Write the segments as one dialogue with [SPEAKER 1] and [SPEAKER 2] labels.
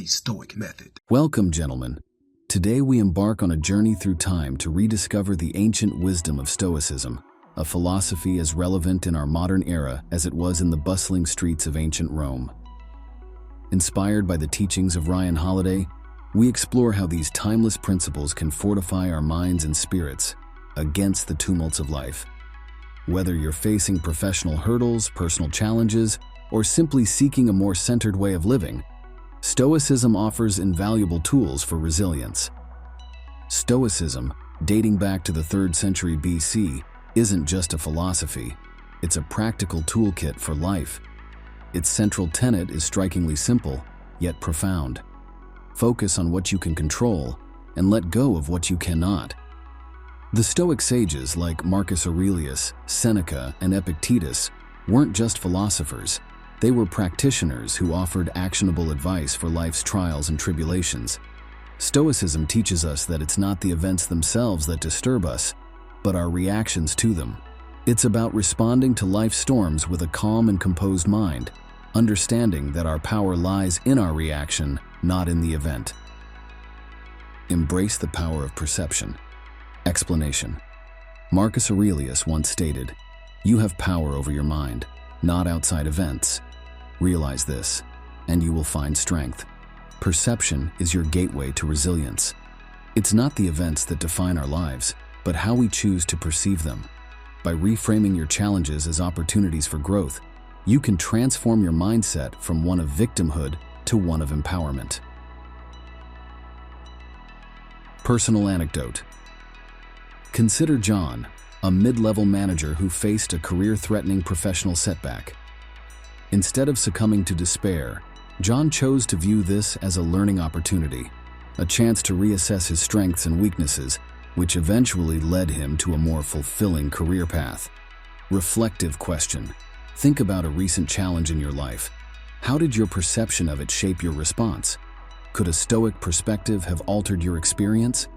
[SPEAKER 1] the Stoic method.
[SPEAKER 2] Welcome, gentlemen. Today we embark on a journey through time to rediscover the ancient wisdom of Stoicism, a philosophy as relevant in our modern era as it was in the bustling streets of ancient Rome. Inspired by the teachings of Ryan Holiday, we explore how these timeless principles can fortify our minds and spirits against the tumults of life. Whether you're facing professional hurdles, personal challenges, or simply seeking a more centered way of living, Stoicism offers invaluable tools for resilience. Stoicism, dating back to the 3rd century BC, isn't just a philosophy, it's a practical toolkit for life. Its central tenet is strikingly simple, yet profound. Focus on what you can control and let go of what you cannot. The Stoic sages like Marcus Aurelius, Seneca, and Epictetus weren't just philosophers. They were practitioners who offered actionable advice for life's trials and tribulations. Stoicism teaches us that it's not the events themselves that disturb us, but our reactions to them. It's about responding to life's storms with a calm and composed mind, understanding that our power lies in our reaction, not in the event. Embrace the power of perception. Explanation. Marcus Aurelius once stated, "You have power over your mind, not outside events. Realize this, and you will find strength." Perception is your gateway to resilience. It's not the events that define our lives, but how we choose to perceive them. By reframing your challenges as opportunities for growth, you can transform your mindset from one of victimhood to one of empowerment. Personal anecdote. Consider John, a mid-level manager who faced a career-threatening professional setback. Instead of succumbing to despair, John chose to view this as a learning opportunity, a chance to reassess his strengths and weaknesses, which eventually led him to a more fulfilling career path. Reflective question. Think about a recent challenge in your life. How did your perception of it shape your response? Could a Stoic perspective have altered your experience?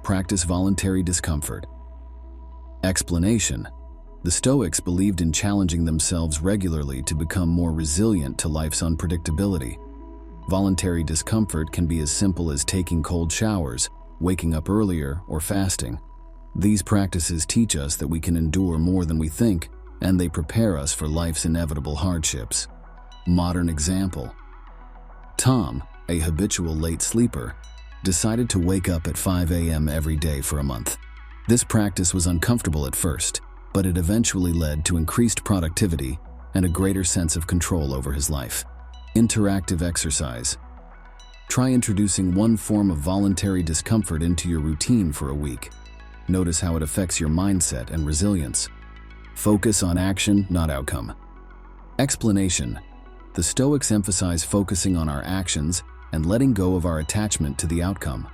[SPEAKER 2] Practice voluntary discomfort. Explanation. The Stoics believed in challenging themselves regularly to become more resilient to life's unpredictability. Voluntary discomfort can be as simple as taking cold showers, waking up earlier, or fasting. These practices teach us that we can endure more than we think, and they prepare us for life's inevitable hardships. Modern example. Tom, a habitual late sleeper, decided to wake up at 5 a.m. every day for a month. This practice was uncomfortable at first, but it eventually led to increased productivity and a greater sense of control over his life. Interactive exercise. Try introducing one form of voluntary discomfort into your routine for a week. Notice how it affects your mindset and resilience. Focus on action, not outcome. Explanation. The Stoics emphasize focusing on our actions and letting go of our attachment to the outcome.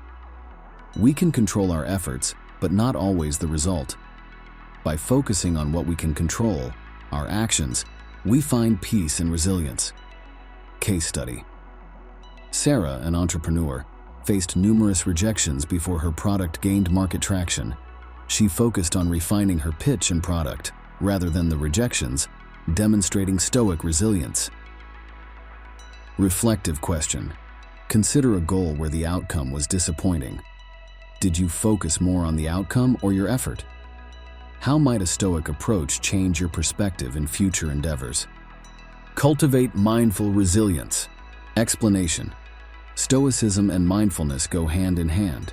[SPEAKER 2] We can control our efforts, but not always the result. By focusing on what we can control, our actions, we find peace and resilience. Case study. Sarah, an entrepreneur, faced numerous rejections before her product gained market traction. She focused on refining her pitch and product, rather than the rejections, demonstrating Stoic resilience. Reflective question. Consider a goal where the outcome was disappointing. Did you focus more on the outcome or your effort? How might a Stoic approach change your perspective in future endeavors? Cultivate mindful resilience. Explanation. Stoicism and mindfulness go hand in hand.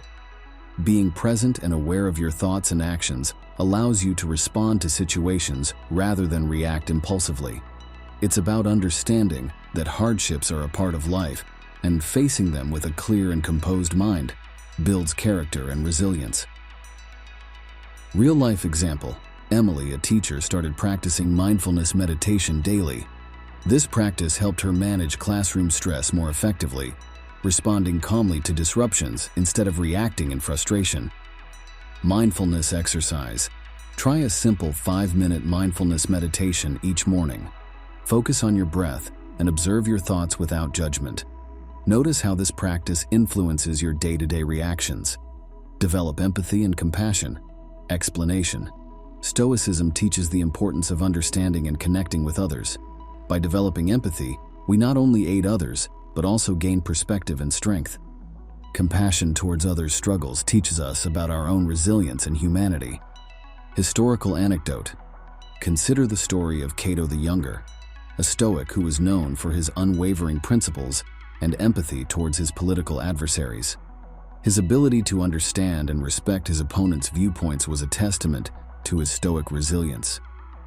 [SPEAKER 2] Being present and aware of your thoughts and actions allows you to respond to situations rather than react impulsively. It's about understanding that hardships are a part of life, and facing them with a clear and composed mind builds character and resilience. Real-life example. Emily, a teacher, started practicing mindfulness meditation daily. This practice helped her manage classroom stress more effectively, responding calmly to disruptions instead of reacting in frustration. Mindfulness exercise. Try a simple 5-minute mindfulness meditation each morning. Focus on your breath and observe your thoughts without judgment. Notice how this practice influences your day-to-day reactions. Develop empathy and compassion. Explanation. Stoicism teaches the importance of understanding and connecting with others. By developing empathy, we not only aid others, but also gain perspective and strength. Compassion towards others' struggles teaches us about our own resilience and humanity. Historical anecdote. Consider the story of Cato the Younger, a Stoic who was known for his unwavering principles and empathy towards his political adversaries. His ability to understand and respect his opponents' viewpoints was a testament to his Stoic resilience.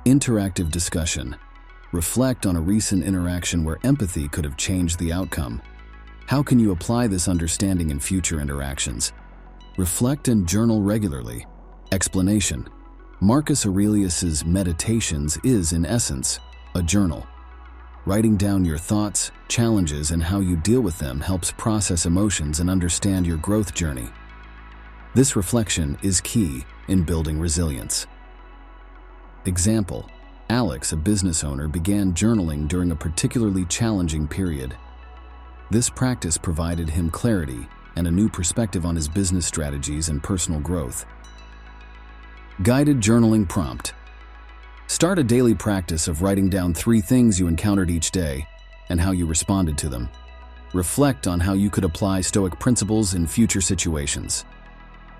[SPEAKER 2] Interactive discussion. Reflect on a recent interaction where empathy could have changed the outcome. How can you apply this understanding in future interactions? Reflect and journal regularly. Explanation. Marcus Aurelius's Meditations is, in essence, a journal. Writing down your thoughts, challenges, and how you deal with them helps process emotions and understand your growth journey. This reflection is key in building resilience. Example: Alex, a business owner, began journaling during a particularly challenging period. This practice provided him clarity and a new perspective on his business strategies and personal growth. Guided journaling prompt. Start a daily practice of writing down 3 things you encountered each day and how you responded to them. Reflect on how you could apply Stoic principles in future situations.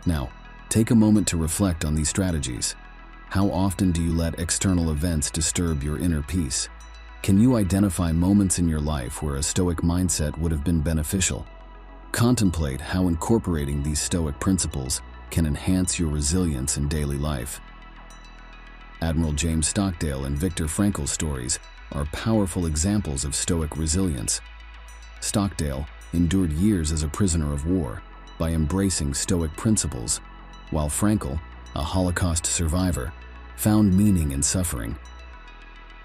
[SPEAKER 2] Now, take a moment to reflect on these strategies. How often do you let external events disturb your inner peace? Can you identify moments in your life where a Stoic mindset would have been beneficial? Contemplate how incorporating these Stoic principles can enhance your resilience in daily life. Admiral James Stockdale and Viktor Frankl's stories are powerful examples of Stoic resilience. Stockdale endured years as a prisoner of war by embracing Stoic principles, while Frankl, a Holocaust survivor, found meaning in suffering.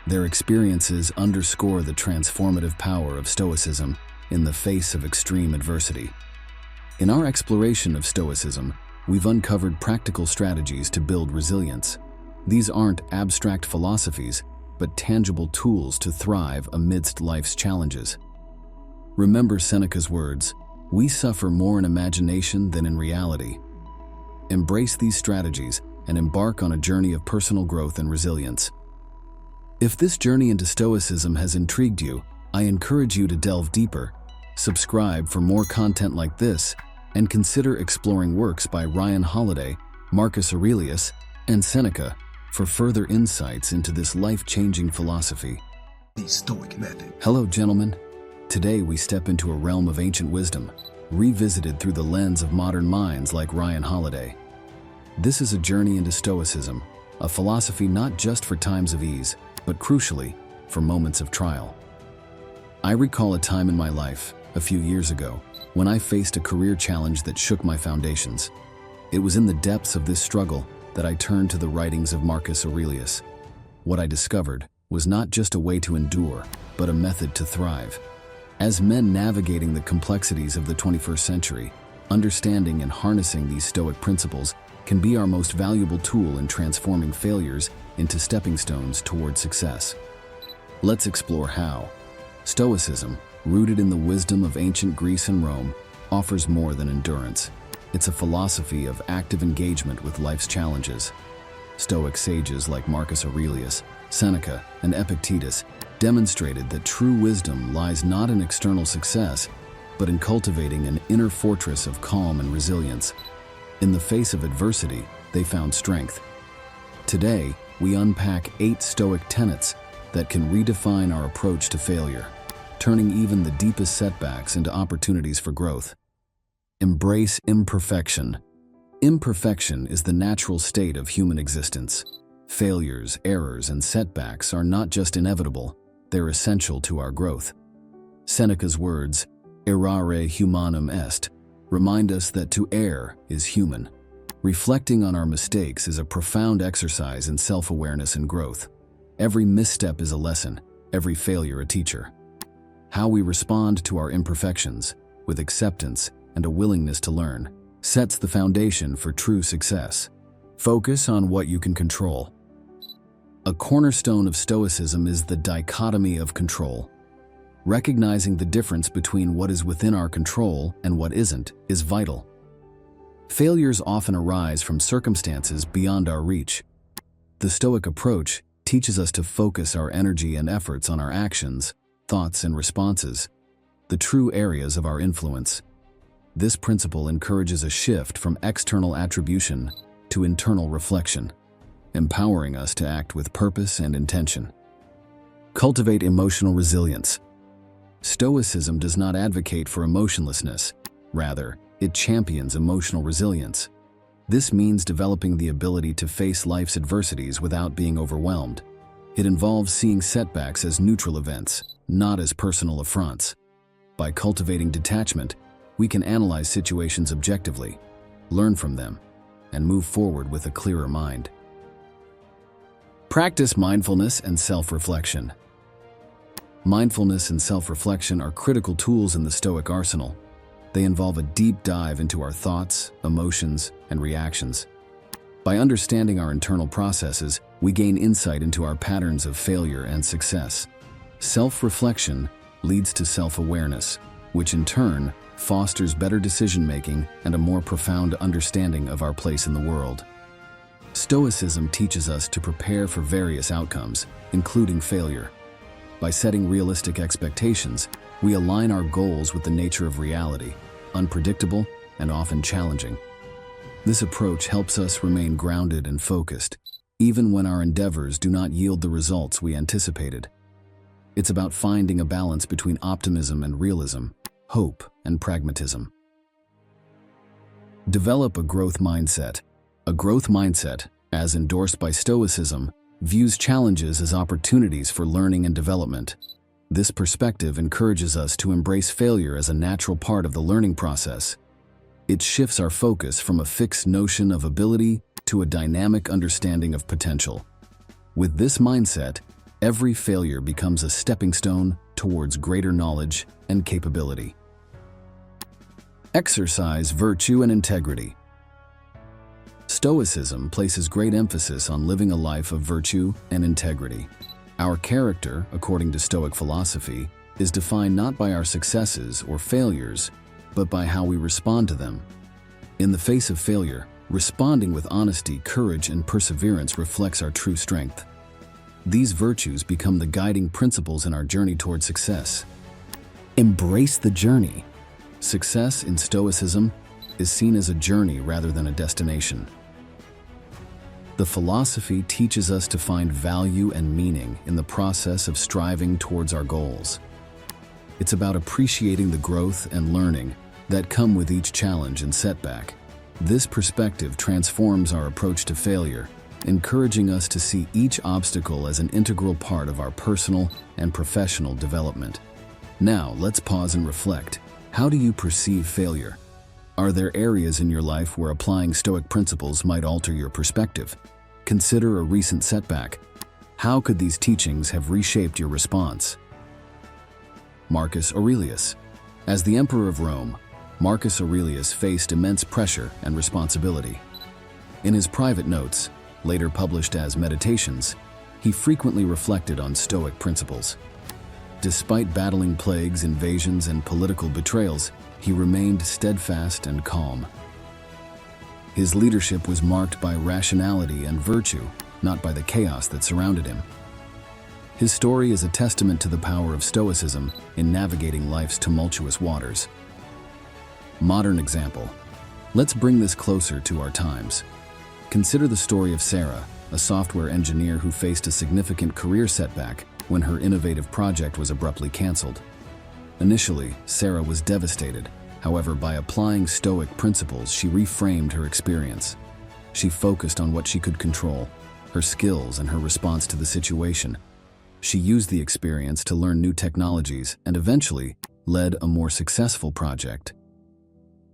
[SPEAKER 2] Their experiences underscore the transformative power of Stoicism in the face of extreme adversity. In our exploration of Stoicism, we've uncovered practical strategies to build resilience. These aren't abstract philosophies, but tangible tools to thrive amidst life's challenges. Remember Seneca's words, "We suffer more in imagination than in reality." Embrace these strategies and embark on a journey of personal growth and resilience. If this journey into Stoicism has intrigued you, I encourage you to delve deeper, subscribe for more content like this, and consider exploring works by Ryan Holiday, Marcus Aurelius, and Seneca for further insights into this life-changing philosophy.
[SPEAKER 1] The Stoic method.
[SPEAKER 2] Hello, gentlemen. Today we step into a realm of ancient wisdom, revisited through the lens of modern minds like Ryan Holiday. This is a journey into Stoicism, a philosophy not just for times of ease, but crucially, for moments of trial. I recall a time in my life, a few years ago, when I faced a career challenge that shook my foundations. It was in the depths of this struggle that I turned to the writings of Marcus Aurelius. What I discovered was not just a way to endure, but a method to thrive. As men navigating the complexities of the 21st century, understanding and harnessing these Stoic principles can be our most valuable tool in transforming failures into stepping stones toward success. Let's explore how. Stoicism, rooted in the wisdom of ancient Greece and Rome, offers more than endurance. It's a philosophy of active engagement with life's challenges. Stoic sages like Marcus Aurelius, Seneca, and Epictetus demonstrated that true wisdom lies not in external success, but in cultivating an inner fortress of calm and resilience. In the face of adversity, they found strength. Today, we unpack 8 Stoic tenets that can redefine our approach to failure, turning even the deepest setbacks into opportunities for growth. Embrace imperfection. Imperfection is the natural state of human existence. Failures, errors, and setbacks are not just inevitable, they're essential to our growth. Seneca's words, "Errare humanum est," remind us that to err is human. Reflecting on our mistakes is a profound exercise in self-awareness and growth. Every misstep is a lesson, every failure a teacher. How we respond to our imperfections, with acceptance and a willingness to learn, sets the foundation for true success. Focus on what you can control. A cornerstone of Stoicism is the dichotomy of control. Recognizing the difference between what is within our control and what isn't is vital. Failures often arise from circumstances beyond our reach. The Stoic approach teaches us to focus our energy and efforts on our actions, thoughts, and responses. the true areas of our influence. This principle encourages a shift from external attribution to internal reflection, empowering us to act with purpose and intention. Cultivate emotional resilience. Stoicism does not advocate for emotionlessness. Rather, it champions emotional resilience. This means developing the ability to face life's adversities without being overwhelmed. It involves seeing setbacks as neutral events, not as personal affronts. By cultivating detachment, we can analyze situations objectively, learn from them, and move forward with a clearer mind. Practice mindfulness and self-reflection. Mindfulness and self-reflection are critical tools in the Stoic arsenal. They involve a deep dive into our thoughts, emotions, and reactions. By understanding our internal processes, we gain insight into our patterns of failure and success. Self-reflection leads to self-awareness, which in turn fosters better decision-making and a more profound understanding of our place in the world. Stoicism teaches us to prepare for various outcomes, including failure. By setting realistic expectations, we align our goals with the nature of reality, unpredictable and often challenging. This approach helps us remain grounded and focused, even when our endeavors do not yield the results we anticipated. It's about finding a balance between optimism and realism, hope and pragmatism. Develop a growth mindset. A growth mindset, as endorsed by Stoicism, views challenges as opportunities for learning and development. This perspective encourages us to embrace failure as a natural part of the learning process. It shifts our focus from a fixed notion of ability to a dynamic understanding of potential. With this mindset, every failure becomes a stepping stone towards greater knowledge and capability. Exercise virtue and integrity. Stoicism places great emphasis on living a life of virtue and integrity. Our character, according to Stoic philosophy, is defined not by our successes or failures, but by how we respond to them. In the face of failure, responding with honesty, courage, and perseverance reflects our true strength. These virtues become the guiding principles in our journey toward success. Embrace the journey. Success in Stoicism is seen as a journey rather than a destination. The philosophy teaches us to find value and meaning in the process of striving towards our goals. It's about appreciating the growth and learning that come with each challenge and setback. This perspective transforms our approach to failure, encouraging us to see each obstacle as an integral part of our personal and professional development. Now, let's pause and reflect. How do you perceive failure? Are there areas in your life where applying Stoic principles might alter your perspective? Consider a recent setback. How could these teachings have reshaped your response? Marcus Aurelius. As the Emperor of Rome, Marcus Aurelius faced immense pressure and responsibility. In his private notes, later published as Meditations, he frequently reflected on Stoic principles. Despite battling plagues, invasions, and political betrayals, he remained steadfast and calm. His leadership was marked by rationality and virtue, not by the chaos that surrounded him. His story is a testament to the power of Stoicism in navigating life's tumultuous waters. Modern example. Let's bring this closer to our times. Consider the story of Sarah, a software engineer who faced a significant career setback when her innovative project was abruptly canceled. Initially, Sarah was devastated. However, by applying Stoic principles, she reframed her experience. She focused on what she could control, her skills and her response to the situation. She used the experience to learn new technologies and eventually led a more successful project.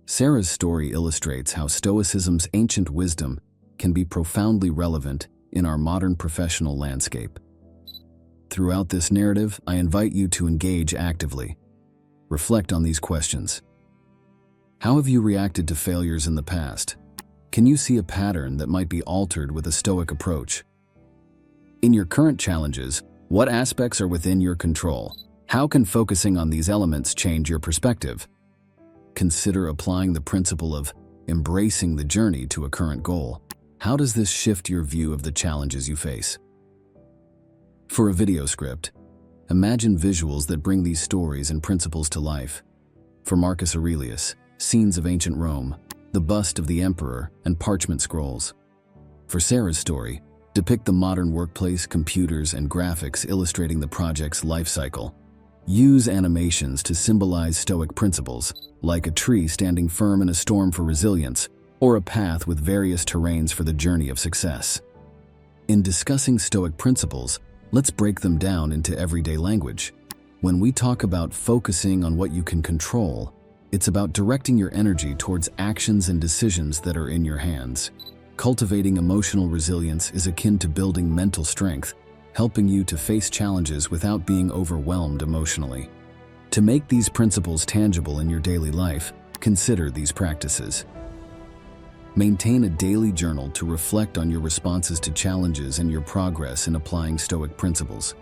[SPEAKER 2] Sarah's story illustrates how Stoicism's ancient wisdom can be profoundly relevant in our modern professional landscape. Throughout this narrative, I invite you to engage actively. Reflect on these questions. How have you reacted to failures in the past? Can you see a pattern that might be altered with a Stoic approach? In your current challenges, what aspects are within your control? How can focusing on these elements change your perspective? Consider applying the principle of embracing the journey to a current goal. How does this shift your view of the challenges you face? For a video script, Imagine visuals that bring these stories and principles to life. For Marcus Aurelius, scenes of ancient Rome, the bust of the emperor, and parchment scrolls. For Sarah's story, depict the modern workplace, computers, and graphics illustrating the project's life cycle. Use animations to symbolize Stoic principles, like a tree standing firm in a storm for resilience, or a path with various terrains for the journey of success. In discussing Stoic principles, let's break them down into everyday language. When we talk about focusing on what you can control, it's about directing your energy towards actions and decisions that are in your hands. Cultivating emotional resilience is akin to building mental strength, helping you to face challenges without being overwhelmed emotionally. To make these principles tangible in your daily life, consider these practices. Maintain a daily journal to reflect on your responses to challenges and your progress in applying Stoic principles.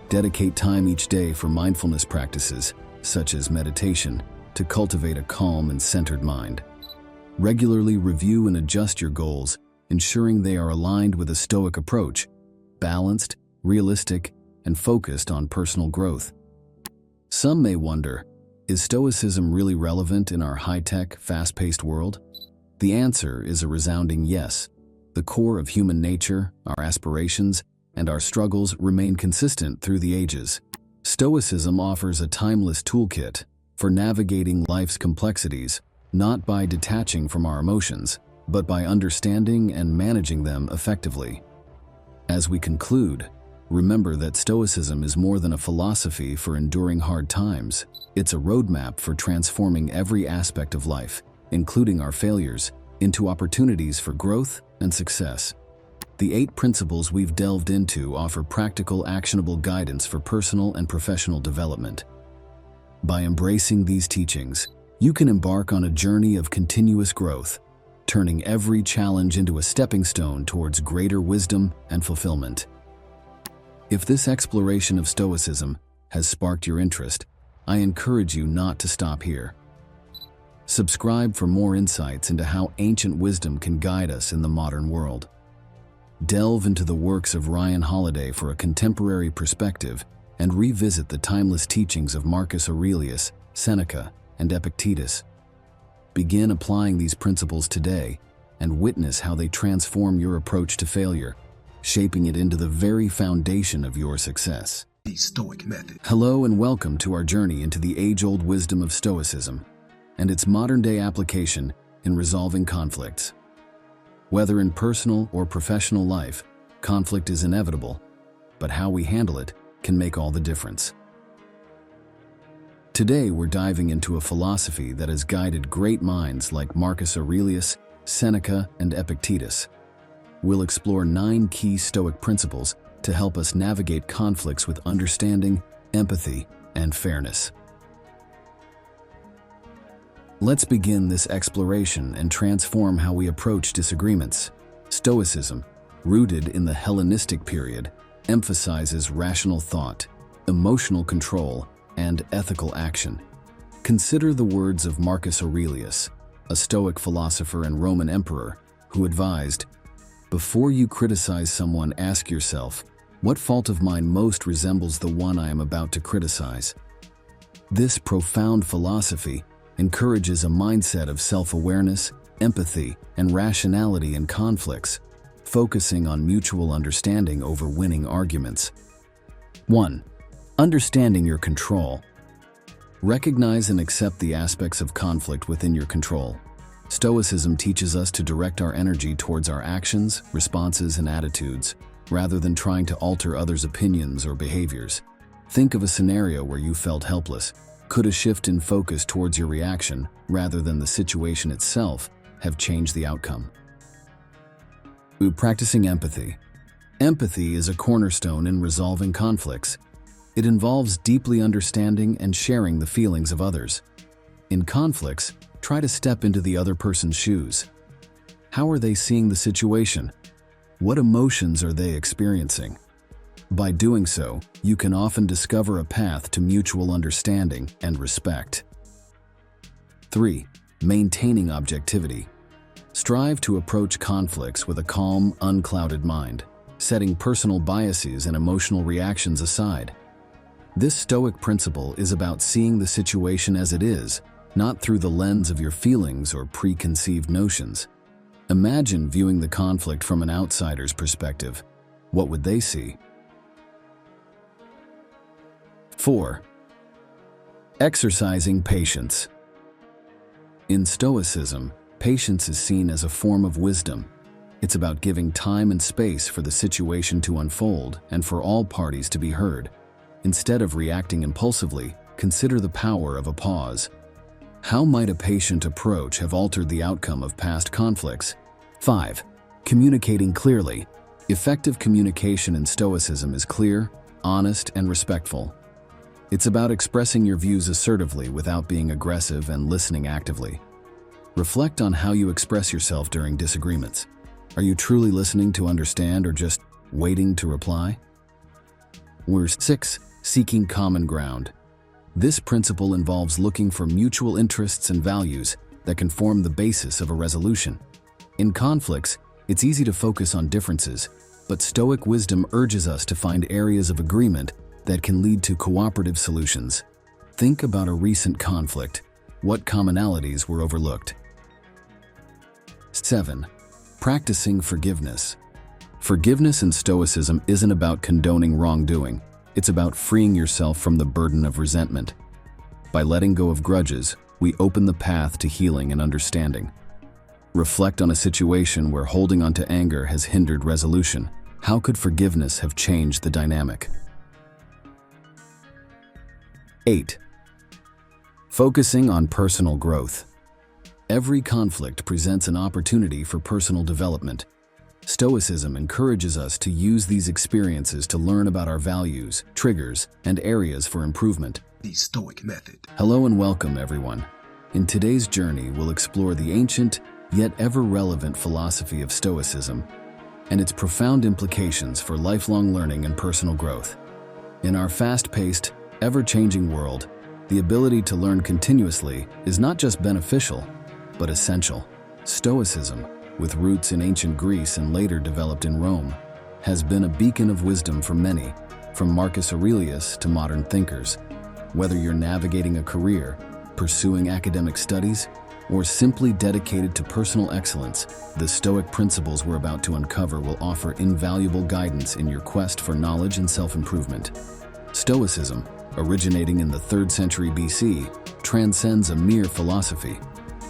[SPEAKER 2] Dedicate time each day for mindfulness practices, such as meditation, to cultivate a calm and centered mind. Regularly review and adjust your goals, ensuring they are aligned with a Stoic approach, balanced, realistic, and focused on personal growth. Some may wonder, is Stoicism really relevant in our high-tech, fast-paced world? The answer is a resounding yes. The core of human nature, our aspirations, and our struggles remain consistent through the ages. Stoicism offers a timeless toolkit for navigating life's complexities, not by detaching from our emotions, but by understanding and managing them effectively. As we conclude, remember that Stoicism is more than a philosophy for enduring hard times. It's a roadmap for transforming every aspect of life, including our failures, into opportunities for growth and success. The 8 principles we've delved into offer practical, actionable guidance for personal and professional development. By embracing these teachings, you can embark on a journey of continuous growth, turning every challenge into a stepping stone towards greater wisdom and fulfillment. If this exploration of Stoicism has sparked your interest, I encourage you not to stop here. Subscribe for more insights into how ancient wisdom can guide us in the modern world. Delve into the works of Ryan Holiday for a contemporary perspective and revisit the timeless teachings of Marcus Aurelius, Seneca, and Epictetus. Begin applying these principles today and witness how they transform your approach to failure, shaping it into the very foundation of your success.
[SPEAKER 1] The Stoic method.
[SPEAKER 2] Hello and welcome to our journey into the age-old wisdom of Stoicism and its modern-day application in resolving conflicts. Whether in personal or professional life, conflict is inevitable, but how we handle it can make all the difference. Today, we're diving into a philosophy that has guided great minds like Marcus Aurelius, Seneca, and Epictetus. We'll explore 9 key Stoic principles to help us navigate conflicts with understanding, empathy, and fairness. Let's begin this exploration and transform how we approach disagreements. Stoicism, rooted in the Hellenistic period, emphasizes rational thought, emotional control, and ethical action. Consider the words of Marcus Aurelius, a Stoic philosopher and Roman emperor, who advised, "Before you criticize someone, ask yourself, what fault of mine most resembles the one I am about to criticize?" This profound philosophy encourages a mindset of self-awareness, empathy, and rationality in conflicts, focusing on mutual understanding over winning arguments. 1. Understanding your control. Recognize and accept the aspects of conflict within your control. Stoicism teaches us to direct our energy towards our actions, responses, and attitudes, rather than trying to alter others' opinions or behaviors. Think of a scenario where you felt helpless. Could a shift in focus towards your reaction, rather than the situation itself, have changed the outcome? Practicing empathy. Empathy is a cornerstone in resolving conflicts. It involves deeply understanding and sharing the feelings of others. In conflicts, try to step into the other person's shoes. How are they seeing the situation? What emotions are they experiencing? By doing so, you can often discover a path to mutual understanding and respect. 3. Maintaining objectivity. Strive to approach conflicts with a calm, unclouded mind, setting personal biases and emotional reactions aside. This Stoic principle is about seeing the situation as it is, not through the lens of your feelings or preconceived notions. Imagine viewing the conflict from an outsider's perspective. What would they see? 4. Exercising patience. In Stoicism, patience is seen as a form of wisdom. It's about giving time and space for the situation to unfold and for all parties to be heard. Instead of reacting impulsively, consider the power of a pause. How might a patient approach have altered the outcome of past conflicts? 5. Communicating clearly. Effective communication in Stoicism is clear, honest, and respectful. It's about expressing your views assertively without being aggressive and listening actively. Reflect on how you express yourself during disagreements. Are you truly listening to understand or just waiting to reply? 6. Seeking common ground. This principle involves looking for mutual interests and values that can form the basis of a resolution. In conflicts, it's easy to focus on differences, but Stoic wisdom urges us to find areas of agreement that can lead to cooperative solutions. Think about a recent conflict. What commonalities were overlooked? 7. Practicing forgiveness. Forgiveness in Stoicism isn't about condoning wrongdoing. It's about freeing yourself from the burden of resentment. By letting go of grudges, we open the path to healing and understanding. Reflect on a situation where holding on to anger has hindered resolution. How could forgiveness have changed the dynamic? 8. Focusing on personal growth. Every conflict presents an opportunity for personal development. Stoicism encourages us to use these experiences to learn about our values, triggers, and areas for improvement.
[SPEAKER 1] The Stoic method.
[SPEAKER 2] Hello and welcome, everyone. In today's journey, we'll explore the ancient, yet ever-relevant philosophy of Stoicism and its profound implications for lifelong learning and personal growth. In our fast-paced, ever-changing world, the ability to learn continuously is not just beneficial, but essential. Stoicism, with roots in ancient Greece and later developed in Rome, has been a beacon of wisdom for many, from Marcus Aurelius to modern thinkers. Whether you're navigating a career, pursuing academic studies, or simply dedicated to personal excellence, the Stoic principles we're about to uncover will offer invaluable guidance in your quest for knowledge and self-improvement. Stoicism, originating in the 3rd century BC, transcends a mere philosophy.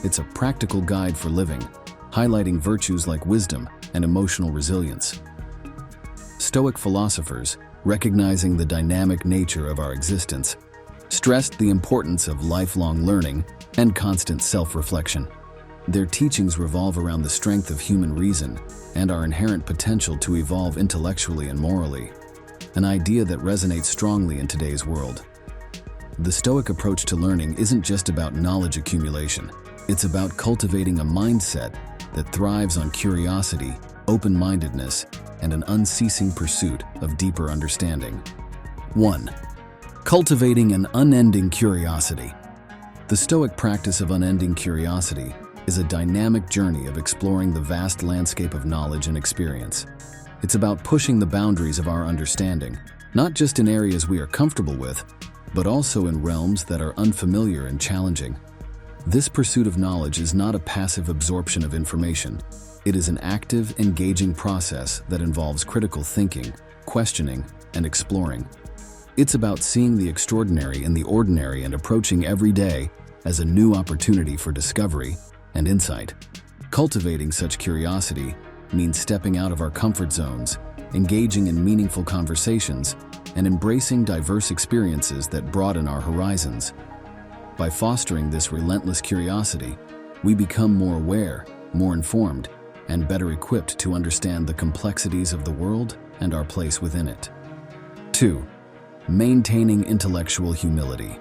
[SPEAKER 2] It's a practical guide for living, highlighting virtues like wisdom and emotional resilience. Stoic philosophers, recognizing the dynamic nature of our existence, stressed the importance of lifelong learning and constant self-reflection. Their teachings revolve around the strength of human reason and our inherent potential to evolve intellectually and morally, an idea that resonates strongly in today's world. The Stoic approach to learning isn't just about knowledge accumulation. It's about cultivating a mindset that thrives on curiosity, open-mindedness, and an unceasing pursuit of deeper understanding. 1. Cultivating an unending curiosity. The Stoic practice of unending curiosity is a dynamic journey of exploring the vast landscape of knowledge and experience. It's about pushing the boundaries of our understanding, not just in areas we are comfortable with, but also in realms that are unfamiliar and challenging. This pursuit of knowledge is not a passive absorption of information. It is an active, engaging process that involves critical thinking, questioning, and exploring. It's about seeing the extraordinary in the ordinary and approaching every day as a new opportunity for discovery and insight. Cultivating such curiosity means stepping out of our comfort zones, engaging in meaningful conversations, and embracing diverse experiences that broaden our horizons. By fostering this relentless curiosity, we become more aware, more informed, and better equipped to understand the complexities of the world and our place within it. 2. Maintaining intellectual humility.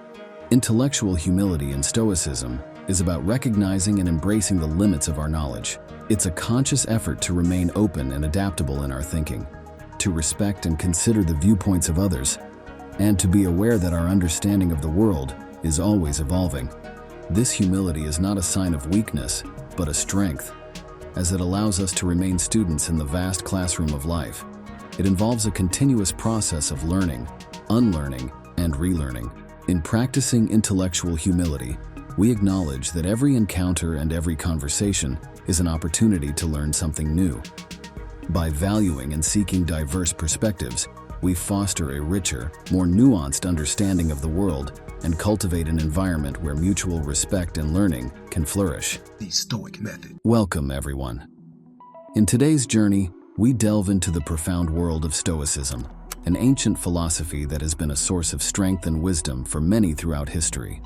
[SPEAKER 2] Intellectual humility in Stoicism is about recognizing and embracing the limits of our knowledge. It's a conscious effort to remain open and adaptable in our thinking, to respect and consider the viewpoints of others, and to be aware that our understanding of the world is always evolving. This humility is not a sign of weakness, but a strength, as it allows us to remain students in the vast classroom of life. It involves a continuous process of learning, unlearning, and relearning. In practicing intellectual humility, we acknowledge that every encounter and every conversation is an opportunity to learn something new. By valuing and seeking diverse perspectives, we foster a richer, more nuanced understanding of the world and cultivate an environment where mutual respect and learning can flourish.
[SPEAKER 1] The Stoic method.
[SPEAKER 2] Welcome, everyone. In today's journey, we delve into the profound world of Stoicism, an ancient philosophy that has been a source of strength and wisdom for many throughout history.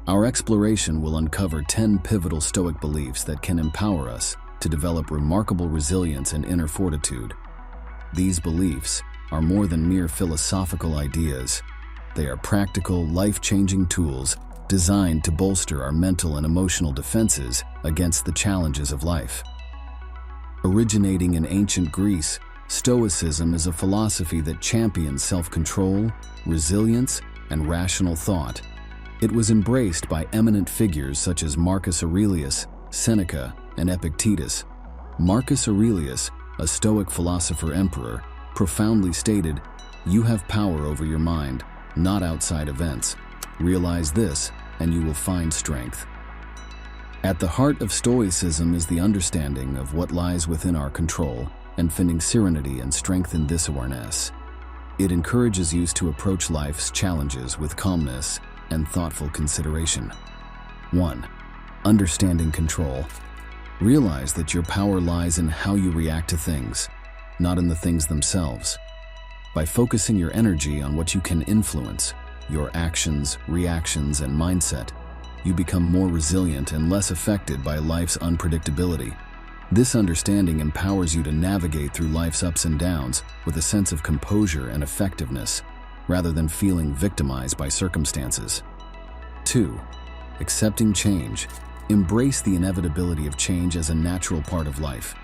[SPEAKER 2] Our exploration will uncover 10 pivotal Stoic beliefs that can empower us to develop remarkable resilience and inner fortitude. These beliefs are more than mere philosophical ideas. They are practical, life-changing tools designed to bolster our mental and emotional defenses against the challenges of life. Originating in ancient Greece, Stoicism is a philosophy that champions self-control, resilience, and rational thought. It was embraced by eminent figures such as Marcus Aurelius, Seneca, and Epictetus. Marcus Aurelius, a Stoic philosopher-emperor, profoundly stated, "You have power over your mind, not outside events. Realize this, and you will find strength." At the heart of Stoicism is the understanding of what lies within our control and finding serenity and strength in this awareness. It encourages you to approach life's challenges with calmness and thoughtful consideration. 1. Understanding control. Realize that your power lies in how you react to things, not in the things themselves. By focusing your energy on what you can influence, your actions, reactions, and mindset, you become more resilient and less affected by life's unpredictability. This understanding empowers you to navigate through life's ups and downs with a sense of composure and effectiveness, rather than feeling victimized by circumstances. 2. Accepting change. Embrace the inevitability of change as a natural part of life.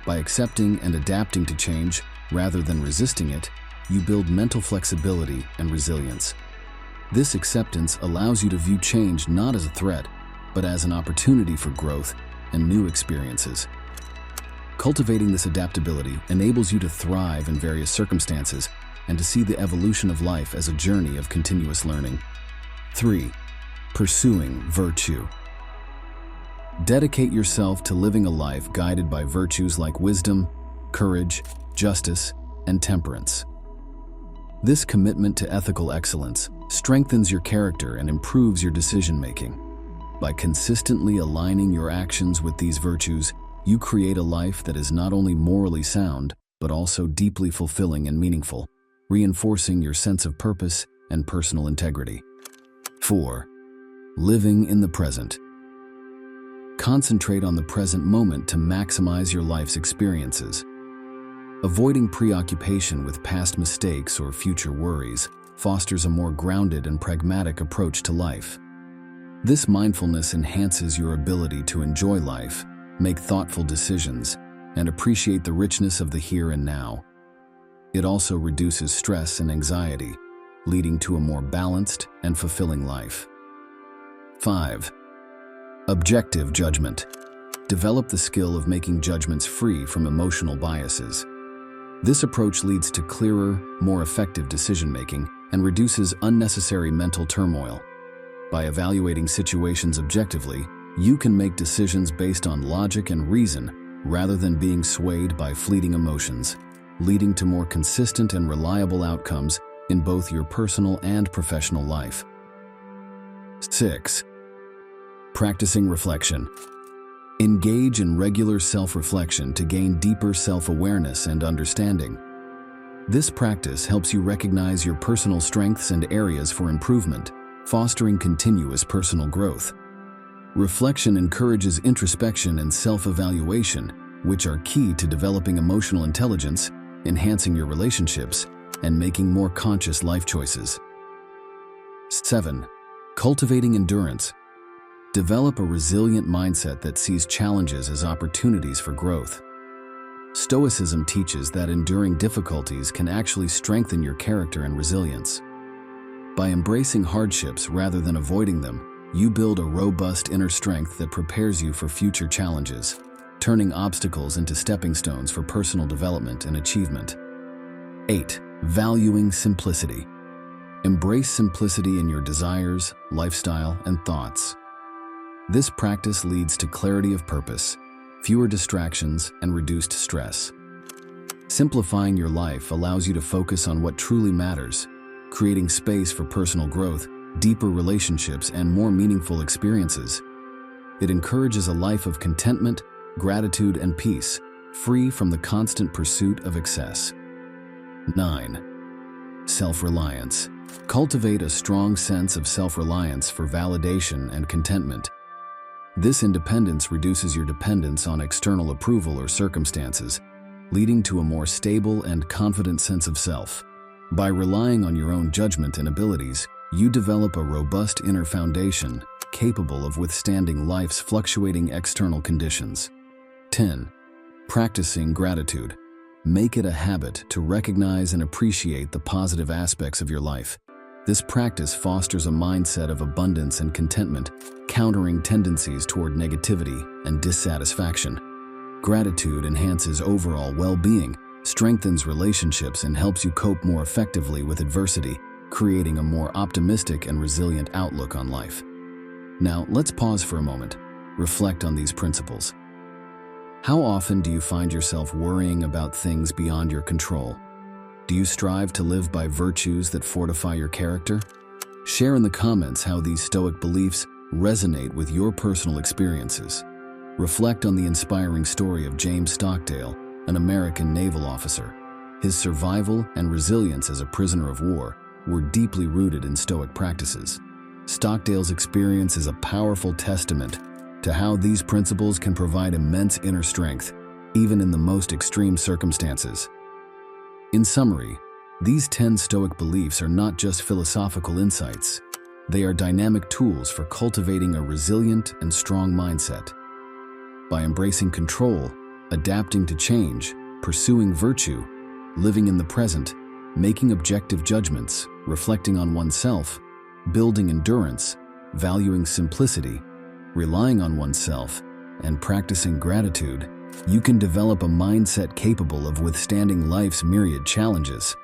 [SPEAKER 2] By accepting and adapting to change, rather than resisting it, you build mental flexibility and resilience. This acceptance allows you to view change not as a threat, but as an opportunity for growth and new experiences. Cultivating this adaptability enables you to thrive in various circumstances and to see the evolution of life as a journey of continuous learning. 3. Pursuing virtue. Dedicate yourself to living a life guided by virtues like wisdom, courage, justice, and temperance. This commitment to ethical excellence strengthens your character and improves your decision-making. By consistently aligning your actions with these virtues, you create a life that is not only morally sound, but also deeply fulfilling and meaningful, reinforcing your sense of purpose and personal integrity. 4. Living in the present. Concentrate on the present moment to maximize your life's experiences. Avoiding preoccupation with past mistakes or future worries fosters a more grounded and pragmatic approach to life. This mindfulness enhances your ability to enjoy life, make thoughtful decisions, and appreciate the richness of the here and now. It also reduces stress and anxiety, leading to a more balanced and fulfilling life. 5. Objective judgment. Develop the skill of making judgments free from emotional biases. This approach leads to clearer, more effective decision-making and reduces unnecessary mental turmoil. By evaluating situations objectively, you can make decisions based on logic and reason rather than being swayed by fleeting emotions, leading to more consistent and reliable outcomes in both your personal and professional life. 6. Practicing reflection. Engage in regular self-reflection to gain deeper self-awareness and understanding. This practice helps you recognize your personal strengths and areas for improvement, fostering continuous personal growth. Reflection encourages introspection and self-evaluation, which are key to developing emotional intelligence, enhancing your relationships, and making more conscious life choices. 7. Cultivating endurance. Develop a resilient mindset that sees challenges as opportunities for growth. Stoicism teaches that enduring difficulties can actually strengthen your character and resilience. By embracing hardships rather than avoiding them, you build a robust inner strength that prepares you for future challenges, turning obstacles into stepping stones for personal development and achievement. 8. Valuing simplicity. Embrace simplicity in your desires, lifestyle, and thoughts. This practice leads to clarity of purpose, fewer distractions, and reduced stress. Simplifying your life allows you to focus on what truly matters, creating space for personal growth, deeper relationships, and more meaningful experiences. It encourages a life of contentment, gratitude, and peace, free from the constant pursuit of excess. 9. Self-reliance. Cultivate a strong sense of self-reliance for validation and contentment. This independence reduces your dependence on external approval or circumstances, leading to a more stable and confident sense of self. By relying on your own judgment and abilities, you develop a robust inner foundation capable of withstanding life's fluctuating external conditions. 10. Practicing gratitude. Make it a habit to recognize and appreciate the positive aspects of your life. This practice fosters a mindset of abundance and contentment, countering tendencies toward negativity and dissatisfaction. Gratitude enhances overall well-being, strengthens relationships, and helps you cope more effectively with adversity, creating a more optimistic and resilient outlook on life. Now, let's pause for a moment. Reflect on these principles. How often do you find yourself worrying about things beyond your control? Do you strive to live by virtues that fortify your character? Share in the comments how these Stoic beliefs resonate with your personal experiences. Reflect on the inspiring story of James Stockdale, an American naval officer. His survival and resilience as a prisoner of war were deeply rooted in Stoic practices. Stockdale's experience is a powerful testament to how these principles can provide immense inner strength, even in the most extreme circumstances. In summary, these 10 Stoic beliefs are not just philosophical insights. They are dynamic tools for cultivating a resilient and strong mindset. By embracing control, adapting to change, pursuing virtue, living in the present, making objective judgments, reflecting on oneself, building endurance, valuing simplicity, relying on oneself, and practicing gratitude, you can develop a mindset capable of withstanding life's myriad challenges.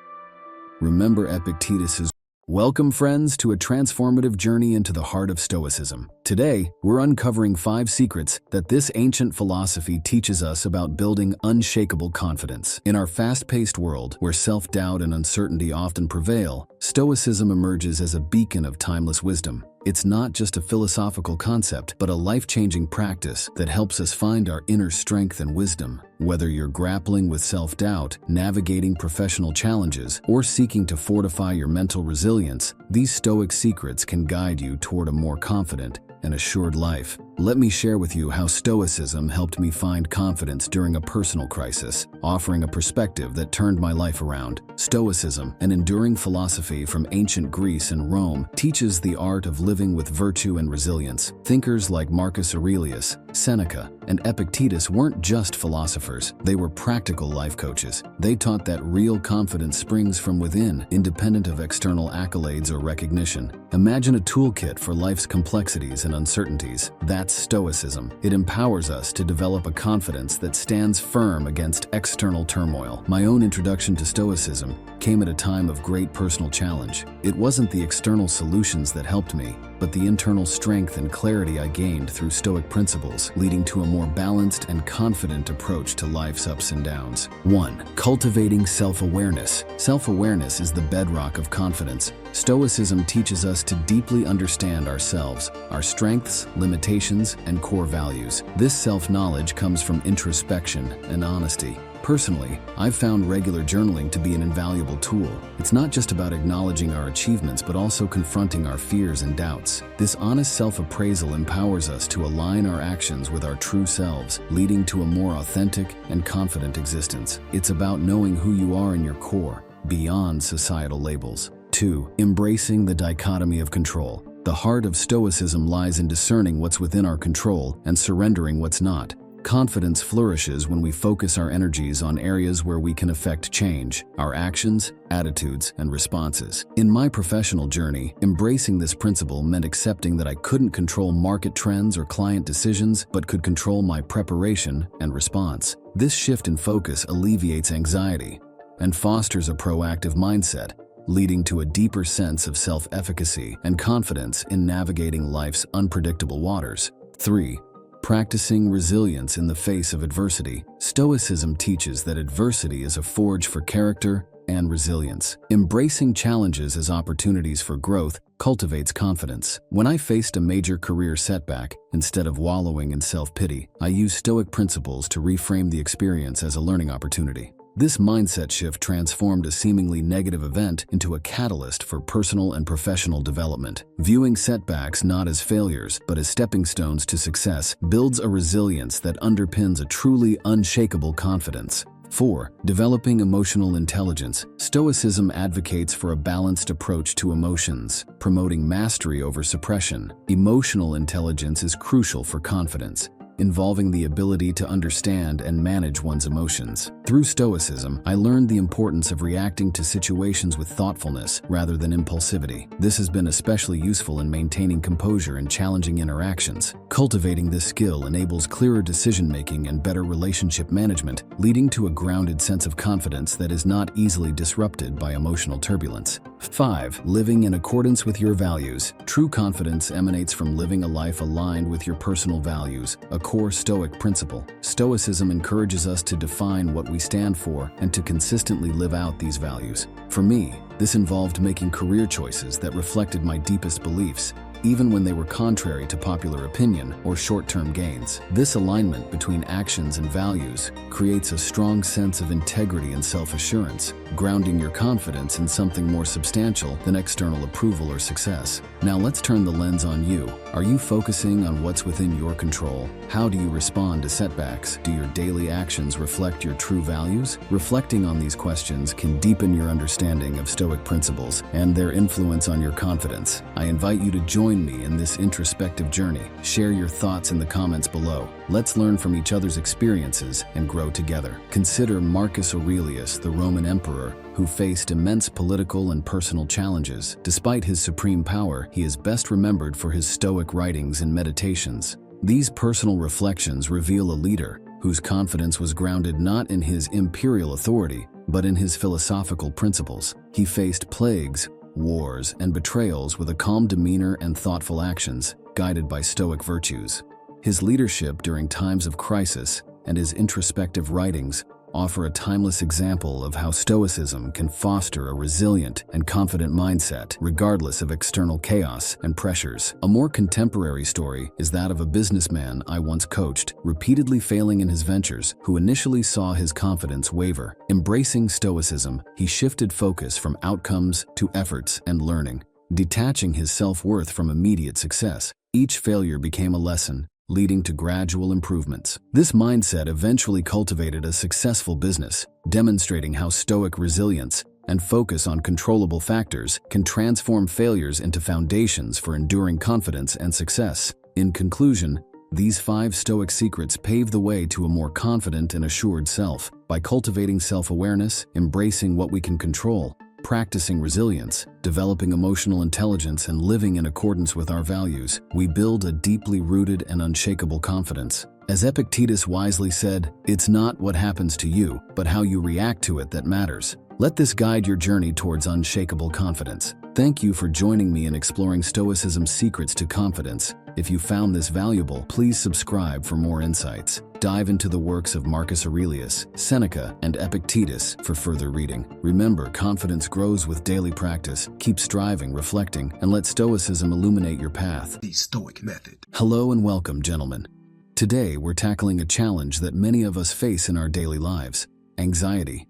[SPEAKER 2] Remember Epictetus's Welcome, friends, to a transformative journey into the heart of Stoicism. Today, we're uncovering 5 secrets that this ancient philosophy teaches us about building unshakable confidence. In our fast-paced world, where self-doubt and uncertainty often prevail, Stoicism emerges as a beacon of timeless wisdom. It's not just a philosophical concept, but a life-changing practice that helps us find our inner strength and wisdom. Whether you're grappling with self-doubt, navigating professional challenges, or seeking to fortify your mental resilience, these Stoic secrets can guide you toward a more confident and assured life. Let me share with you how Stoicism helped me find confidence during a personal crisis, offering a perspective that turned my life around. Stoicism, an enduring philosophy from ancient Greece and Rome, teaches the art of living with virtue and resilience. Thinkers like Marcus Aurelius, Seneca, and Epictetus weren't just philosophers, they were practical life coaches. They taught that real confidence springs from within, independent of external accolades or recognition. Imagine a toolkit for life's complexities and uncertainties. That's Stoicism. It empowers us to develop a confidence that stands firm against external turmoil. My own introduction to Stoicism came at a time of great personal challenge. It wasn't the external solutions that helped me, but the internal strength and clarity I gained through Stoic principles, leading to a more balanced and confident approach to life's ups and downs. 1. Cultivating self-awareness. Self-awareness is the bedrock of confidence. Stoicism teaches us to deeply understand ourselves, our strengths, limitations, and core values. This self-knowledge comes from introspection and honesty. Personally, I've found regular journaling to be an invaluable tool. It's not just about acknowledging our achievements, but also confronting our fears and doubts. This honest self-appraisal empowers us to align our actions with our true selves, leading to a more authentic and confident existence. It's about knowing who you are in your core, beyond societal labels. 2. Embracing the dichotomy of control. The heart of Stoicism lies in discerning what's within our control and surrendering what's not. Confidence flourishes when we focus our energies on areas where we can affect change, our actions, attitudes, and responses. In my professional journey, embracing this principle meant accepting that I couldn't control market trends or client decisions, but could control my preparation and response. This shift in focus alleviates anxiety and fosters a proactive mindset, leading to a deeper sense of self-efficacy and confidence in navigating life's unpredictable waters. 3. Practicing resilience in the face of adversity. Stoicism teaches that adversity is a forge for character and resilience. Embracing challenges as opportunities for growth cultivates confidence. When I faced a major career setback, instead of wallowing in self-pity, I used Stoic principles to reframe the experience as a learning opportunity. This mindset shift transformed a seemingly negative event into a catalyst for personal and professional development. Viewing setbacks not as failures, but as stepping stones to success builds a resilience that underpins a truly unshakable confidence. 4. Developing emotional intelligence. Stoicism advocates for a balanced approach to emotions, promoting mastery over suppression. Emotional intelligence is crucial for confidence, involving the ability to understand and manage one's emotions. Through Stoicism, I learned the importance of reacting to situations with thoughtfulness rather than impulsivity. This has been especially useful in maintaining composure in challenging interactions. Cultivating this skill enables clearer decision-making and better relationship management, leading to a grounded sense of confidence that is not easily disrupted by emotional turbulence. 5. Living in accordance with your values. True confidence emanates from living a life aligned with your personal values, a core Stoic principle. Stoicism encourages us to define what we stand for and to consistently live out these values. For me, this involved making career choices that reflected my deepest beliefs, even when they were contrary to popular opinion or short-term gains. This alignment between actions and values creates a strong sense of integrity and self-assurance, grounding your confidence in something more substantial than external approval or success. Now let's turn the lens on you. Are you focusing on what's within your control? How do you respond to setbacks? Do your daily actions reflect your true values? Reflecting on these questions can deepen your understanding of Stoic principles and their influence on your confidence. I invite you to join me in this introspective journey. Share your thoughts in the comments below. Let's learn from each other's experiences and grow together. Consider Marcus Aurelius, the Roman emperor, who faced immense political and personal challenges. Despite his supreme power, he is best remembered for his Stoic writings and meditations. These personal reflections reveal a leader whose confidence was grounded not in his imperial authority, but in his philosophical principles. He faced plagues, wars, and betrayals with a calm demeanor and thoughtful actions, guided by Stoic virtues. His leadership during times of crisis and his introspective writings offer a timeless example of how Stoicism can foster a resilient and confident mindset, regardless of external chaos and pressures. A more contemporary story is that of a businessman I once coached, repeatedly failing in his ventures, who initially saw his confidence waver. Embracing Stoicism, he shifted focus from outcomes to efforts and learning, detaching his self-worth from immediate success. Each failure became a lesson, leading to gradual improvements. This mindset eventually cultivated a successful business, demonstrating how Stoic resilience and focus on controllable factors can transform failures into foundations for enduring confidence and success. In conclusion, these 5 Stoic secrets pave the way to a more confident and assured self. By cultivating self-awareness, embracing what we can control, practicing resilience, developing emotional intelligence, and living in accordance with our values, we build a deeply rooted and unshakable confidence. As Epictetus wisely said, "It's not what happens to you, but how you react to it that matters." Let this guide your journey towards unshakable confidence. Thank you for joining me in exploring Stoicism's secrets to confidence. If you found this valuable, please subscribe for more insights. Dive into the works of Marcus Aurelius, Seneca, and Epictetus for further reading. Remember, confidence grows with daily practice. Keep striving, reflecting, and let Stoicism illuminate your path.
[SPEAKER 1] The Stoic Method.
[SPEAKER 2] Hello and welcome, gentlemen. Today, we're tackling a challenge that many of us face in our daily lives: anxiety.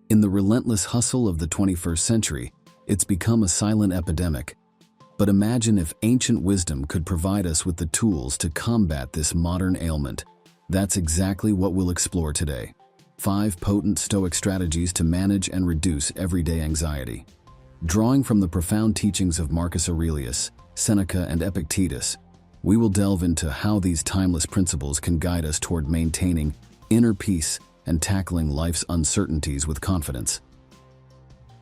[SPEAKER 2] In the relentless hustle of the 21st century, it's become a silent epidemic. But imagine if ancient wisdom could provide us with the tools to combat this modern ailment. That's exactly what we'll explore today. 5 potent Stoic strategies to manage and reduce everyday anxiety. Drawing from the profound teachings of Marcus Aurelius, Seneca, and Epictetus, we will delve into how these timeless principles can guide us toward maintaining inner peace and tackling life's uncertainties with confidence.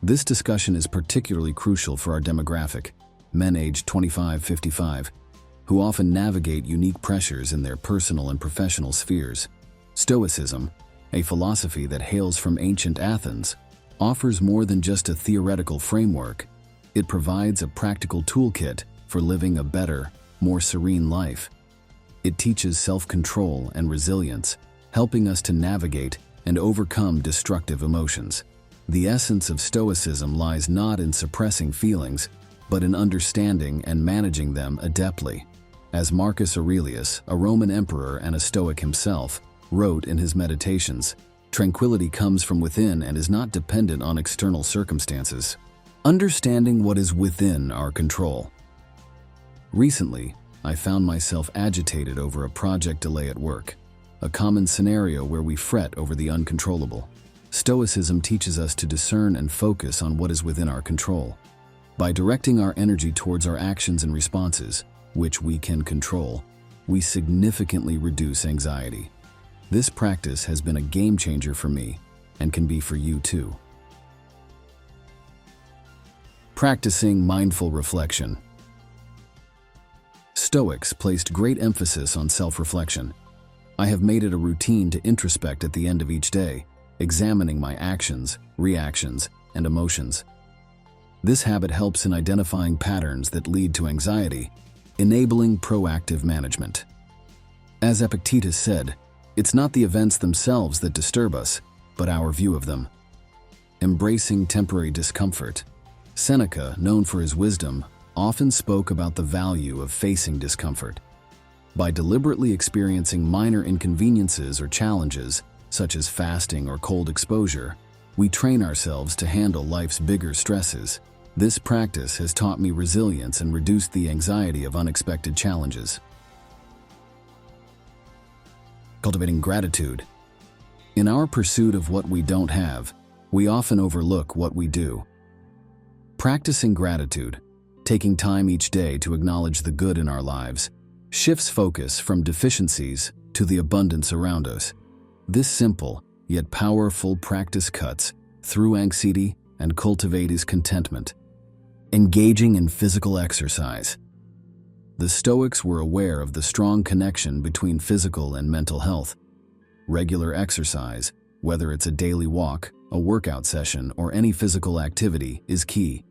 [SPEAKER 2] This discussion is particularly crucial for our demographic, men aged 25-55, who often navigate unique pressures in their personal and professional spheres. Stoicism, a philosophy that hails from ancient Athens, offers more than just a theoretical framework. It provides a practical toolkit for living a better, more serene life. It teaches self-control and resilience, helping us to navigate and overcome destructive emotions. The essence of Stoicism lies not in suppressing feelings, but in understanding and managing them adeptly. As Marcus Aurelius, a Roman emperor and a Stoic himself, wrote in his Meditations, tranquility comes from within and is not dependent on external circumstances. Understanding what is within our control. Recently, I found myself agitated over a project delay at work, a common scenario where we fret over the uncontrollable. Stoicism teaches us to discern and focus on what is within our control. By directing our energy towards our actions and responses, which we can control, we significantly reduce anxiety. This practice has been a game changer for me and can be for you too. Practicing mindful reflection. Stoics placed great emphasis on self-reflection. I have made it a routine to introspect at the end of each day, examining my actions, reactions, and emotions. This habit helps in identifying patterns that lead to anxiety, enabling proactive management. As Epictetus said, it's not the events themselves that disturb us, but our view of them. Embracing temporary discomfort. Seneca, known for his wisdom, often spoke about the value of facing discomfort. By deliberately experiencing minor inconveniences or challenges, such as fasting or cold exposure, we train ourselves to handle life's bigger stresses. This practice has taught me resilience and reduced the anxiety of unexpected challenges. Cultivating gratitude. In our pursuit of what we don't have, we often overlook what we do. Practicing gratitude, taking time each day to acknowledge the good in our lives, shifts focus from deficiencies to the abundance around us. This simple, yet powerful practice cuts through anxiety and cultivates contentment. Engaging in physical exercise. The Stoics were aware of the strong connection between physical and mental health. Regular exercise, whether it's a daily walk, a workout session, or any physical activity, is key.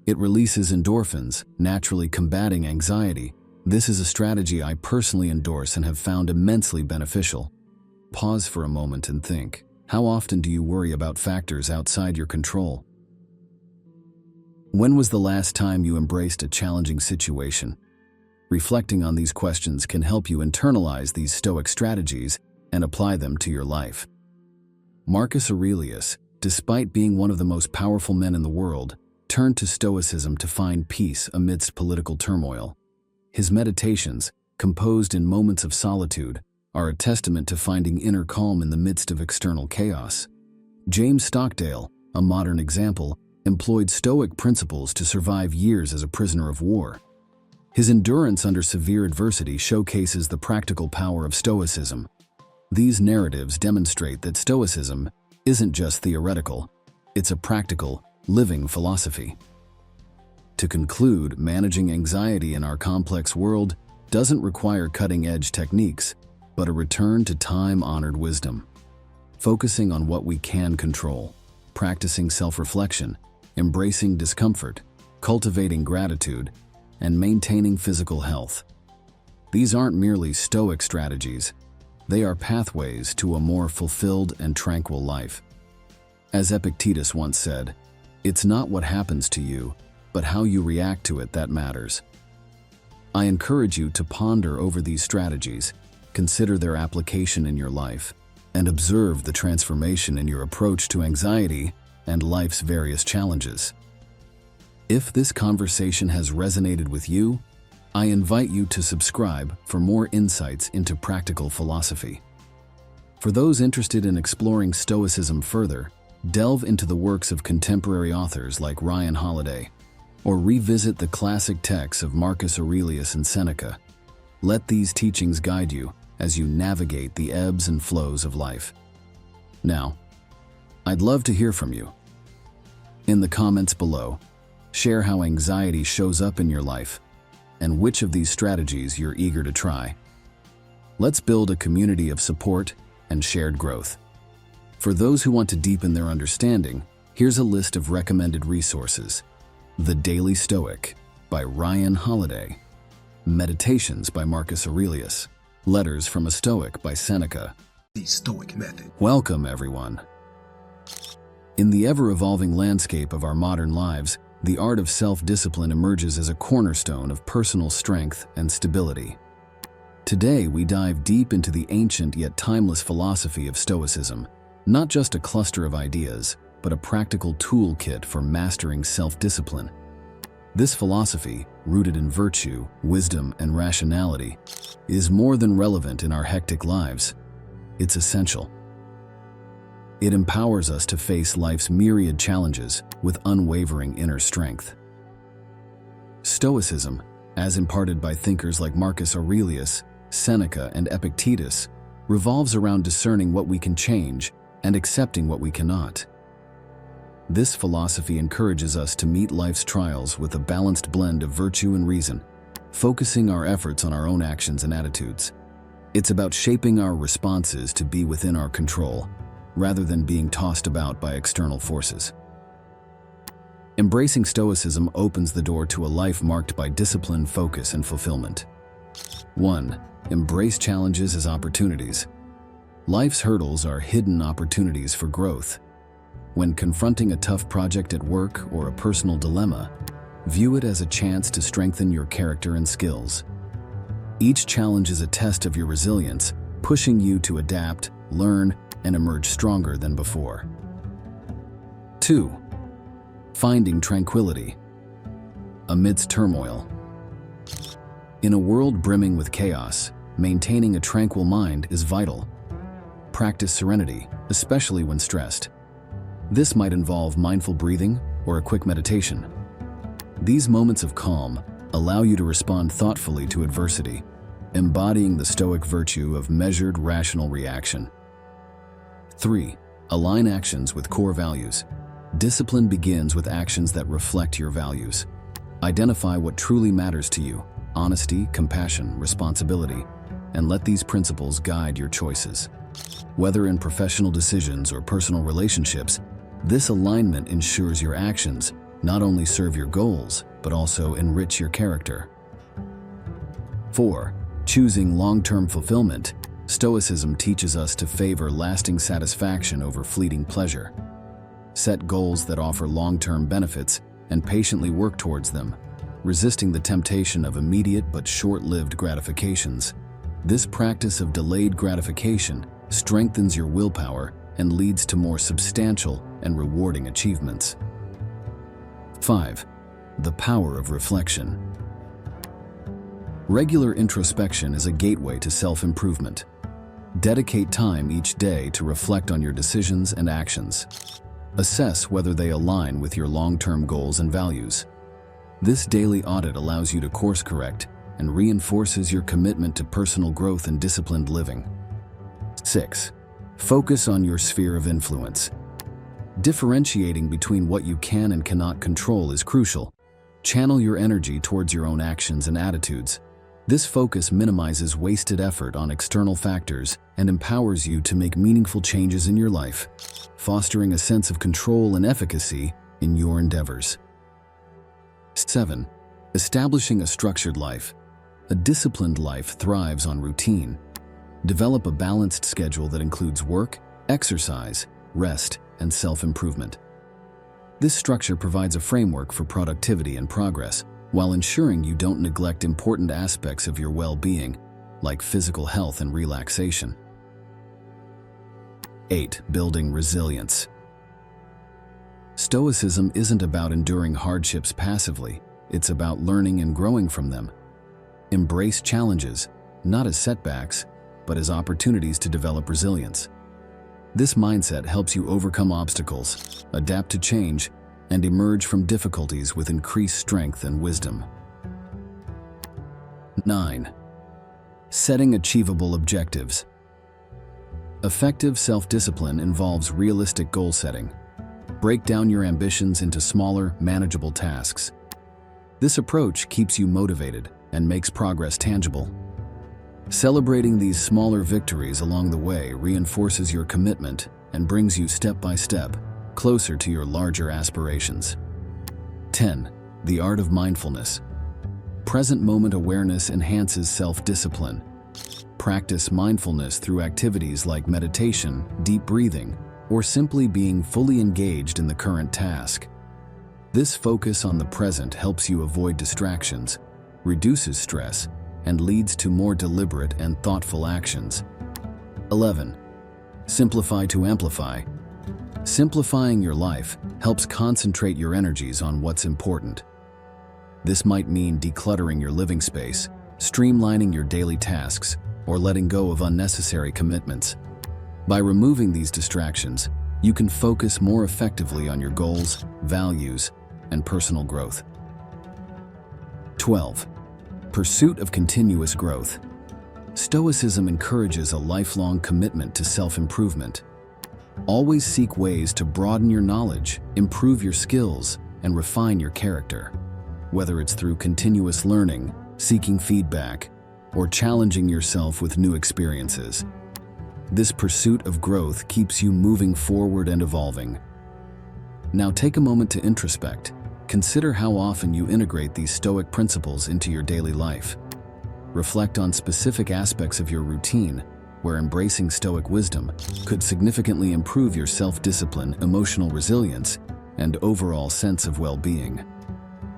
[SPEAKER 2] It releases endorphins, naturally combating anxiety. This is a strategy I personally endorse and have found immensely beneficial. Pause for a moment and think, how often do you worry about factors outside your control? When was the last time you embraced a challenging situation? Reflecting on these questions can help you internalize these Stoic strategies and apply them to your life. Marcus Aurelius, despite being one of the most powerful men in the world, turned to Stoicism to find peace amidst political turmoil. His meditations, composed in moments of solitude, are a testament to finding inner calm in the midst of external chaos. James Stockdale, a modern example, employed Stoic principles to survive years as a prisoner of war. His endurance under severe adversity showcases the practical power of Stoicism. These narratives demonstrate that Stoicism isn't just theoretical, it's a practical, living philosophy. To conclude, managing anxiety in our complex world doesn't require cutting-edge techniques, but a return to time-honored wisdom. Focusing on what we can control, practicing self-reflection, embracing discomfort, cultivating gratitude, and maintaining physical health. These aren't merely Stoic strategies, they are pathways to a more fulfilled and tranquil life. As Epictetus once said, "It's not what happens to you, but how you react to it that matters." I encourage you to ponder over these strategies, consider their application in your life, and observe the transformation in your approach to anxiety and life's various challenges. If this conversation has resonated with you, I invite you to subscribe for more insights into practical philosophy. For those interested in exploring Stoicism further, delve into the works of contemporary authors like Ryan Holiday, or revisit the classic texts of Marcus Aurelius and Seneca. Let these teachings guide you as you navigate the ebbs and flows of life. Now, I'd love to hear from you. In the comments below, share how anxiety shows up in your life and which of these strategies you're eager to try. Let's build a community of support and shared growth. For those who want to deepen their understanding, Here's a list of recommended resources. The Daily Stoic by Ryan Holiday. Meditations by Marcus Aurelius. Letters from a Stoic by Seneca.
[SPEAKER 1] The Stoic Method.
[SPEAKER 2] Welcome, everyone. In the ever-evolving landscape of our modern lives, the art of self-discipline emerges as a cornerstone of personal strength and stability. Today, we dive deep into the ancient yet timeless philosophy of Stoicism, not just a cluster of ideas, but a practical toolkit for mastering self-discipline. This philosophy, rooted in virtue, wisdom, and rationality, is more than relevant in our hectic lives. It's essential. It empowers us to face life's myriad challenges with unwavering inner strength. Stoicism, as imparted by thinkers like Marcus Aurelius, Seneca, and Epictetus, revolves around discerning what we can change and accepting what we cannot. This philosophy encourages us to meet life's trials with a balanced blend of virtue and reason, focusing our efforts on our own actions and attitudes. It's about shaping our responses to be within our control, rather than being tossed about by external forces. Embracing Stoicism opens the door to a life marked by discipline, focus, and fulfillment. 1. Embrace challenges as opportunities. Life's hurdles are hidden opportunities for growth. When confronting a tough project at work or a personal dilemma, view it as a chance to strengthen your character and skills. Each challenge is a test of your resilience, pushing you to adapt, learn, and emerge stronger than before. 2. Finding tranquility amidst turmoil. In a world brimming with chaos, maintaining a tranquil mind is vital. Practice serenity, especially when stressed. This might involve mindful breathing or a quick meditation. These moments of calm allow you to respond thoughtfully to adversity, embodying the Stoic virtue of measured, rational reaction. 3. Align actions with core values. Discipline begins with actions that reflect your values. Identify what truly matters to you: honesty, compassion, responsibility, and let these principles guide your choices. Whether in professional decisions or personal relationships, this alignment ensures your actions not only serve your goals, but also enrich your character. 4. Choosing long-term fulfillment. Stoicism teaches us to favor lasting satisfaction over fleeting pleasure. Set goals that offer long-term benefits and patiently work towards them, resisting the temptation of immediate but short-lived gratifications. This practice of delayed gratification strengthens your willpower and leads to more substantial and rewarding achievements. 5. The power of reflection. Regular introspection is a gateway to self-improvement. Dedicate time each day to reflect on your decisions and actions. Assess whether they align with your long-term goals and values. This daily audit allows you to course-correct and reinforces your commitment to personal growth and disciplined living. 6. Focus on your sphere of influence. Differentiating between what you can and cannot control is crucial. Channel your energy towards your own actions and attitudes. This focus minimizes wasted effort on external factors and empowers you to make meaningful changes in your life, fostering a sense of control and efficacy in your endeavors. 7. Establishing a structured life. A disciplined life thrives on routine. Develop a balanced schedule that includes work, exercise, rest, and self-improvement. This structure provides a framework for productivity and progress, while ensuring you don't neglect important aspects of your well-being, like physical health and relaxation. 8. Building resilience. Stoicism isn't about enduring hardships passively, it's about learning and growing from them. Embrace challenges, not as setbacks, but as opportunities to develop resilience. This mindset helps you overcome obstacles, adapt to change, and emerge from difficulties with increased strength and wisdom. 9. Setting achievable objectives. Effective self-discipline involves realistic goal setting. Break down your ambitions into smaller, manageable tasks. This approach keeps you motivated and makes progress tangible. Celebrating these smaller victories along the way reinforces your commitment and brings you step by step closer to your larger aspirations. 10. The art of mindfulness. Present moment awareness enhances self-discipline. Practice mindfulness through activities like meditation, deep breathing, or simply being fully engaged in the current task. This focus on the present helps you avoid distractions, reduces stress, and leads to more deliberate and thoughtful actions. 11. Simplify to amplify. Simplifying your life helps concentrate your energies on what's important. This might mean decluttering your living space, streamlining your daily tasks, or letting go of unnecessary commitments. By removing these distractions, you can focus more effectively on your goals, values, and personal growth. 12. Pursuit of continuous growth. Stoicism encourages a lifelong commitment to self-improvement. Always seek ways to broaden your knowledge, improve your skills, and refine your character. Whether it's through continuous learning, seeking feedback, or challenging yourself with new experiences. This pursuit of growth keeps you moving forward and evolving. Now take a moment to introspect. Consider how often you integrate these Stoic principles into your daily life. Reflect on specific aspects of your routine where embracing Stoic wisdom could significantly improve your self-discipline, emotional resilience, and overall sense of well-being.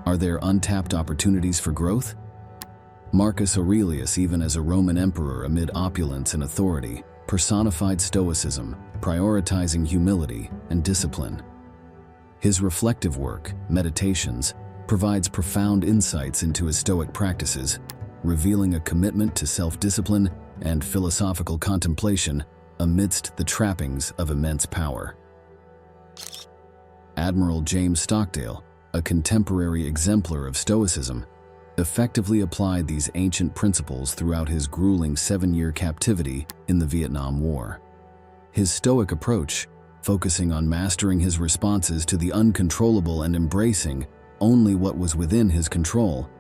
[SPEAKER 2] Are there untapped opportunities for growth? Marcus Aurelius, even as a Roman emperor amid opulence and authority, personified Stoicism, prioritizing humility and discipline. His reflective work, Meditations, provides profound insights into his Stoic practices, revealing a commitment to self-discipline and philosophical contemplation amidst the trappings of immense power. Admiral James Stockdale, a contemporary exemplar of Stoicism, effectively applied these ancient principles throughout his grueling 7-year captivity in the Vietnam War. His Stoic approach, focusing on mastering his responses to the uncontrollable and embracing only what was within his control,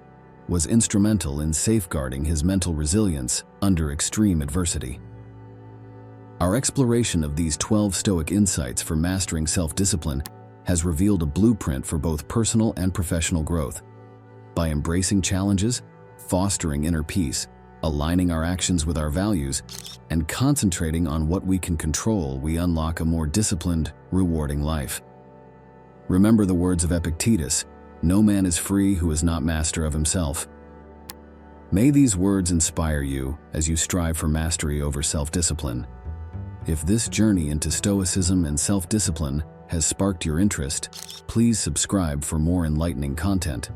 [SPEAKER 2] was instrumental in safeguarding his mental resilience under extreme adversity. Our exploration of these 12 Stoic insights for mastering self-discipline has revealed a blueprint for both personal and professional growth. By embracing challenges, fostering inner peace, aligning our actions with our values, and concentrating on what we can control, we unlock a more disciplined, rewarding life. Remember the words of Epictetus, "No man is free who is not master of himself." May these words inspire you as you strive for mastery over self-discipline. If this journey into Stoicism and self-discipline has sparked your interest, please subscribe for more enlightening content.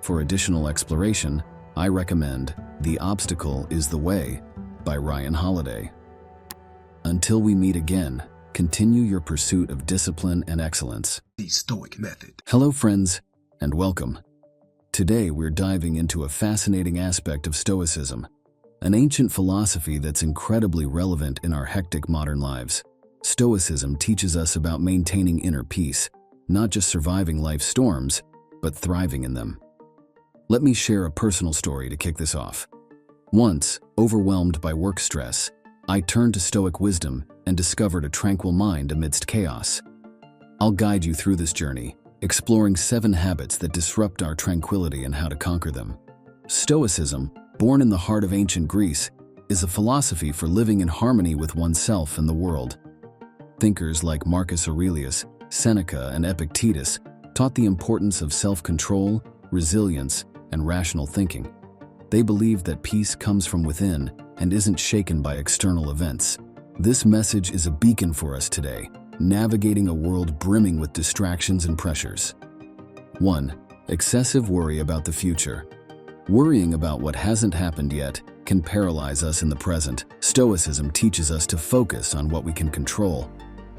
[SPEAKER 2] For additional exploration, I recommend The Obstacle is the Way by Ryan Holiday. Until we meet again, continue your pursuit of discipline and excellence.
[SPEAKER 1] The Stoic Method.
[SPEAKER 2] Hello friends, and welcome. Today we're diving into a fascinating aspect of Stoicism, an ancient philosophy that's incredibly relevant in our hectic modern lives. Stoicism teaches us about maintaining inner peace, not just surviving life's storms, but thriving in them. Let me share a personal story to kick this off. Once, overwhelmed by work stress, I turned to Stoic wisdom and discovered a tranquil mind amidst chaos. I'll guide you through this journey, exploring 7 habits that disrupt our tranquility and how to conquer them. Stoicism, born in the heart of ancient Greece, is a philosophy for living in harmony with oneself and the world. Thinkers like Marcus Aurelius, Seneca, and Epictetus taught the importance of self-control, resilience, and rational thinking. They believed that peace comes from within and isn't shaken by external events. This message is a beacon for us today, navigating a world brimming with distractions and pressures. 1. Excessive worry about the future. Worrying about what hasn't happened yet can paralyze us in the present. Stoicism teaches us to focus on what we can control.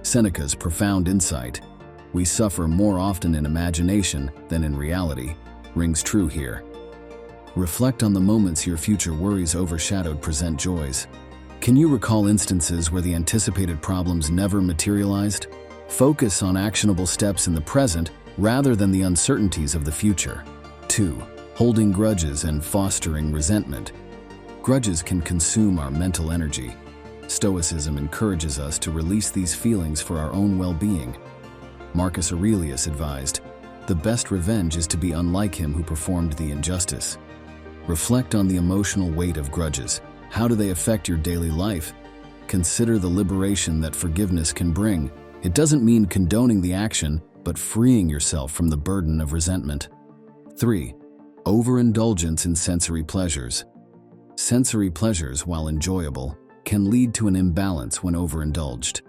[SPEAKER 2] Seneca's profound insight, "We suffer more often in imagination than in reality," rings true here. Reflect on the moments your future worries overshadowed present joys. Can you recall instances where the anticipated problems never materialized? Focus on actionable steps in the present rather than the uncertainties of the future. 2. Holding grudges and fostering resentment. Grudges can consume our mental energy. Stoicism encourages us to release these feelings for our own well-being. Marcus Aurelius advised, "The best revenge is to be unlike him who performed the injustice." Reflect on the emotional weight of grudges. How do they affect your daily life? Consider the liberation that forgiveness can bring. It doesn't mean condoning the action, but freeing yourself from the burden of resentment. 3. Overindulgence in sensory pleasures. Sensory pleasures, while enjoyable, can lead to an imbalance when overindulged.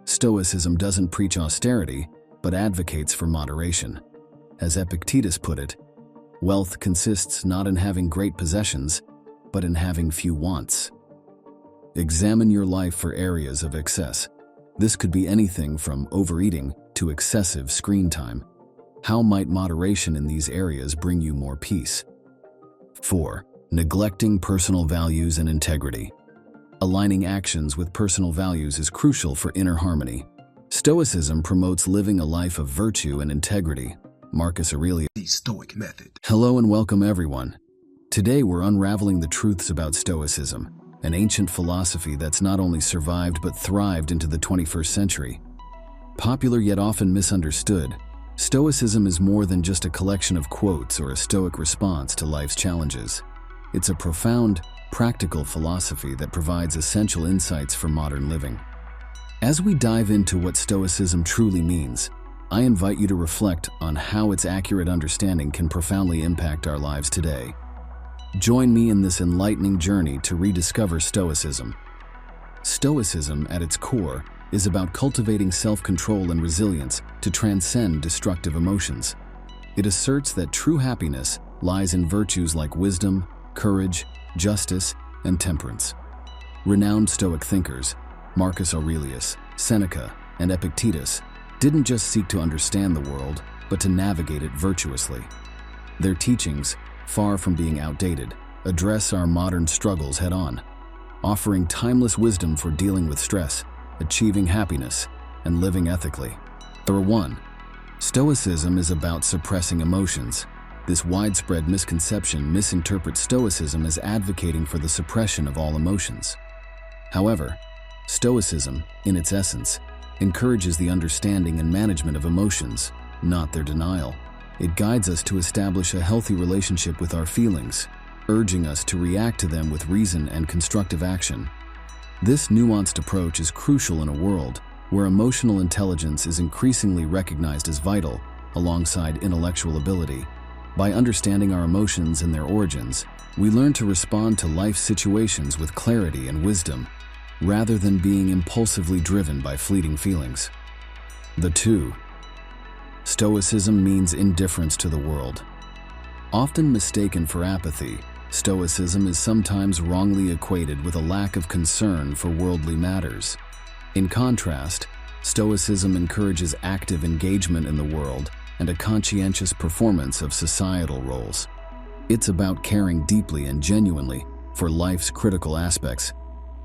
[SPEAKER 2] Stoicism doesn't preach austerity, but advocates for moderation. As Epictetus put it, wealth consists not in having great possessions, but in having few wants. Examine your life for areas of excess. This could be anything from overeating to excessive screen time. How might moderation in these areas bring you more peace? 4. Neglecting personal values and integrity. Aligning actions with personal values is crucial for inner harmony. Stoicism promotes living a life of virtue and integrity. Marcus Aurelius.
[SPEAKER 1] The Stoic method.
[SPEAKER 2] Hello and welcome everyone. Today we're unraveling the truths about Stoicism, an ancient philosophy that's not only survived but thrived into the 21st century. Popular yet often misunderstood, Stoicism is more than just a collection of quotes or a stoic response to life's challenges. It's a profound, practical philosophy that provides essential insights for modern living. As we dive into what Stoicism truly means, I invite you to reflect on how its accurate understanding can profoundly impact our lives today. Join me in this enlightening journey to rediscover Stoicism. Stoicism, at its core, is about cultivating self-control and resilience to transcend destructive emotions. It asserts that true happiness lies in virtues like wisdom, courage, justice, and temperance. Renowned Stoic thinkers, Marcus Aurelius, Seneca, and Epictetus, didn't just seek to understand the world, but to navigate it virtuously. Their teachings, far from being outdated, address our modern struggles head-on, offering timeless wisdom for dealing with stress, achieving happiness, and living ethically. Number 1. Stoicism is about suppressing emotions. This widespread misconception misinterprets Stoicism as advocating for the suppression of all emotions. However, Stoicism, in its essence, encourages the understanding and management of emotions, not their denial. It guides us to establish a healthy relationship with our feelings, urging us to react to them with reason and constructive action. This nuanced approach is crucial in a world where emotional intelligence is increasingly recognized as vital, alongside intellectual ability. By understanding our emotions and their origins, we learn to respond to life situations with clarity and wisdom, rather than being impulsively driven by fleeting feelings. The 2. Stoicism means indifference to the world. Often mistaken for apathy, Stoicism is sometimes wrongly equated with a lack of concern for worldly matters. In contrast, Stoicism encourages active engagement in the world and a conscientious performance of societal roles. It's about caring deeply and genuinely for life's critical aspects,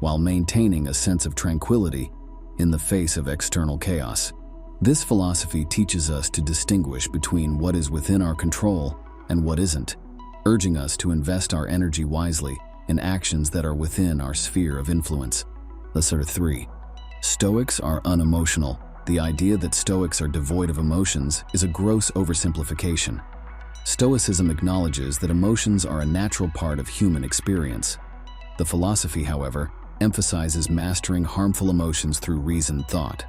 [SPEAKER 2] while maintaining a sense of tranquility in the face of external chaos. This philosophy teaches us to distinguish between what is within our control and what isn't, urging us to invest our energy wisely in actions that are within our sphere of influence. Lesson 3. Stoics are unemotional. The idea that Stoics are devoid of emotions is a gross oversimplification. Stoicism acknowledges that emotions are a natural part of human experience. The philosophy, however, emphasizes mastering harmful emotions through reasoned thought.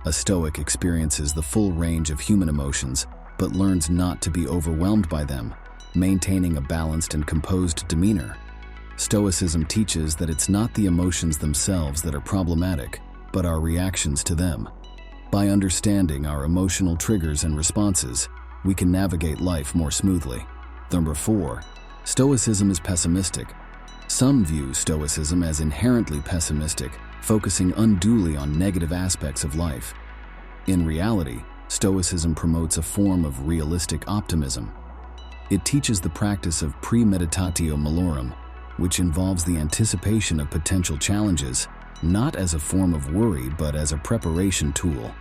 [SPEAKER 2] A Stoic experiences the full range of human emotions, but learns not to be overwhelmed by them, maintaining a balanced and composed demeanor. Stoicism teaches that it's not the emotions themselves that are problematic, but our reactions to them. By understanding our emotional triggers and responses, we can navigate life more smoothly. Number 4. Stoicism is pessimistic. Some view Stoicism as inherently pessimistic, focusing unduly on negative aspects of life. In reality, Stoicism promotes a form of realistic optimism. It teaches the practice of premeditatio malorum, which involves the anticipation of potential challenges, not as a form of worry but as a preparation tool.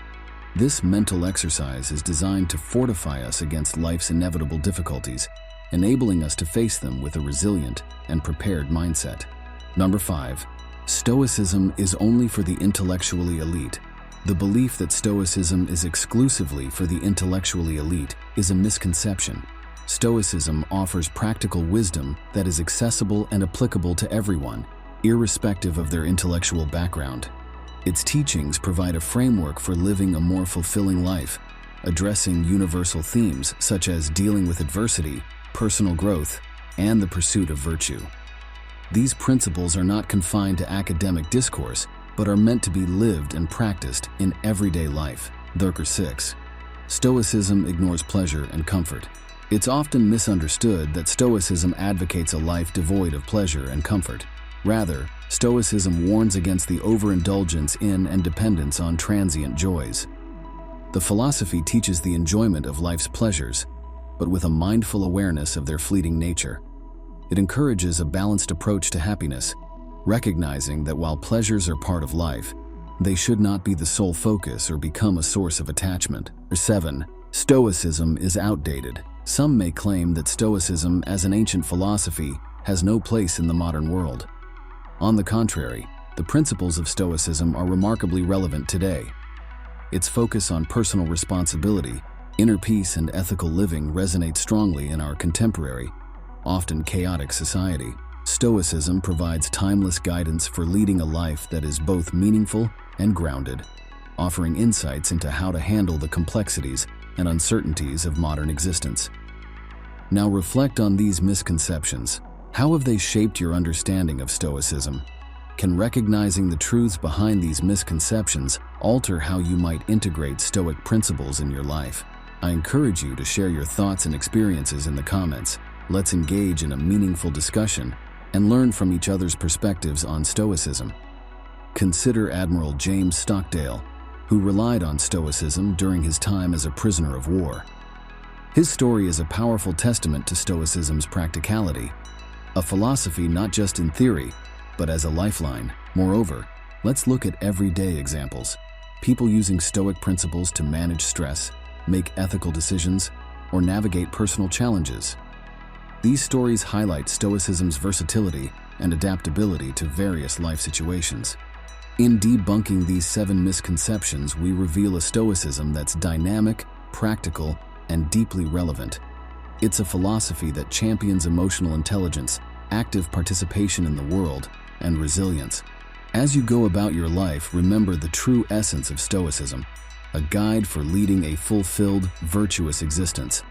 [SPEAKER 2] This mental exercise is designed to fortify us against life's inevitable difficulties, enabling us to face them with a resilient and prepared mindset. Number 5. Stoicism is only for the intellectually elite. The belief that Stoicism is exclusively for the intellectually elite is a misconception. Stoicism offers practical wisdom that is accessible and applicable to everyone, irrespective of their intellectual background. Its teachings provide a framework for living a more fulfilling life, addressing universal themes such as dealing with adversity, personal growth, and the pursuit of virtue. These principles are not confined to academic discourse, but are meant to be lived and practiced in everyday life. 6. Stoicism ignores pleasure and comfort. It's often misunderstood that Stoicism advocates a life devoid of pleasure and comfort. Rather, Stoicism warns against the overindulgence in and dependence on transient joys. The philosophy teaches the enjoyment of life's pleasures, but with a mindful awareness of their fleeting nature. It encourages a balanced approach to happiness, recognizing that while pleasures are part of life, they should not be the sole focus or become a source of attachment. 7. Stoicism is outdated. Some may claim that Stoicism, as an ancient philosophy, has no place in the modern world. On the contrary, the principles of Stoicism are remarkably relevant today. Its focus on personal responsibility, inner peace, and ethical living resonates strongly in our contemporary, often chaotic society. Stoicism provides timeless guidance for leading a life that is both meaningful and grounded, offering insights into how to handle the complexities and uncertainties of modern existence. Now reflect on these misconceptions. How have they shaped your understanding of Stoicism? Can recognizing the truths behind these misconceptions alter how you might integrate Stoic principles in your life? I encourage you to share your thoughts and experiences in the comments. Let's engage in a meaningful discussion and learn from each other's perspectives on Stoicism. Consider Admiral James Stockdale, who relied on Stoicism during his time as a prisoner of war. His story is a powerful testament to Stoicism's practicality, a philosophy not just in theory, but as a lifeline. Moreover, let's look at everyday examples. People using Stoic principles to manage stress, make ethical decisions, or navigate personal challenges. These stories highlight Stoicism's versatility and adaptability to various life situations. In debunking these 7 misconceptions, we reveal a Stoicism that's dynamic, practical, and deeply relevant. It's a philosophy that champions emotional intelligence, active participation in the world, and resilience. As you go about your life, remember the true essence of Stoicism, a guide for leading a fulfilled, virtuous existence.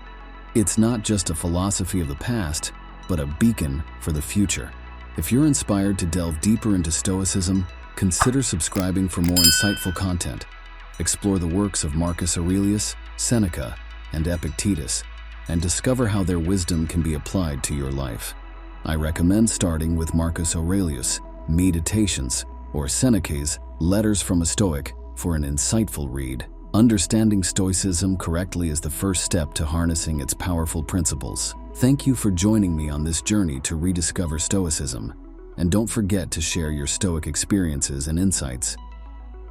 [SPEAKER 2] It's not just a philosophy of the past, but a beacon for the future. If you're inspired to delve deeper into Stoicism, consider subscribing for more insightful content. Explore the works of Marcus Aurelius, Seneca, and Epictetus, and discover how their wisdom can be applied to your life. I recommend starting with Marcus Aurelius' Meditations or Seneca's Letters from a Stoic for an insightful read. Understanding Stoicism correctly is the first step to harnessing its powerful principles. Thank you for joining me on this journey to rediscover Stoicism, and don't forget to share your Stoic experiences and insights.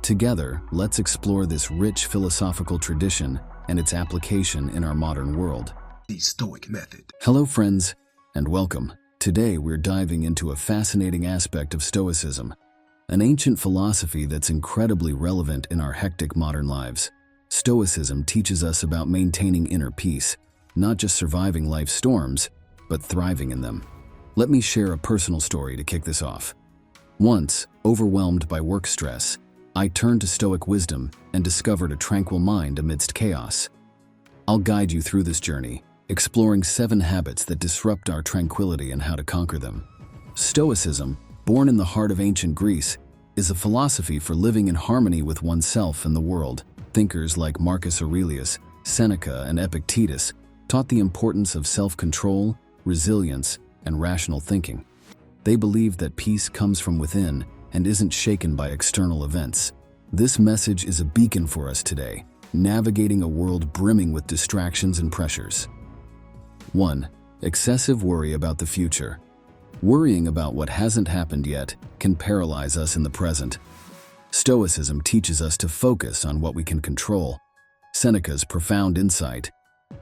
[SPEAKER 2] Together, let's explore this rich philosophical tradition and its application in our modern world.
[SPEAKER 1] The Stoic Method.
[SPEAKER 2] Hello friends, and welcome. Today we're diving into a fascinating aspect of Stoicism, an ancient philosophy that's incredibly relevant in our hectic modern lives. Stoicism teaches us about maintaining inner peace, not just surviving life's storms, but thriving in them. Let me share a personal story to kick this off. Once, overwhelmed by work stress, I turned to Stoic wisdom and discovered a tranquil mind amidst chaos. I'll guide you through this journey, exploring 7 habits that disrupt our tranquility and how to conquer them. Stoicism, born in the heart of ancient Greece, is a philosophy for living in harmony with oneself and the world. Thinkers like Marcus Aurelius, Seneca, and Epictetus taught the importance of self-control, resilience, and rational thinking. They believed that peace comes from within and isn't shaken by external events. This message is a beacon for us today, navigating a world brimming with distractions and pressures. 1. Excessive worry about the future. Worrying about what hasn't happened yet can paralyze us in the present. Stoicism teaches us to focus on what we can control. Seneca's profound insight,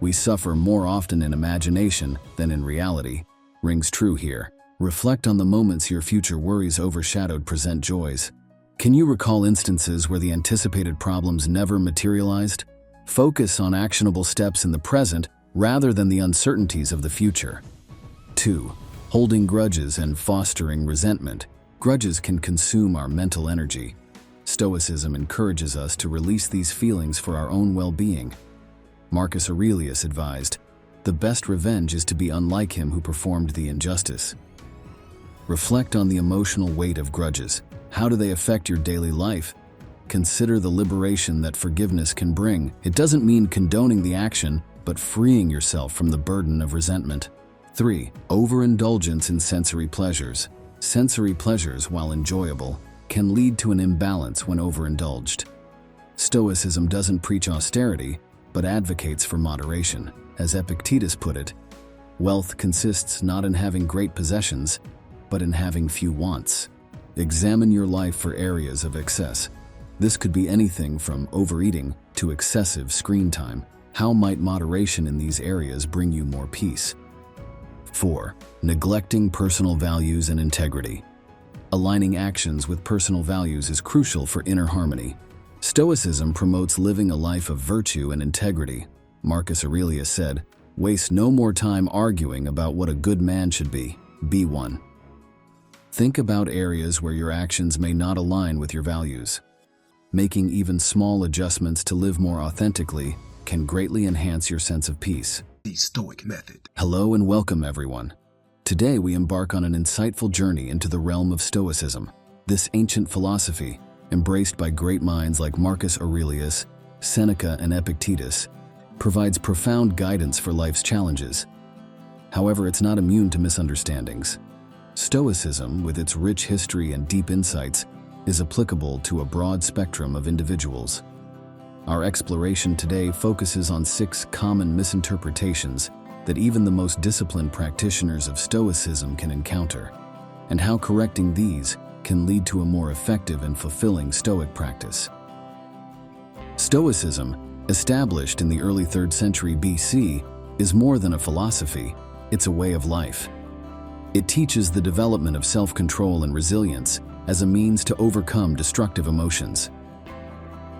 [SPEAKER 2] "We suffer more often in imagination than in reality," rings true here. Reflect on the moments your future worries overshadowed present joys. Can you recall instances where the anticipated problems never materialized? Focus on actionable steps in the present rather than the uncertainties of the future. 2. Holding grudges and fostering resentment. Grudges can consume our mental energy. Stoicism encourages us to release these feelings for our own well-being. Marcus Aurelius advised, "The best revenge is to be unlike him who performed the injustice." Reflect on the emotional weight of grudges. How do they affect your daily life? Consider the liberation that forgiveness can bring. It doesn't mean condoning the action, but freeing yourself from the burden of resentment. 3. Overindulgence in sensory pleasures. Sensory pleasures, while enjoyable, can lead to an imbalance when overindulged. Stoicism doesn't preach austerity, but advocates for moderation. As Epictetus put it, wealth consists not in having great possessions, but in having few wants. Examine your life for areas of excess. This could be anything from overeating to excessive screen time. How might moderation in these areas bring you more peace? 4. Neglecting personal values and integrity. Aligning actions with personal values is crucial for inner harmony. Stoicism promotes living a life of virtue and integrity. Marcus Aurelius said, "Waste no more time arguing about what a good man should be. Be one." Think about areas where your actions may not align with your values. Making even small adjustments to live more authentically can greatly enhance your sense of peace.
[SPEAKER 1] The Stoic method.
[SPEAKER 2] Hello and welcome, everyone. Today we embark on an insightful journey into the realm of Stoicism. This ancient philosophy, embraced by great minds like Marcus Aurelius, Seneca, and Epictetus, provides profound guidance for life's challenges. However, it's not immune to misunderstandings. Stoicism, with its rich history and deep insights, is applicable to a broad spectrum of individuals. Our exploration today focuses on 6 common misinterpretations that even the most disciplined practitioners of Stoicism can encounter, and how correcting these can lead to a more effective and fulfilling Stoic practice. Stoicism, established in the early 3rd century BC, is more than a philosophy, it's a way of life. It teaches the development of self-control and resilience as a means to overcome destructive emotions.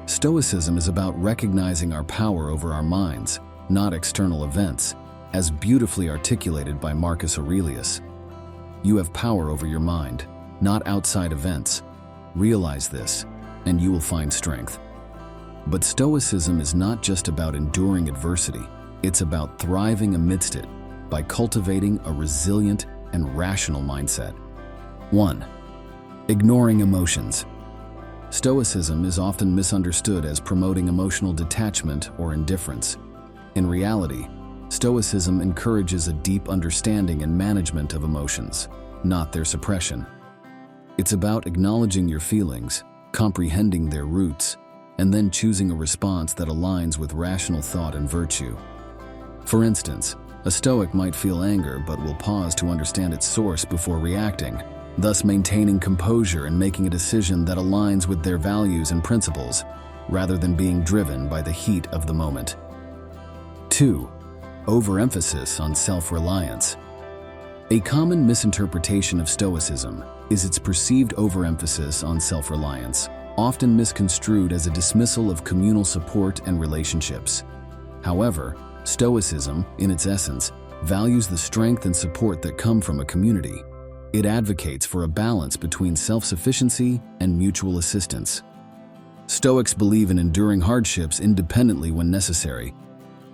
[SPEAKER 2] Stoicism is about recognizing our power over our minds, not external events, as beautifully articulated by Marcus Aurelius. You have power over your mind, not outside events. Realize this, and you will find strength. But Stoicism is not just about enduring adversity, it's about thriving amidst it by cultivating a resilient and rational mindset. 1. Ignoring emotions. Stoicism is often misunderstood as promoting emotional detachment or indifference. In reality, Stoicism encourages a deep understanding and management of emotions, not their suppression. It's about acknowledging your feelings, comprehending their roots, and then choosing a response that aligns with rational thought and virtue. For instance, a Stoic might feel anger but will pause to understand its source before reacting, thus maintaining composure and making a decision that aligns with their values and principles, rather than being driven by the heat of the moment. 2. Overemphasis on self-reliance. A common misinterpretation of Stoicism is its perceived overemphasis on self-reliance, often misconstrued as a dismissal of communal support and relationships. However, Stoicism, in its essence, values the strength and support that come from a community. It advocates for a balance between self-sufficiency and mutual assistance. Stoics believe in enduring hardships independently when necessary,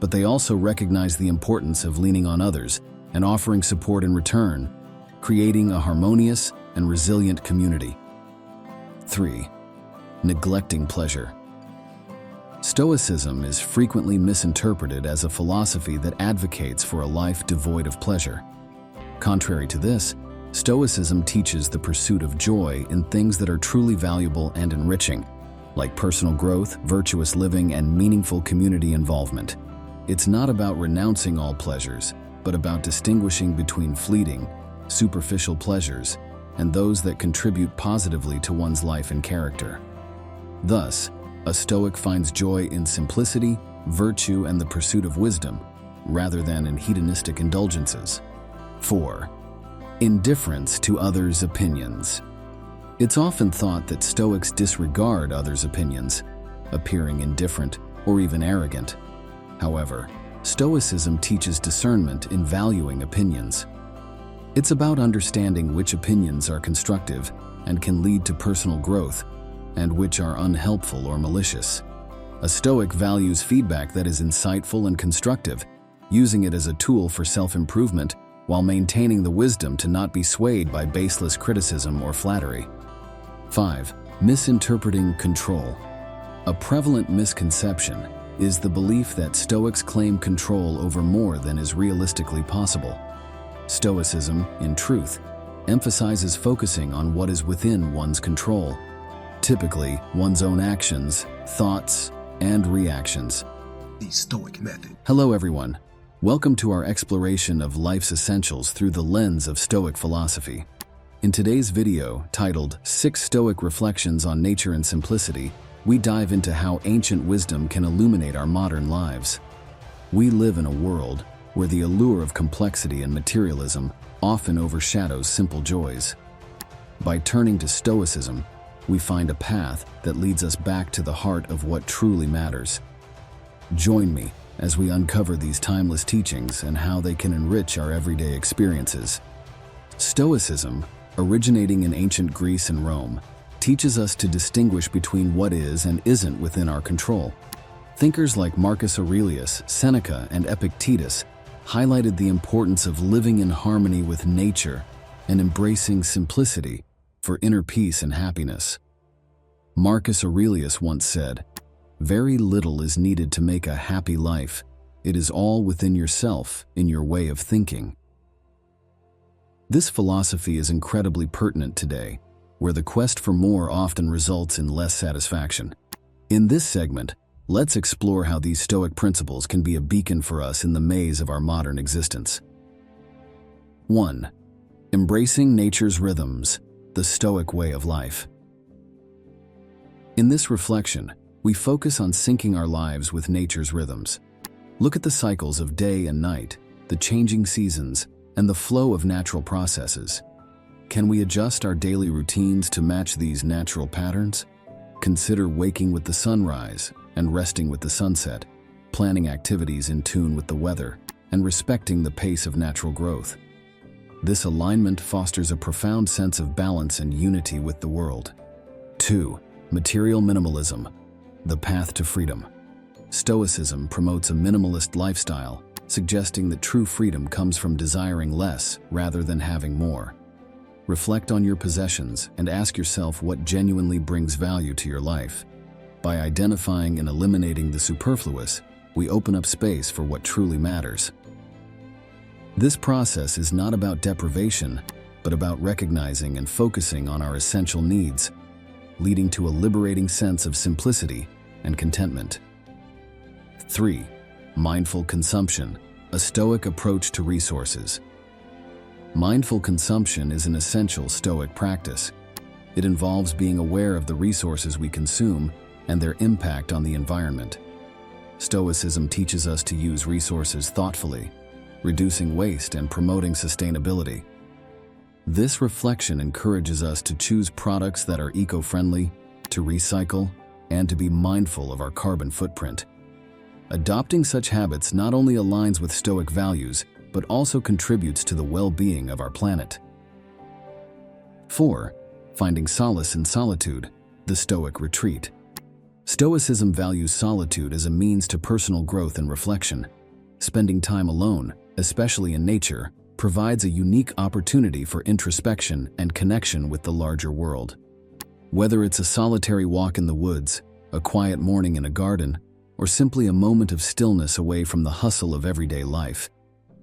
[SPEAKER 2] but they also recognize the importance of leaning on others and offering support in return, creating a harmonious and resilient community. 3. Neglecting pleasure. Stoicism is frequently misinterpreted as a philosophy that advocates for a life devoid of pleasure. Contrary to this, Stoicism teaches the pursuit of joy in things that are truly valuable and enriching, like personal growth, virtuous living, and meaningful community involvement. It's not about renouncing all pleasures, but about distinguishing between fleeting, superficial pleasures and those that contribute positively to one's life and character. Thus, a Stoic finds joy in simplicity, virtue, and the pursuit of wisdom, rather than in hedonistic indulgences. 4. Indifference to others' opinions. It's often thought that Stoics disregard others' opinions, appearing indifferent or even arrogant. However, Stoicism teaches discernment in valuing opinions. It's about understanding which opinions are constructive and can lead to personal growth, and which are unhelpful or malicious. A Stoic values feedback that is insightful and constructive, using it as a tool for self-improvement while maintaining the wisdom to not be swayed by baseless criticism or flattery. 5. Misinterpreting control. A prevalent misconception is the belief that Stoics claim control over more than is realistically possible. Stoicism, in truth, emphasizes focusing on what is within one's control, typically one's own actions, thoughts, and reactions.
[SPEAKER 1] The Stoic method.
[SPEAKER 2] Hello everyone. Welcome to our exploration of life's essentials through the lens of Stoic philosophy. In today's video, titled 6 Stoic Reflections on Nature and Simplicity, we dive into how ancient wisdom can illuminate our modern lives. We live in a world where the allure of complexity and materialism often overshadows simple joys. By turning to Stoicism, we find a path that leads us back to the heart of what truly matters. Join me as we uncover these timeless teachings and how they can enrich our everyday experiences. Stoicism, originating in ancient Greece and Rome, teaches us to distinguish between what is and isn't within our control. Thinkers like Marcus Aurelius, Seneca, and Epictetus highlighted the importance of living in harmony with nature and embracing simplicity for inner peace and happiness. Marcus Aurelius once said, "Very little is needed to make a happy life. It is all within yourself, in your way of thinking." This philosophy is incredibly pertinent today, where the quest for more often results in less satisfaction. In this segment, let's explore how these Stoic principles can be a beacon for us in the maze of our modern existence. 1. Embracing nature's rhythms, the Stoic way of life. In this reflection, we focus on syncing our lives with nature's rhythms. Look at the cycles of day and night, the changing seasons, and the flow of natural processes. Can we adjust our daily routines to match these natural patterns? Consider waking with the sunrise and resting with the sunset, planning activities in tune with the weather, and respecting the pace of natural growth. This alignment fosters a profound sense of balance and unity with the world. 2. Material minimalism, the path to freedom. Stoicism promotes a minimalist lifestyle, suggesting that true freedom comes from desiring less rather than having more. Reflect on your possessions and ask yourself what genuinely brings value to your life. By identifying and eliminating the superfluous, we open up space for what truly matters. This process is not about deprivation, but about recognizing and focusing on our essential needs, leading to a liberating sense of simplicity and contentment. 3. Mindful consumption, a Stoic approach to resources. Mindful consumption is an essential Stoic practice. It involves being aware of the resources we consume and their impact on the environment. Stoicism teaches us to use resources thoughtfully, reducing waste and promoting sustainability. This reflection encourages us to choose products that are eco-friendly, to recycle, and to be mindful of our carbon footprint. Adopting such habits not only aligns with Stoic values, but also contributes to the well-being of our planet. 4. Finding solace in solitude, the Stoic retreat. Stoicism values solitude as a means to personal growth and reflection. Spending time alone, especially in nature, provides a unique opportunity for introspection and connection with the larger world. Whether it's a solitary walk in the woods, a quiet morning in a garden, or simply a moment of stillness away from the hustle of everyday life,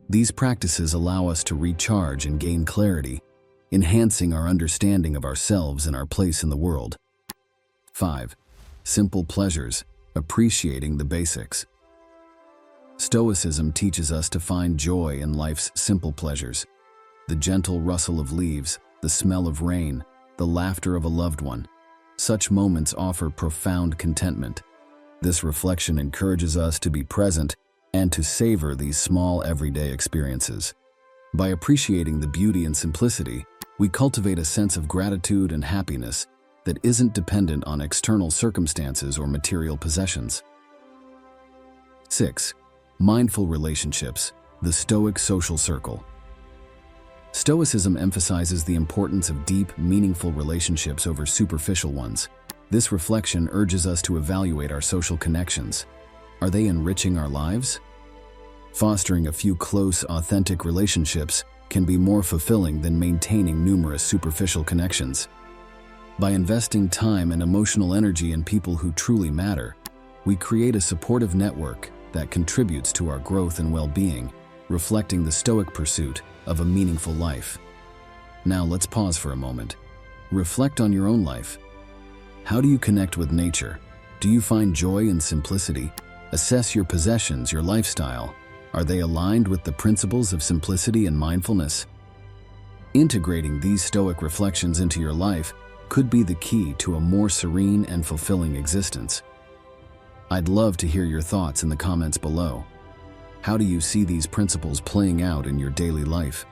[SPEAKER 2] these practices allow us to recharge and gain clarity, enhancing our understanding of ourselves and our place in the world. 5. Simple pleasures, appreciating the basics. Stoicism teaches us to find joy in life's simple pleasures. The gentle rustle of leaves, the smell of rain, the laughter of a loved one. Such moments offer profound contentment. This reflection encourages us to be present and to savor these small everyday experiences. By appreciating the beauty and simplicity, We cultivate a sense of gratitude and happiness that isn't dependent on external circumstances or material possessions. 6. Mindful relationships, the Stoic social circle. Stoicism emphasizes the importance of deep, meaningful relationships over superficial ones. This reflection urges us to evaluate our social connections. Are they enriching our lives? Fostering a few close, authentic relationships can be more fulfilling than maintaining numerous superficial connections. By investing time and emotional energy in people who truly matter, we create a supportive network that contributes to our growth and well-being, reflecting the Stoic pursuit of a meaningful life. Now let's pause for a moment. Reflect on your own life. How do you connect with nature? Do you find joy in simplicity? Assess your possessions, your lifestyle. Are they aligned with the principles of simplicity and mindfulness? Integrating these Stoic reflections into your life could be the key to a more serene and fulfilling existence. I'd love to hear your thoughts in the comments below. How do you see these principles playing out in your daily life?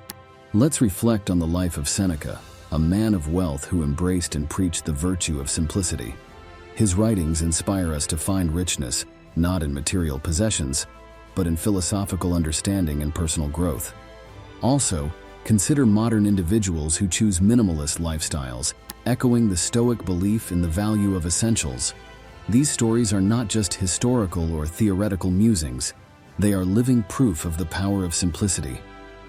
[SPEAKER 2] Let's reflect on the life of Seneca, a man of wealth who embraced and preached the virtue of simplicity. His writings inspire us to find richness, not in material possessions, but in philosophical understanding and personal growth. Also, consider modern individuals who choose minimalist lifestyles, echoing the Stoic belief in the value of essentials. These stories are not just historical or theoretical musings. They are living proof of the power of simplicity.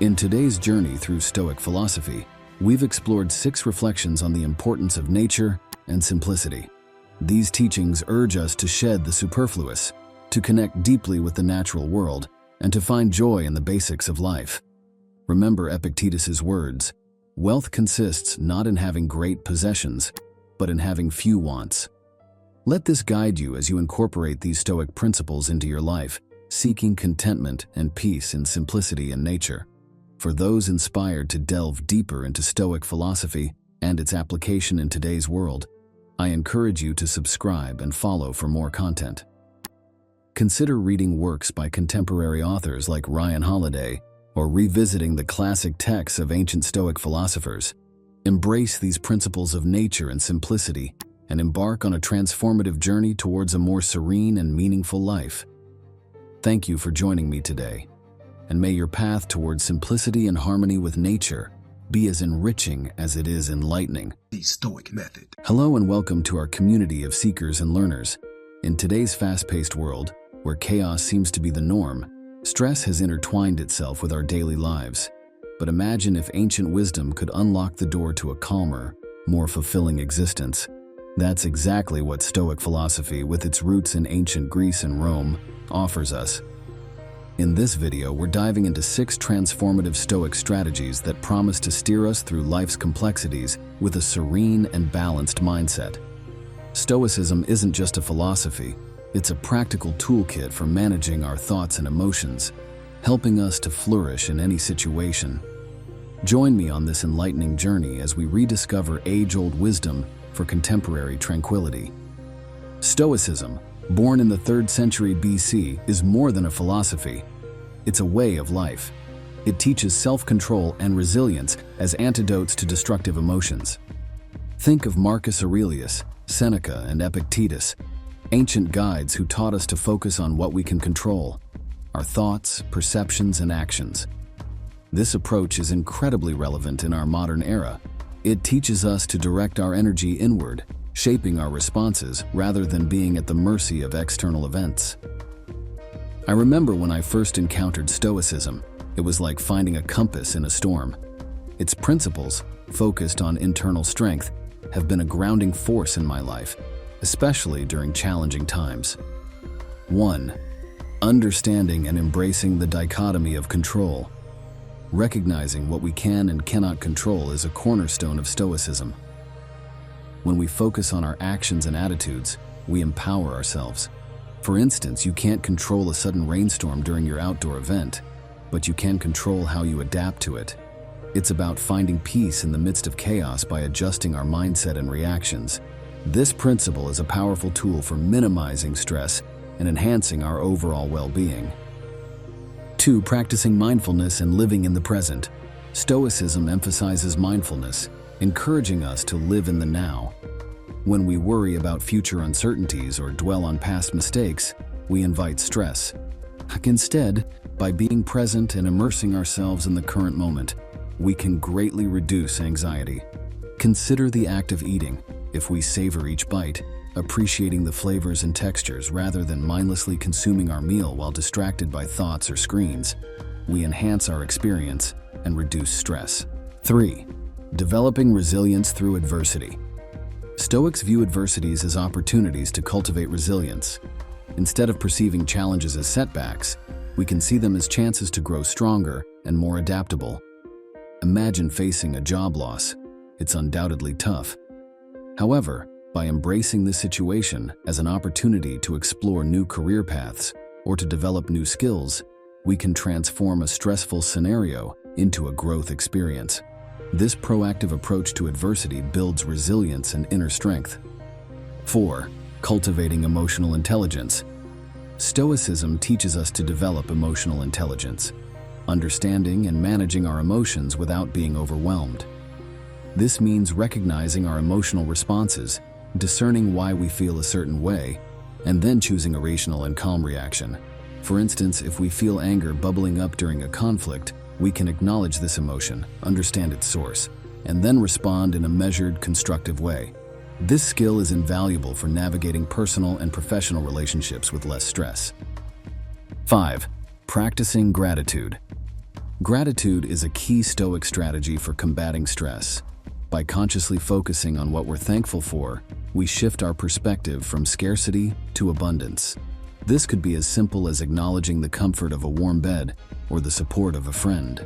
[SPEAKER 2] In today's journey through Stoic philosophy, we've explored 6 reflections on the importance of nature and simplicity. These teachings urge us to shed the superfluous, to connect deeply with the natural world, and to find joy in the basics of life. Remember Epictetus's words, "Wealth consists not in having great possessions, but in having few wants." Let this guide you as you incorporate these Stoic principles into your life, seeking contentment and peace in simplicity and nature. For those inspired to delve deeper into Stoic philosophy and its application in today's world, I encourage you to subscribe and follow for more content. Consider reading works by contemporary authors like Ryan Holiday or revisiting the classic texts of ancient Stoic philosophers. Embrace these principles of nature and simplicity and embark on a transformative journey towards a more serene and meaningful life. Thank you for joining me today, and may your path towards simplicity and harmony with nature be as enriching as it is enlightening.
[SPEAKER 1] The Stoic Method.
[SPEAKER 2] Hello and welcome to our community of seekers and learners. In today's fast-paced world, where chaos seems to be the norm, stress has intertwined itself with our daily lives. But imagine if ancient wisdom could unlock the door to a calmer, more fulfilling existence. That's exactly what Stoic philosophy, with its roots in ancient Greece and Rome, offers us. In this video, we're diving into 6 transformative Stoic strategies that promise to steer us through life's complexities with a serene and balanced mindset. Stoicism isn't just a philosophy, it's a practical toolkit for managing our thoughts and emotions, helping us to flourish in any situation. Join me on this enlightening journey as we rediscover age-old wisdom for contemporary tranquility. Stoicism, born in the 3rd century BC, is more than a philosophy. It's a way of life. It teaches self-control and resilience as antidotes to destructive emotions. Think of Marcus Aurelius, Seneca, and Epictetus, ancient guides who taught us to focus on what we can control, our thoughts, perceptions, and actions. This approach is incredibly relevant in our modern era. It teaches us to direct our energy inward, shaping our responses rather than being at the mercy of external events. I remember when I first encountered Stoicism, it was like finding a compass in a storm. Its principles, focused on internal strength, have been a grounding force in my life, especially during challenging times. 1. Understanding and embracing the dichotomy of control. Recognizing what we can and cannot control is a cornerstone of Stoicism. When we focus on our actions and attitudes, we empower ourselves. For instance, you can't control a sudden rainstorm during your outdoor event, but you can control how you adapt to it. It's about finding peace in the midst of chaos by adjusting our mindset and reactions. This principle is a powerful tool for minimizing stress and enhancing our overall well-being. 2. Practicing mindfulness and living in the present. Stoicism emphasizes mindfulness, encouraging us to live in the now. When we worry about future uncertainties or dwell on past mistakes, we invite stress. Instead, by being present and immersing ourselves in the current moment, we can greatly reduce anxiety. Consider the act of eating. If we savor each bite, appreciating the flavors and textures rather than mindlessly consuming our meal while distracted by thoughts or screens, we enhance our experience and reduce stress. 3. Developing resilience through adversity. Stoics view adversities as opportunities to cultivate resilience. Instead of perceiving challenges as setbacks, we can see them as chances to grow stronger and more adaptable. Imagine facing a job loss. It's undoubtedly tough. However, by embracing this situation as an opportunity to explore new career paths or to develop new skills, we can transform a stressful scenario into a growth experience. This proactive approach to adversity builds resilience and inner strength. 4. Cultivating emotional intelligence. Stoicism teaches us to develop emotional intelligence, understanding and managing our emotions without being overwhelmed. This means recognizing our emotional responses, discerning why we feel a certain way, and then choosing a rational and calm reaction. For instance, if we feel anger bubbling up during a conflict, we can acknowledge this emotion, understand its source, and then respond in a measured, constructive way. This skill is invaluable for navigating personal and professional relationships with less stress. 5. Practicing gratitude. Gratitude is a key Stoic strategy for combating stress. By consciously focusing on what we're thankful for, we shift our perspective from scarcity to abundance. This could be as simple as acknowledging the comfort of a warm bed or the support of a friend.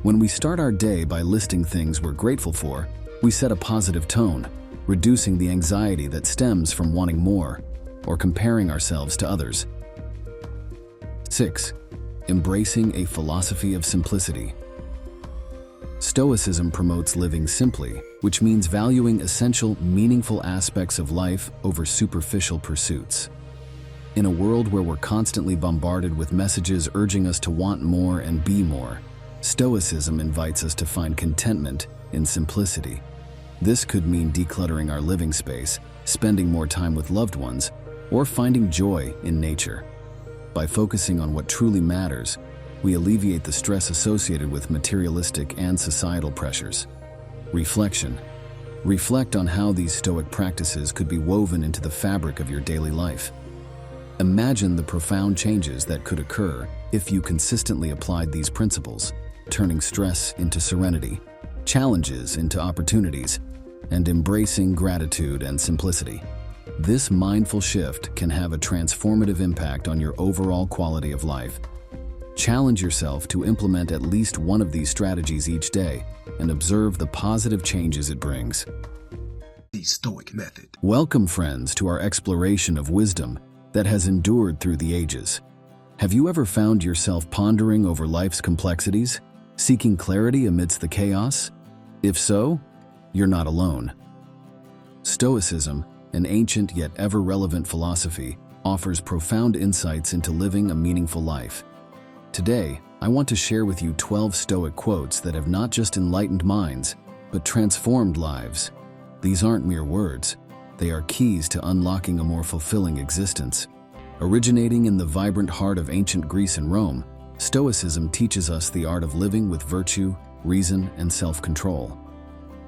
[SPEAKER 2] When we start our day by listing things we're grateful for, we set a positive tone, reducing the anxiety that stems from wanting more or comparing ourselves to others. 6. Embracing a philosophy of simplicity. Stoicism promotes living simply, which means valuing essential, meaningful aspects of life over superficial pursuits. In a world where we're constantly bombarded with messages urging us to want more and be more, Stoicism invites us to find contentment in simplicity. This could mean decluttering our living space, spending more time with loved ones, or finding joy in nature. By focusing on what truly matters, we alleviate the stress associated with materialistic and societal pressures. Reflection. Reflect on how these Stoic practices could be woven into the fabric of your daily life. Imagine the profound changes that could occur if you consistently applied these principles, turning stress into serenity, challenges into opportunities, and embracing gratitude and simplicity. This mindful shift can have a transformative impact on your overall quality of life. Challenge yourself to implement at least one of these strategies each day and observe the positive changes it brings.
[SPEAKER 1] The Stoic Method.
[SPEAKER 2] Welcome, friends, to our exploration of wisdom that has endured through the ages. Have you ever found yourself pondering over life's complexities, seeking clarity amidst the chaos? If so, you're not alone. Stoicism, an ancient yet ever-relevant philosophy, offers profound insights into living a meaningful life. Today, I want to share with you 12 Stoic quotes that have not just enlightened minds, but transformed lives. These aren't mere words. They are keys to unlocking a more fulfilling existence. Originating in the vibrant heart of ancient Greece and Rome, Stoicism teaches us the art of living with virtue, reason, and self-control.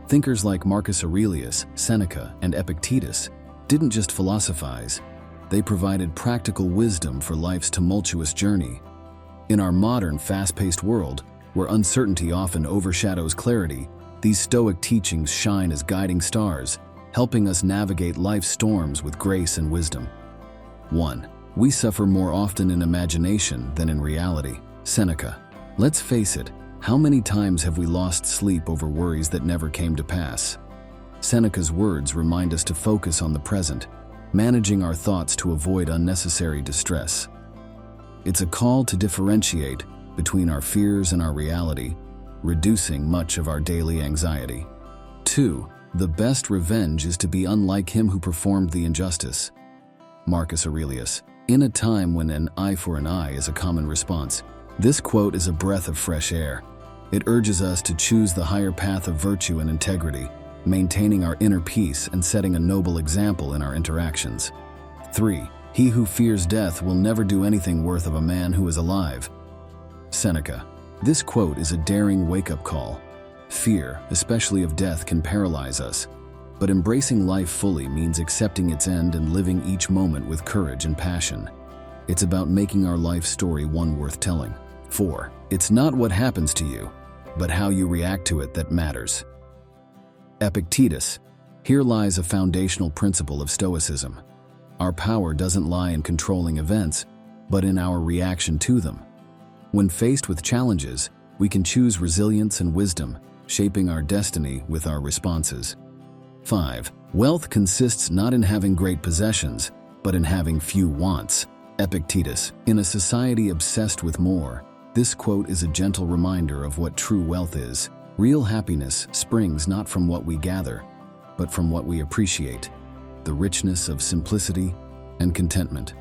[SPEAKER 2] Thinkers like Marcus Aurelius, Seneca, and Epictetus didn't just philosophize. They provided practical wisdom for life's tumultuous journey. In our modern, fast-paced world, where uncertainty often overshadows clarity, these Stoic teachings shine as guiding stars, helping us navigate life's storms with grace and wisdom. 1. We suffer more often in imagination than in reality. Seneca. Let's face it, how many times have we lost sleep over worries that never came to pass? Seneca's words remind us to focus on the present, managing our thoughts to avoid unnecessary distress. It's a call to differentiate between our fears and our reality, reducing much of our daily anxiety. 2. The best revenge is to be unlike him who performed the injustice. Marcus Aurelius. In a time when an eye for an eye is a common response, this quote is a breath of fresh air. It urges us to choose the higher path of virtue and integrity, maintaining our inner peace and setting a noble example in our interactions. 3. He who fears death will never do anything worth of a man who is alive. Seneca. This quote is a daring wake-up call. Fear, especially of death, can paralyze us, but embracing life fully means accepting its end and living each moment with courage and passion. It's about making our life story one worth telling. 4. It's not what happens to you, but how you react to it that matters. Epictetus. Here lies a foundational principle of Stoicism. Our power doesn't lie in controlling events, but in our reaction to them. When faced with challenges, we can choose resilience and wisdom, shaping our destiny with our responses. 5. Wealth consists not in having great possessions, but in having few wants. Epictetus. In a society obsessed with more, this quote is a gentle reminder of what true wealth is. Real happiness springs not from what we gather, but from what we appreciate, the richness of simplicity and contentment.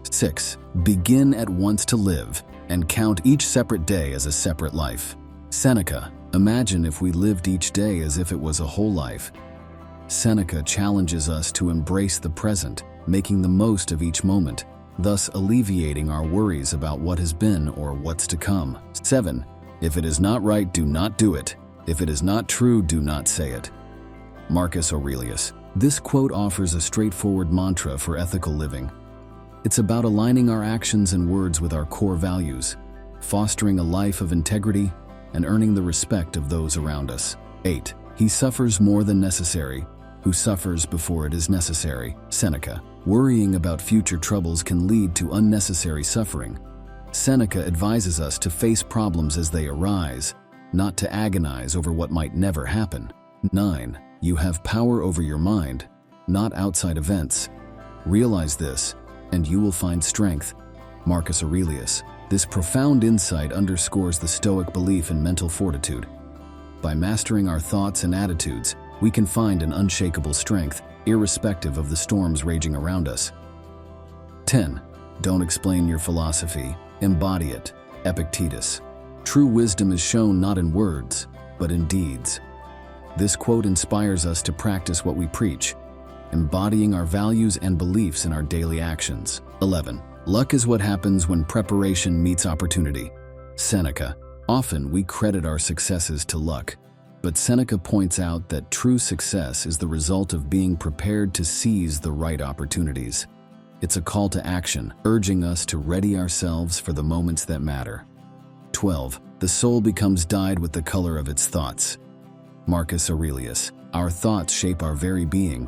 [SPEAKER 2] 6. Begin at once to live, and count each separate day as a separate life. Seneca. Imagine if we lived each day as if it was a whole life. Seneca challenges us to embrace the present, making the most of each moment, thus alleviating our worries about what has been or what's to come. 7. If it is not right, do not do it. If it is not true, do not say it. Marcus Aurelius. This quote offers a straightforward mantra for ethical living. It's about aligning our actions and words with our core values, fostering a life of integrity, and earning the respect of those around us. 8. He suffers more than necessary, who suffers before it is necessary. Seneca. Worrying about future troubles can lead to unnecessary suffering. Seneca advises us to face problems as they arise, not to agonize over what might never happen. 9. You have power over your mind, not outside events. Realize this, and you will find strength. Marcus Aurelius. This profound insight underscores the Stoic belief in mental fortitude. By mastering our thoughts and attitudes, we can find an unshakable strength, irrespective of the storms raging around us. 10. Don't explain your philosophy, embody it. Epictetus. True wisdom is shown not in words, but in deeds. This quote inspires us to practice what we preach, embodying our values and beliefs in our daily actions. 11. Luck is what happens when preparation meets opportunity. Seneca. Often we credit our successes to luck, but Seneca points out that true success is the result of being prepared to seize the right opportunities. It's a call to action, urging us to ready ourselves for the moments that matter. 12. The soul becomes dyed with the color of its thoughts. Marcus Aurelius. Our thoughts shape our very being.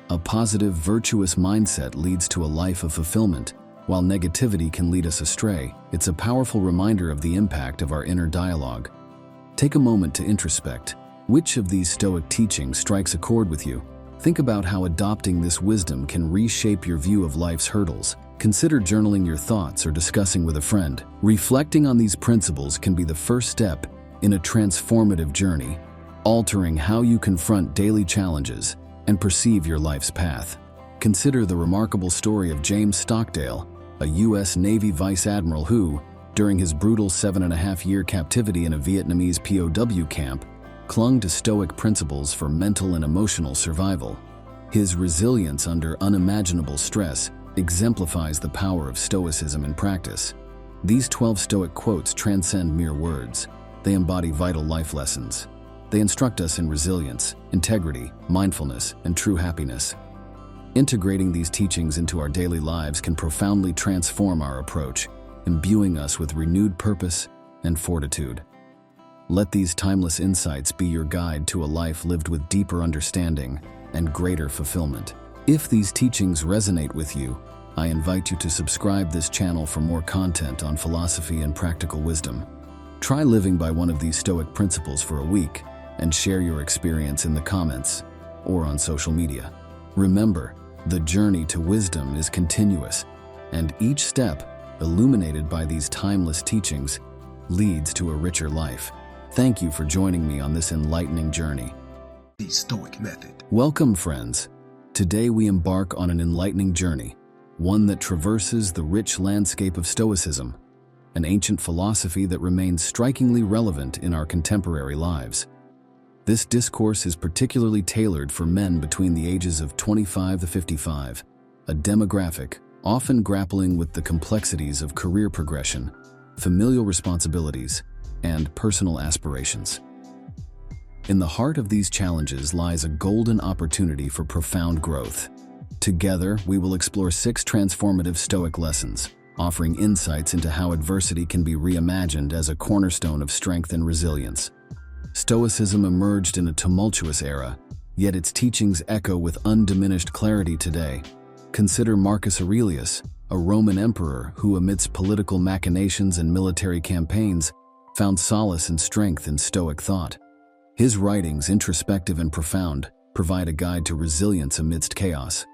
[SPEAKER 2] A positive, virtuous mindset leads to a life of fulfillment, while negativity can lead us astray. It's a powerful reminder of the impact of our inner dialogue. Take a moment to introspect. Which of these Stoic teachings strikes a chord with you? Think about how adopting this wisdom can reshape your view of life's hurdles. Consider journaling your thoughts or discussing with a friend. Reflecting on these principles can be the first step in a transformative journey, altering how you confront daily challenges and perceive your life's path. Consider the remarkable story of James Stockdale, a U.S. Navy Vice Admiral who, during his brutal 7.5-year captivity in a Vietnamese POW camp, clung to Stoic principles for mental and emotional survival. His resilience under unimaginable stress exemplifies the power of Stoicism in practice. These 12 Stoic quotes transcend mere words. They embody vital life lessons. They instruct us in resilience, integrity, mindfulness, and true happiness. Integrating these teachings into our daily lives can profoundly transform our approach, imbuing us with renewed purpose and fortitude. Let these timeless insights be your guide to a life lived with deeper understanding and greater fulfillment. If these teachings resonate with you, I invite you to subscribe this channel for more content on philosophy and practical wisdom. Try living by one of these Stoic principles for a week and share your experience in the comments or on social media. Remember, the journey to wisdom is continuous, and each step, illuminated by these timeless teachings, leads to a richer life. Thank you for joining me on this enlightening journey.
[SPEAKER 1] The Stoic Method.
[SPEAKER 2] Welcome, friends. Today we embark on an enlightening journey, one that traverses the rich landscape of Stoicism. an ancient philosophy that remains strikingly relevant in our contemporary lives. This discourse is particularly tailored for men between the ages of 25 to 55, a demographic often grappling with the complexities of career progression, familial responsibilities, and personal aspirations. In the heart of these challenges lies a golden opportunity for profound growth. Together, we will explore 6 transformative Stoic lessons, offering insights into how adversity can be reimagined as a cornerstone of strength and resilience. Stoicism emerged in a tumultuous era, yet its teachings echo with undiminished clarity today. Consider Marcus Aurelius, a Roman emperor who, amidst political machinations and military campaigns, found solace and strength in Stoic thought. His writings, introspective and profound, provide a guide to resilience amidst chaos.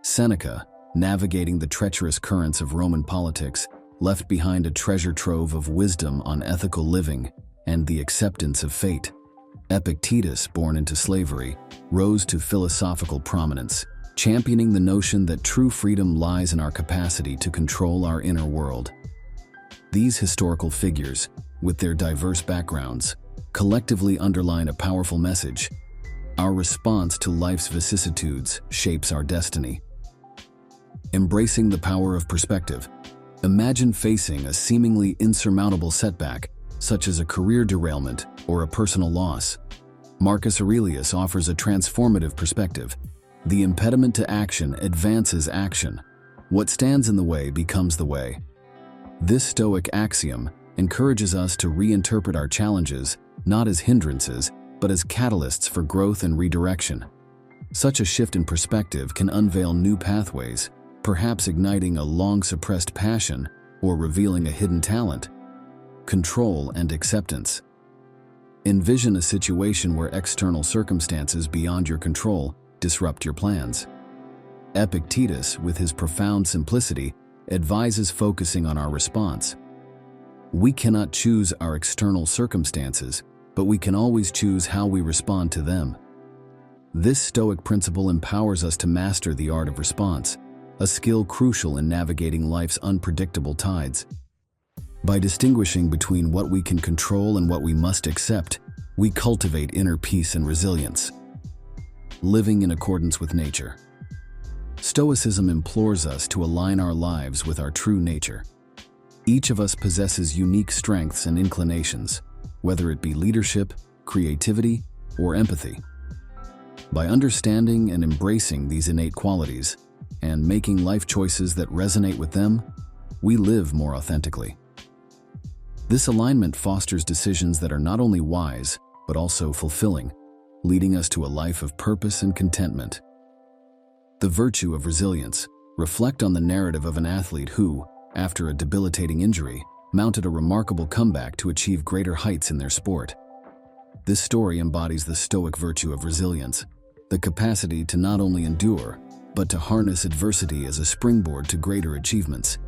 [SPEAKER 2] Seneca, navigating the treacherous currents of Roman politics, left behind a treasure trove of wisdom on ethical living and the acceptance of fate. Epictetus, born into slavery, rose to philosophical prominence, championing the notion that true freedom lies in our capacity to control our inner world. These historical figures, with their diverse backgrounds, collectively underline a powerful message. Our response to life's vicissitudes shapes our destiny. Embracing the power of perspective. Imagine facing a seemingly insurmountable setback, such as a career derailment or a personal loss. Marcus Aurelius offers a transformative perspective. The impediment to action advances action. What stands in the way becomes the way. This Stoic axiom encourages us to reinterpret our challenges not as hindrances, but as catalysts for growth and redirection. Such a shift in perspective can unveil new pathways, perhaps igniting a long-suppressed passion or revealing a hidden talent. Control and acceptance. Envision a situation where external circumstances beyond your control disrupt your plans. Epictetus, with his profound simplicity, advises focusing on our response. We cannot choose our external circumstances, but we can always choose how we respond to them. This Stoic principle empowers us to master the art of response, a skill crucial in navigating life's unpredictable tides. By distinguishing between what we can control and what we must accept, we cultivate inner peace and resilience. Living in accordance with nature. Stoicism implores us to align our lives with our true nature. Each of us possesses unique strengths and inclinations, whether it be leadership, creativity, or empathy. By understanding and embracing these innate qualities, and making life choices that resonate with them, we live more authentically. This alignment fosters decisions that are not only wise, but also fulfilling, leading us to a life of purpose and contentment. The virtue of resilience. Reflect on the narrative of an athlete who, after a debilitating injury, mounted a remarkable comeback to achieve greater heights in their sport. This story embodies the Stoic virtue of resilience, the capacity to not only endure, but to harness adversity as a springboard to greater achievements.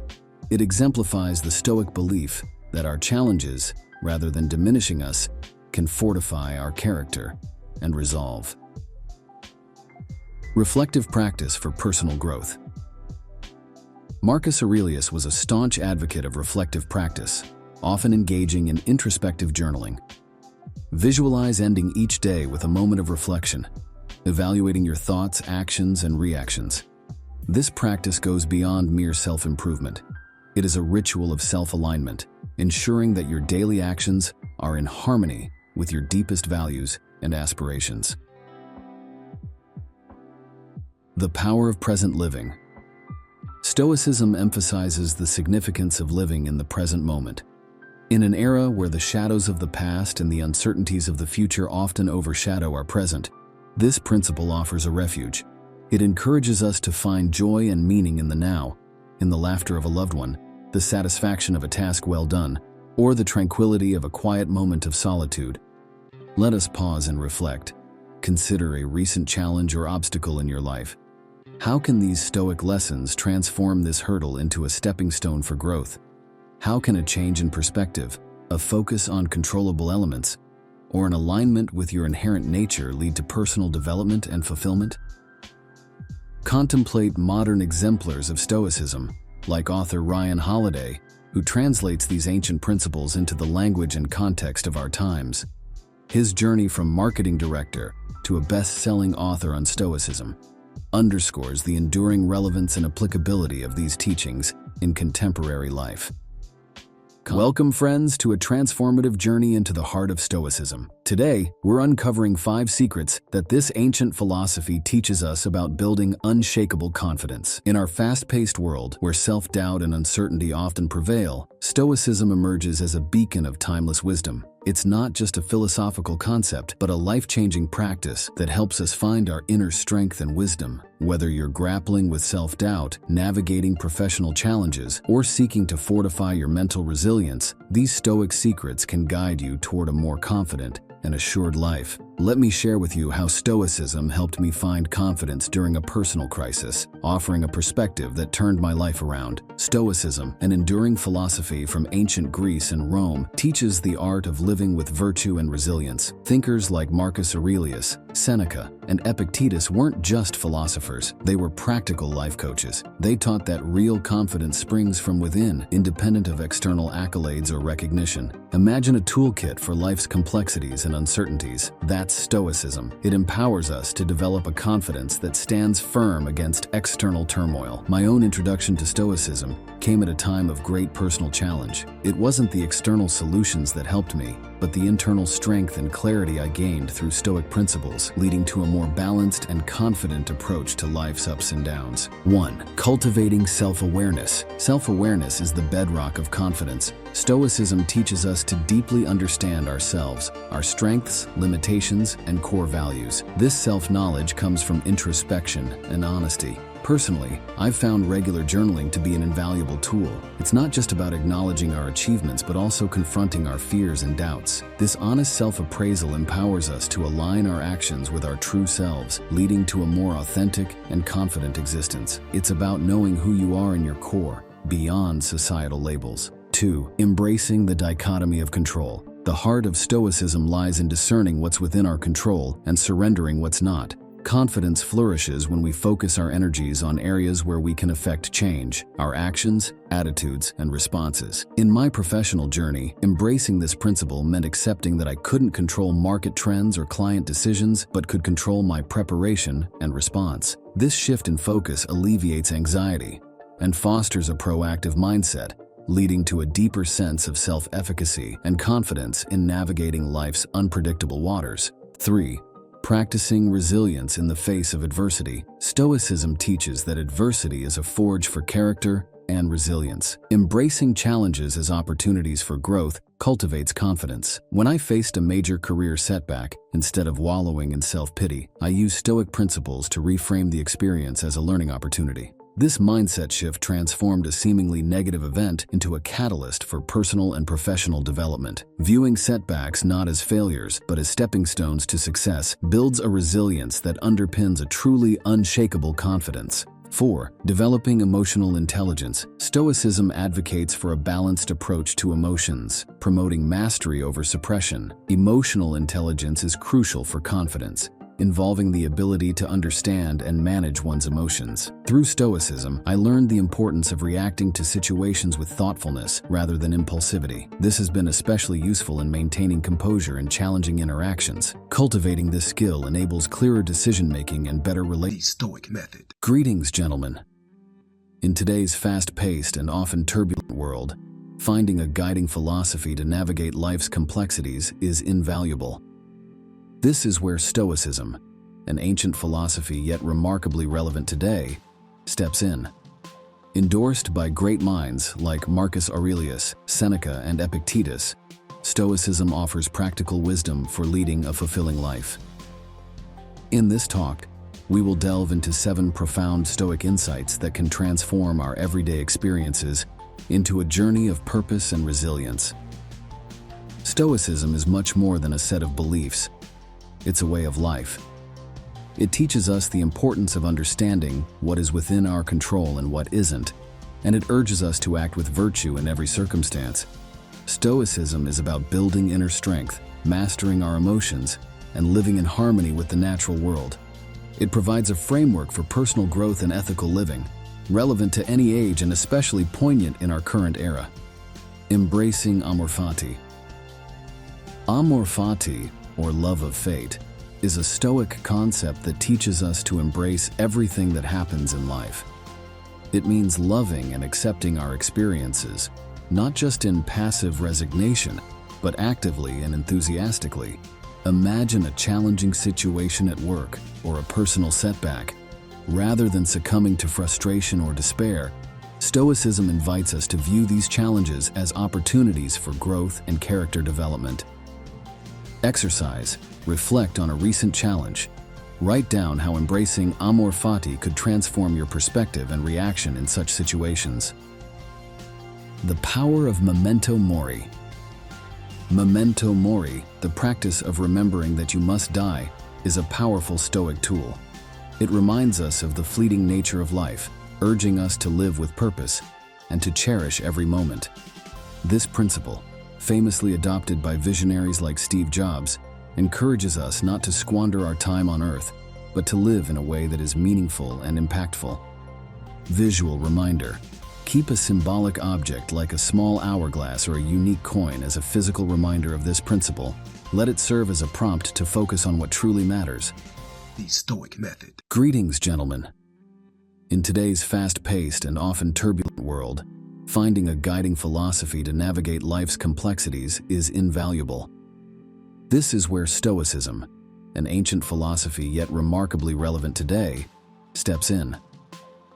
[SPEAKER 2] It exemplifies the Stoic belief that our challenges, rather than diminishing us, can fortify our character and resolve. Reflective practice for personal growth. Marcus Aurelius was a staunch advocate of reflective practice, often engaging in introspective journaling. Visualize ending each day with a moment of reflection, evaluating your thoughts, actions, and reactions. This practice goes beyond mere self-improvement. It is a ritual of self-alignment, ensuring that your daily actions are in harmony with your deepest values and aspirations. The power of present living. Stoicism emphasizes the significance of living in the present moment. In an era where the shadows of the past and the uncertainties of the future often overshadow our present, this principle offers a refuge. It encourages us to find joy and meaning in the now, in the laughter of a loved one, the satisfaction of a task well done, or the tranquility of a quiet moment of solitude. Let us pause and reflect. Consider a recent challenge or obstacle in your life. How can these Stoic lessons transform this hurdle into a stepping stone for growth? How can a change in perspective, a focus on controllable elements, or an alignment with your inherent nature lead to personal development and fulfillment? Contemplate modern exemplars of Stoicism, like author Ryan Holiday, who translates these ancient principles into the language and context of our times. His journey from marketing director to a best-selling author on Stoicism underscores the enduring relevance and applicability of these teachings in contemporary life. Welcome, friends, to a transformative journey into the heart of Stoicism. Today, we're uncovering 5 secrets that this ancient philosophy teaches us about building unshakable confidence. In our fast-paced world, where self-doubt and uncertainty often prevail, Stoicism emerges as a beacon of timeless wisdom. It's not just a philosophical concept, but a life-changing practice that helps us find our inner strength and wisdom. Whether you're grappling with self-doubt, navigating professional challenges, or seeking to fortify your mental resilience, these Stoic secrets can guide you toward a more confident and assured life. Let me share with you how Stoicism helped me find confidence during a personal crisis, offering a perspective that turned my life around. Stoicism, an enduring philosophy from ancient Greece and Rome, teaches the art of living with virtue and resilience. Thinkers like Marcus Aurelius, Seneca, and Epictetus weren't just philosophers, they were practical life coaches. They taught that real confidence springs from within, independent of external accolades or recognition. Imagine a toolkit for life's complexities and uncertainties. That's Stoicism. It empowers us to develop a confidence that stands firm against external turmoil. My own introduction to Stoicism came at a time of great personal challenge. It wasn't the external solutions that helped me, but the internal strength and clarity I gained through Stoic principles, leading to a more balanced and confident approach to life's ups and downs. 1. Cultivating self-awareness. Self-awareness is the bedrock of confidence. Stoicism teaches us to deeply understand ourselves, our strengths, limitations, and core values. This self-knowledge comes from introspection and honesty. Personally, I've found regular journaling to be an invaluable tool. It's not just about acknowledging our achievements, but also confronting our fears and doubts. This honest self-appraisal empowers us to align our actions with our true selves, leading to a more authentic and confident existence. It's about knowing who you are in your core, beyond societal labels. 2. Embracing the dichotomy of control. The heart of Stoicism lies in discerning what's within our control and surrendering what's not. Confidence flourishes when we focus our energies on areas where we can affect change, our actions, attitudes, and responses. In my professional journey, embracing this principle meant accepting that I couldn't control market trends or client decisions, but could control my preparation and response. This shift in focus alleviates anxiety and fosters a proactive mindset, leading to a deeper sense of self-efficacy and confidence in navigating life's unpredictable waters. 3. Practicing resilience in the face of adversity. Stoicism teaches that adversity is a forge for character and resilience. Embracing challenges as opportunities for growth cultivates confidence. When I faced a major career setback, instead of wallowing in self-pity, I used Stoic principles to reframe the experience as a learning opportunity. This mindset shift transformed a seemingly negative event into a catalyst for personal and professional development. Viewing setbacks not as failures, but as stepping stones to success builds a resilience that underpins a truly unshakable confidence. 4. Developing emotional intelligence. Stoicism advocates for a balanced approach to emotions, promoting mastery over suppression. Emotional intelligence is crucial for confidence, involving the ability to understand and manage one's emotions. Through Stoicism, I learned the importance of reacting to situations with thoughtfulness rather than impulsivity. This has been especially useful in maintaining composure in challenging interactions. Cultivating this skill enables clearer decision-making and better relationships.
[SPEAKER 1] The Stoic method.
[SPEAKER 2] Greetings, gentlemen. In today's fast-paced and often turbulent world, finding a guiding philosophy to navigate life's complexities is invaluable. This is where Stoicism, an ancient philosophy yet remarkably relevant today, steps in. Endorsed by great minds like Marcus Aurelius, Seneca, and Epictetus, Stoicism offers practical wisdom for leading a fulfilling life. In this talk, we will delve into 7 profound Stoic insights that can transform our everyday experiences into a journey of purpose and resilience. Stoicism is much more than a set of beliefs. It's a way of life. It teaches us the importance of understanding what is within our control and what isn't, and it urges us to act with virtue in every circumstance. Stoicism is about building inner strength, mastering our emotions, and living in harmony with the natural world. It provides a framework for personal growth and ethical living, relevant to any age and especially poignant in our current era. Embracing amor fati. Amor fati, or love of fate, is a Stoic concept that teaches us to embrace everything that happens in life. It means loving and accepting our experiences, not just in passive resignation, but actively and enthusiastically. Imagine a challenging situation at work or a personal setback. Rather than succumbing to frustration or despair, Stoicism invites us to view these challenges as opportunities for growth and character development. Exercise. Reflect on a recent challenge. Write down how embracing amor fati could transform your perspective and reaction in such situations. The power of memento mori. Memento mori, the practice of remembering that you must die, is a powerful Stoic tool. It reminds us of the fleeting nature of life, urging us to live with purpose and to cherish every moment. This principle, famously adopted by visionaries like Steve Jobs, encourages us not to squander our time on Earth, but to live in a way that is meaningful and impactful. Visual reminder. Keep a symbolic object like a small hourglass or a unique coin as a physical reminder of this principle. Let it serve as a prompt to focus on what truly matters.
[SPEAKER 1] The Stoic method.
[SPEAKER 2] Greetings, gentlemen. In today's fast-paced and often turbulent world, finding a guiding philosophy to navigate life's complexities is invaluable. This is where Stoicism, an ancient philosophy yet remarkably relevant today, steps in.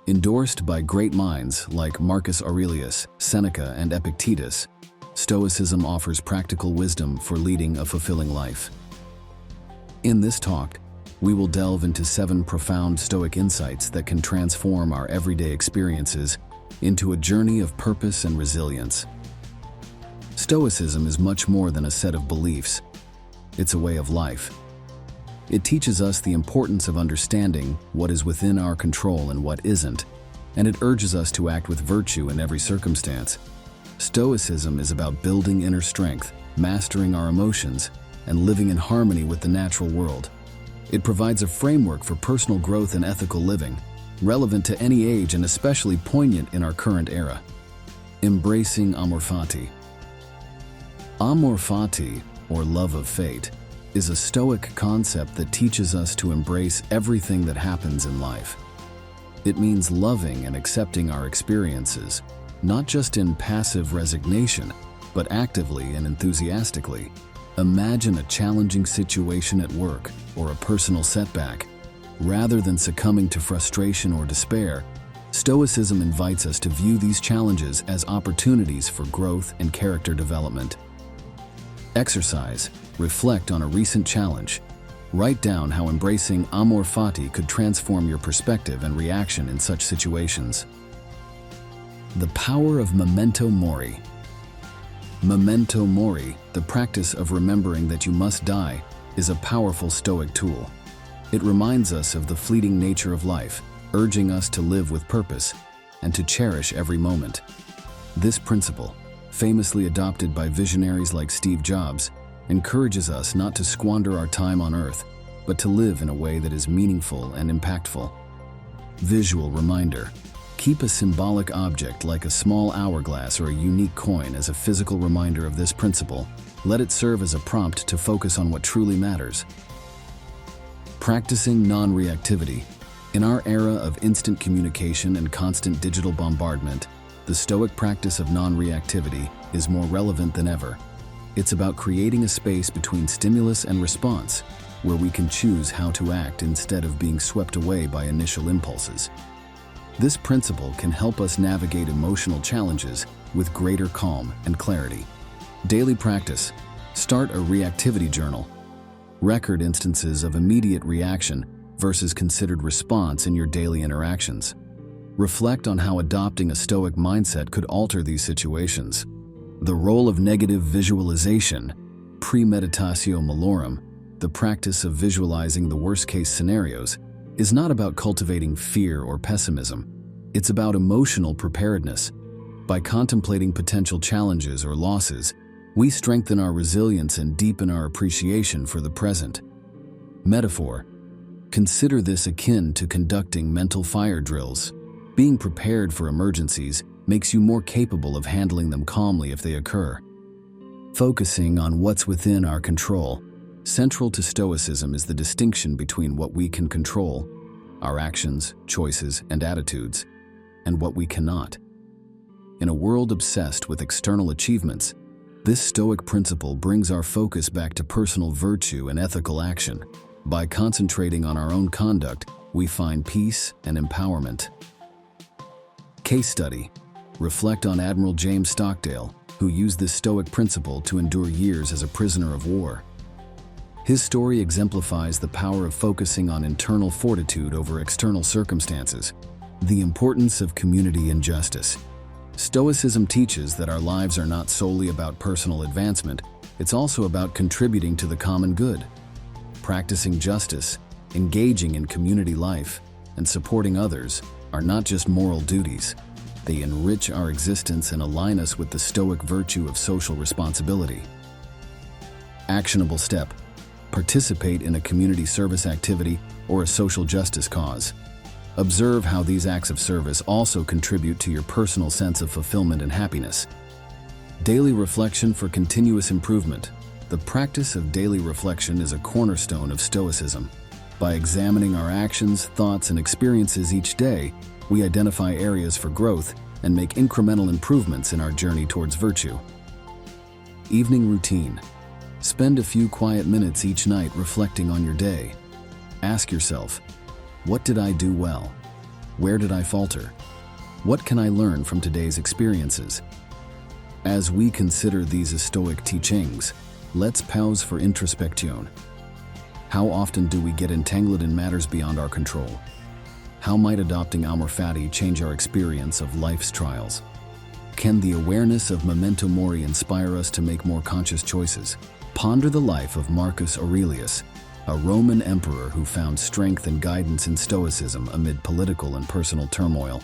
[SPEAKER 2] Endorsed by great minds like Marcus Aurelius, Seneca, and Epictetus, Stoicism offers practical wisdom for leading a fulfilling life. In this talk, we will delve into 7 profound Stoic insights that can transform our everyday experiences into a journey of purpose and resilience. Stoicism is much more than a set of beliefs. It's a way of life. It teaches us the importance of understanding what is within our control and what isn't, and it urges us to act with virtue in every circumstance. Stoicism is about building inner strength, mastering our emotions, and living in harmony with the natural world. It provides a framework for personal growth and ethical living, relevant to any age and especially poignant in our current era. Embracing amor fati. Amor fati, or love of fate, is a Stoic concept that teaches us to embrace everything that happens in life. It means loving and accepting our experiences, not just in passive resignation, but actively and enthusiastically. Imagine a challenging situation at work or a personal setback. Rather than succumbing to frustration or despair, Stoicism invites us to view these challenges as opportunities for growth and character development. Exercise. Reflect on a recent challenge. Write down how embracing amor fati could transform your perspective and reaction in such situations. The power of memento mori. Memento mori, the practice of remembering that you must die, is a powerful Stoic tool. It reminds us of the fleeting nature of life, urging us to live with purpose and to cherish every moment. This principle, famously adopted by visionaries like Steve Jobs, encourages us not to squander our time on Earth, but to live in a way that is meaningful and impactful. Visual reminder. Keep a symbolic object like a small hourglass or a unique coin as a physical reminder of this principle. Let it serve as a prompt to focus on what truly matters. Practicing non-reactivity. In our era of instant communication and constant digital bombardment, the Stoic practice of non-reactivity is more relevant than ever. It's about creating a space between stimulus and response, where we can choose how to act instead of being swept away by initial impulses. This principle can help us navigate emotional challenges with greater calm and clarity. Daily practice. Start a reactivity journal. Record instances of immediate reaction versus considered response in your daily interactions. Reflect on how adopting a Stoic mindset could alter these situations. The role of negative visualization. Premeditatio malorum, the practice of visualizing the worst-case scenarios, is not about cultivating fear or pessimism. It's about emotional preparedness. By contemplating potential challenges or losses, we strengthen our resilience and deepen our appreciation for the present. Metaphor. Consider this akin to conducting mental fire drills. Being prepared for emergencies makes you more capable of handling them calmly if they occur. Focusing on what's within our control. Central to Stoicism is the distinction between what we can control, our actions, choices, and attitudes, and what we cannot. In a world obsessed with external achievements, this Stoic principle brings our focus back to personal virtue and ethical action. By concentrating on our own conduct, we find peace and empowerment. Case study. Reflect on Admiral James Stockdale, who used this Stoic principle to endure years as a prisoner of war. His story exemplifies the power of focusing on internal fortitude over external circumstances. The importance of community and justice. Stoicism teaches that our lives are not solely about personal advancement, it's also about contributing to the common good. Practicing justice, engaging in community life, and supporting others are not just moral duties. They enrich our existence and align us with the Stoic virtue of social responsibility. Actionable step. Participate in a community service activity or a social justice cause. Observe how these acts of service also contribute to your personal sense of fulfillment and happiness. Daily reflection for continuous improvement. The practice of daily reflection is a cornerstone of Stoicism. By examining our actions, thoughts, and experiences each day, we identify areas for growth and make incremental improvements in our journey towards virtue. Evening routine. Spend a few quiet minutes each night reflecting on your day. Ask yourself, what did I do well? Where did I falter? What can I learn from today's experiences? As we consider these Stoic teachings, let's pause for introspection. How often do we get entangled in matters beyond our control? How might adopting amor fati change our experience of life's trials? Can the awareness of memento mori inspire us to make more conscious choices? Ponder the life of Marcus Aurelius, a Roman emperor who found strength and guidance in Stoicism amid political and personal turmoil.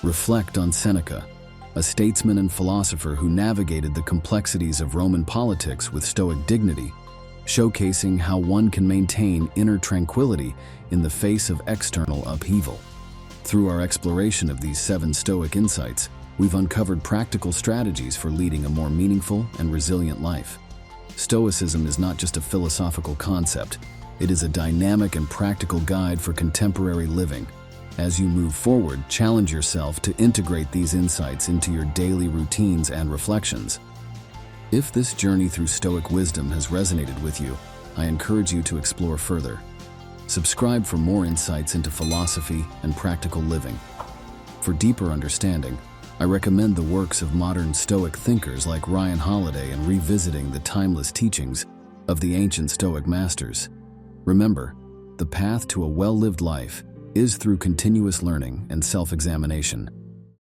[SPEAKER 2] Reflect on Seneca, a statesman and philosopher who navigated the complexities of Roman politics with Stoic dignity, showcasing how one can maintain inner tranquility in the face of external upheaval. Through our exploration of these 7 Stoic insights, we've uncovered practical strategies for leading a more meaningful and resilient life. Stoicism is not just a philosophical concept, it is a dynamic and practical guide for contemporary living. As you move forward, challenge yourself to integrate these insights into your daily routines and reflections. If this journey through Stoic wisdom has resonated with you, I encourage you to explore further. Subscribe for more insights into philosophy and practical living. For deeper understanding, I recommend the works of modern Stoic thinkers like Ryan Holiday and revisiting the timeless teachings of the ancient Stoic masters. Remember, the path to a well-lived life is through continuous learning and self-examination.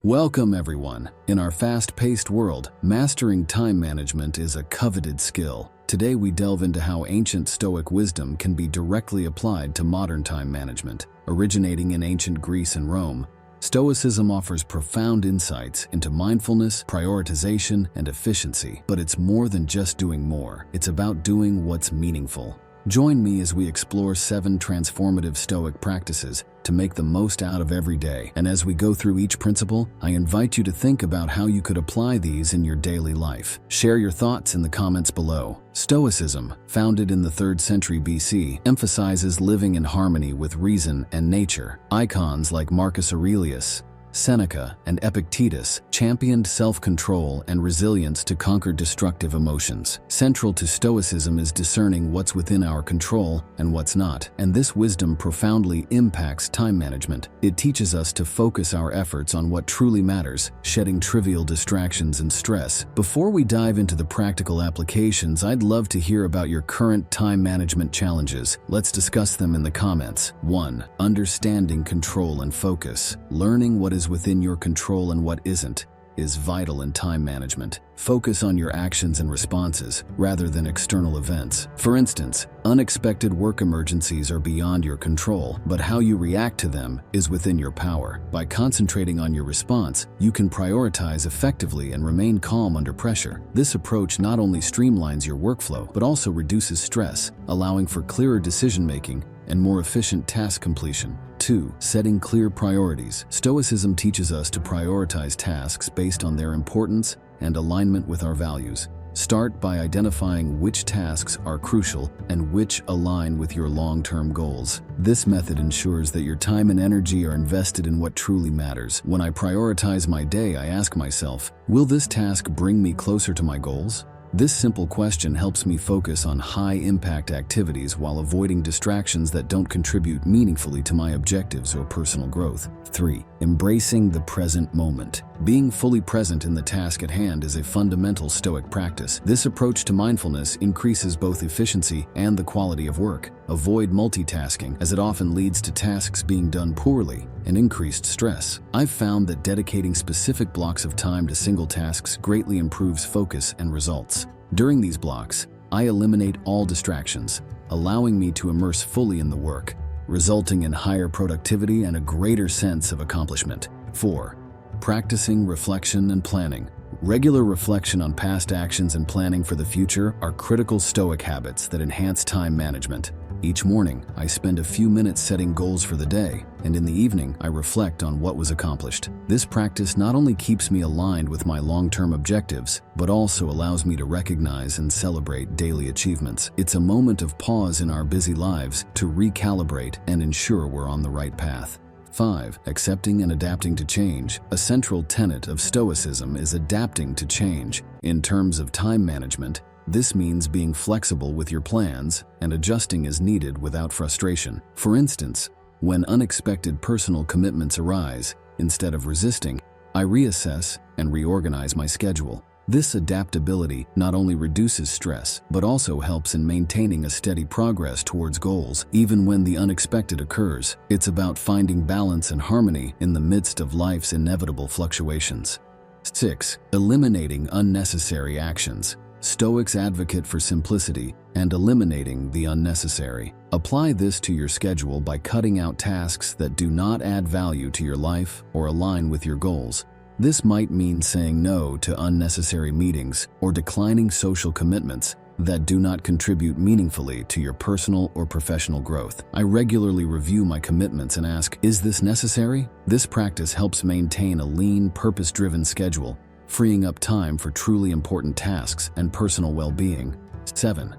[SPEAKER 2] Welcome, everyone. In our fast-paced world, mastering time management is a coveted skill. Today we delve into how ancient Stoic wisdom can be directly applied to modern time management. Originating in ancient Greece and Rome, Stoicism offers profound insights into mindfulness, prioritization, and efficiency. But it's more than just doing more. It's about doing what's meaningful. Join me as we explore 7 transformative Stoic practices to make the most out of every day. And as we go through each principle, I invite you to think about how you could apply these in your daily life. Share your thoughts in the comments below. Stoicism, founded in the 3rd century BC, emphasizes living in harmony with reason and nature. Icons like Marcus Aurelius, Seneca, and Epictetus championed self-control and resilience to conquer destructive emotions. Central to Stoicism is discerning what's within our control and what's not, and this wisdom profoundly impacts time management. It teaches us to focus our efforts on what truly matters, shedding trivial distractions and stress. Before we dive into the practical applications, I'd love to hear about your current time management challenges. Let's discuss them in the comments. 1. Understanding control and focus. Learning what is within your control and what isn't is vital in time management. Focus on your actions and responses rather than external events. For instance, unexpected work emergencies are beyond your control, but how you react to them is within your power. By concentrating on your response, you can prioritize effectively and remain calm under pressure. This approach not only streamlines your workflow, but also reduces stress, allowing for clearer decision-making and more efficient task completion. 2. Setting clear priorities. Stoicism teaches us to prioritize tasks based on their importance and alignment with our values. Start by identifying which tasks are crucial and which align with your long-term goals. This method ensures that your time and energy are invested in what truly matters. When I prioritize my day, I ask myself, will this task bring me closer to my goals? This simple question helps me focus on high-impact activities while avoiding distractions that don't contribute meaningfully to my objectives or personal growth. 3. Embracing the present moment. Being fully present in the task at hand is a fundamental Stoic practice. This approach to mindfulness increases both efficiency and the quality of work. Avoid multitasking, as it often leads to tasks being done poorly and increased stress. I've found that dedicating specific blocks of time to single tasks greatly improves focus and results. During these blocks, I eliminate all distractions, allowing me to immerse fully in the work, resulting in higher productivity and a greater sense of accomplishment. 4. Practicing reflection and planning. Regular reflection on past actions and planning for the future are critical Stoic habits that enhance time management. Each morning, I spend a few minutes setting goals for the day, and in the evening, I reflect on what was accomplished. This practice not only keeps me aligned with my long-term objectives, but also allows me to recognize and celebrate daily achievements. It's a moment of pause in our busy lives to recalibrate and ensure we're on the right path. 5. Accepting and adapting to change. A central tenet of Stoicism is adapting to change. In terms of time management, this means being flexible with your plans and adjusting as needed without frustration. For instance, when unexpected personal commitments arise, instead of resisting, I reassess and reorganize my schedule. This adaptability not only reduces stress, but also helps in maintaining a steady progress towards goals, even when the unexpected occurs. It's about finding balance and harmony in the midst of life's inevitable fluctuations. 6. Eliminating unnecessary actions. Stoics advocate for simplicity and eliminating the unnecessary. Apply this to your schedule by cutting out tasks that do not add value to your life or align with your goals. This might mean saying no to unnecessary meetings or declining social commitments that do not contribute meaningfully to your personal or professional growth. I regularly review my commitments and ask, is this necessary? This practice helps maintain a lean, purpose-driven schedule, freeing up time for truly important tasks and personal well-being. 7.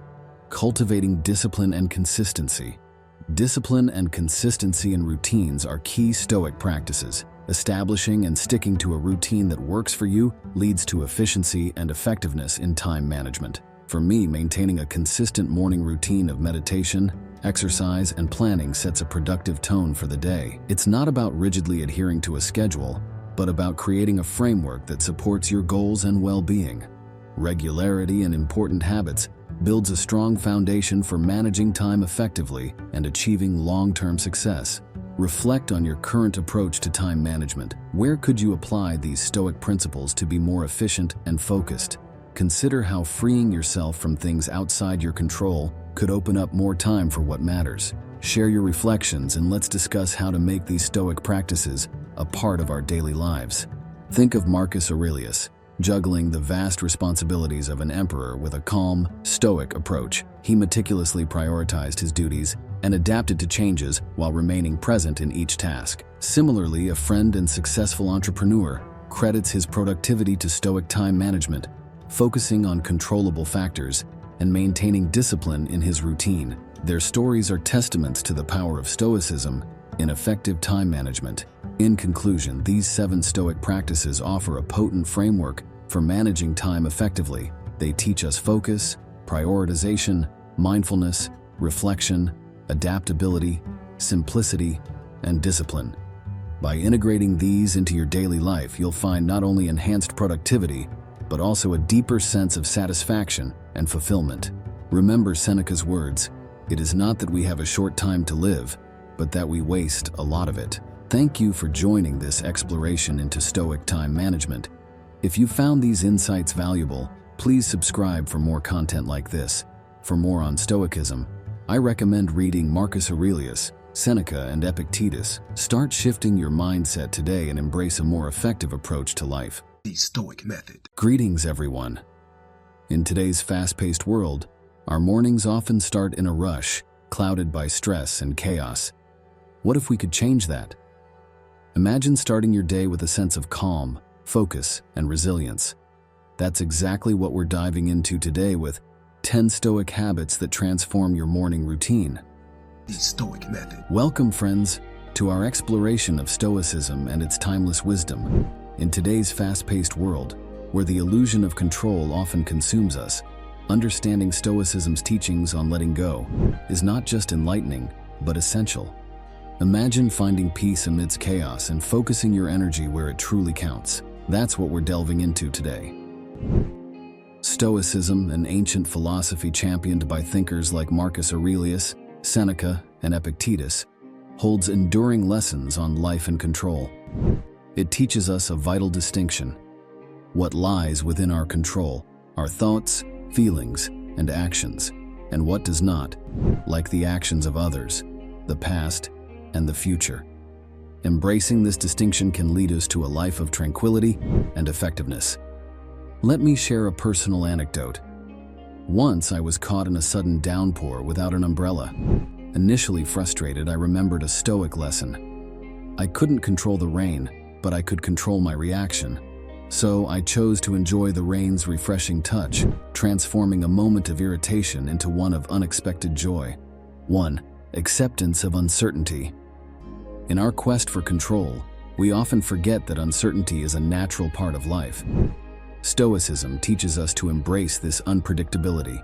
[SPEAKER 2] Cultivating discipline and consistency. Discipline and consistency in routines are key Stoic practices. Establishing and sticking to a routine that works for you leads to efficiency and effectiveness in time management. For me, maintaining a consistent morning routine of meditation, exercise, and planning sets a productive tone for the day. It's not about rigidly adhering to a schedule, but about creating a framework that supports your goals and well-being. Regularity in important habits builds a strong foundation for managing time effectively and achieving long-term success. Reflect on your current approach to time management. Where could you apply these Stoic principles to be more efficient and focused? Consider how freeing yourself from things outside your control could open up more time for what matters. Share your reflections and let's discuss how to make these Stoic practices a part of our daily lives. Think of Marcus Aurelius, juggling the vast responsibilities of an emperor with a calm, Stoic approach. He meticulously prioritized his duties and adapted to changes while remaining present in each task. Similarly, a friend and successful entrepreneur credits his productivity to Stoic time management, focusing on controllable factors and maintaining discipline in his routine. Their stories are testaments to the power of Stoicism in effective time management. In conclusion, these 7 Stoic practices offer a potent framework for managing time effectively. They teach us focus, prioritization, mindfulness, reflection, adaptability, simplicity, and discipline. By integrating these into your daily life, you'll find not only enhanced productivity, but also a deeper sense of satisfaction and fulfillment. Remember Seneca's words, "It is not that we have a short time to live, but that we waste a lot of it." Thank you for joining this exploration into Stoic time management. If you found these insights valuable, please subscribe for more content like this. For more on Stoicism, I recommend reading Marcus Aurelius, Seneca, and Epictetus. Start shifting your mindset today and embrace a more effective approach to life.
[SPEAKER 1] The Stoic Method.
[SPEAKER 2] Greetings, everyone. In today's fast-paced world, our mornings often start in a rush, clouded by stress and chaos. What if we could change that? Imagine starting your day with a sense of calm, focus, and resilience. That's exactly what we're diving into today with 10 Stoic habits that transform your morning routine.
[SPEAKER 1] The Stoic Method.
[SPEAKER 2] Welcome, friends, to our exploration of Stoicism and its timeless wisdom. In today's fast-paced world, where the illusion of control often consumes us, understanding Stoicism's teachings on letting go is not just enlightening, but essential. Imagine finding peace amidst chaos and focusing your energy where it truly counts. That's what we're delving into today. Stoicism, an ancient philosophy championed by thinkers like Marcus Aurelius, Seneca, and Epictetus, holds enduring lessons on life and control. It teaches us a vital distinction: what lies within our control, our thoughts, feelings, and actions, and what does not, like the actions of others, the past, and the future. Embracing this distinction can lead us to a life of tranquility and effectiveness. Let me share a personal anecdote. Once I was caught in a sudden downpour without an umbrella. Initially frustrated, I remembered a Stoic lesson. I couldn't control the rain, but I could control my reaction. So I chose to enjoy the rain's refreshing touch, transforming a moment of irritation into one of unexpected joy. 1. Acceptance of uncertainty. In our quest for control, we often forget that uncertainty is a natural part of life. Stoicism teaches us to embrace this unpredictability.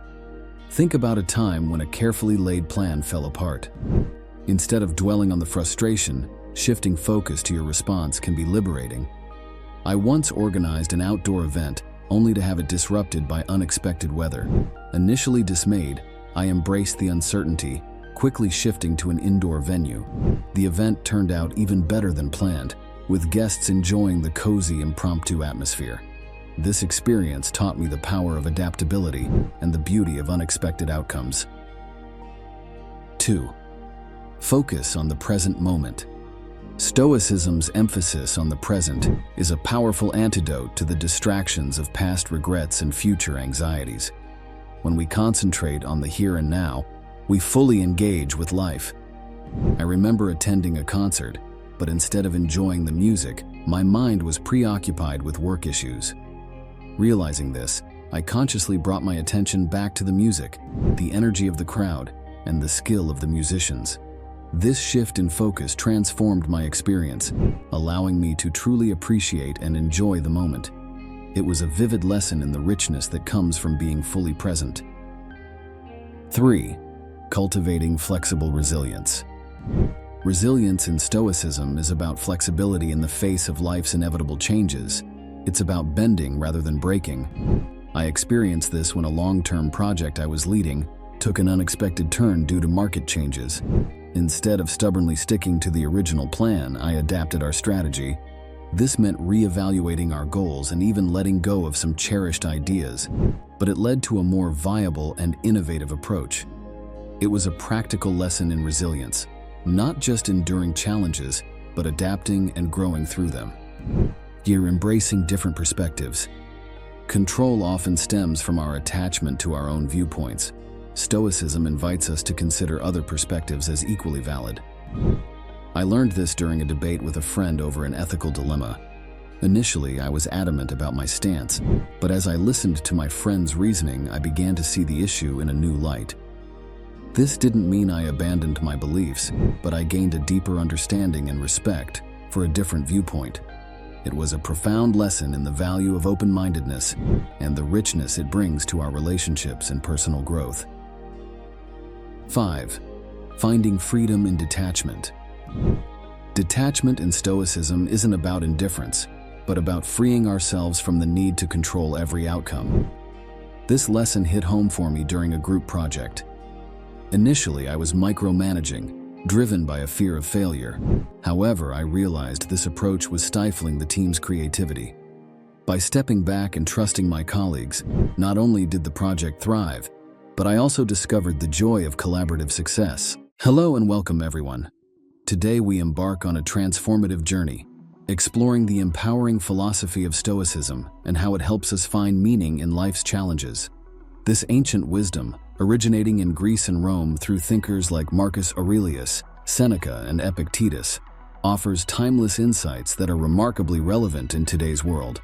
[SPEAKER 2] Think about a time when a carefully laid plan fell apart. Instead of dwelling on the frustration, shifting focus to your response can be liberating. I once organized an outdoor event only to have it disrupted by unexpected weather. Initially dismayed, I embraced the uncertainty, quickly shifting to an indoor venue. The event turned out even better than planned, with guests enjoying the cozy, impromptu atmosphere. This experience taught me the power of adaptability and the beauty of unexpected outcomes. 2. Focus on the present moment. Stoicism's emphasis on the present is a powerful antidote to the distractions of past regrets and future anxieties. When we concentrate on the here and now, we fully engage with life. I remember attending a concert, but instead of enjoying the music, my mind was preoccupied with work issues. Realizing this, I consciously brought my attention back to the music, the energy of the crowd, and the skill of the musicians. This shift in focus transformed my experience, allowing me to truly appreciate and enjoy the moment. It was a vivid lesson in the richness that comes from being fully present. 3. Cultivating flexible resilience. Resilience in Stoicism is about flexibility in the face of life's inevitable changes. It's about bending rather than breaking. I experienced this when a long-term project I was leading took an unexpected turn due to market changes. Instead of stubbornly sticking to the original plan, I adapted our strategy. This meant reevaluating our goals and even letting go of some cherished ideas, but it led to a more viable and innovative approach. It was a practical lesson in resilience, not just enduring challenges, but adapting and growing through them. You're embracing different perspectives. Control often stems from our attachment to our own viewpoints. Stoicism invites us to consider other perspectives as equally valid. I learned this during a debate with a friend over an ethical dilemma. Initially, I was adamant about my stance, but as I listened to my friend's reasoning, I began to see the issue in a new light. This didn't mean I abandoned my beliefs, but I gained a deeper understanding and respect for a different viewpoint. It was a profound lesson in the value of open-mindedness and the richness it brings to our relationships and personal growth. 5. Finding freedom in detachment. Detachment in Stoicism isn't about indifference, but about freeing ourselves from the need to control every outcome. This lesson hit home for me during a group project. Initially, I was micromanaging, driven by a fear of failure. However, I realized this approach was stifling the team's creativity. By stepping back and trusting my colleagues, not only did the project thrive, but I also discovered the joy of collaborative success. Hello and welcome, everyone. Today we embark on a transformative journey, exploring the empowering philosophy of Stoicism and how it helps us find meaning in life's challenges. This ancient wisdom, originating in Greece and Rome through thinkers like Marcus Aurelius, Seneca, and Epictetus, offers timeless insights that are remarkably relevant in today's world.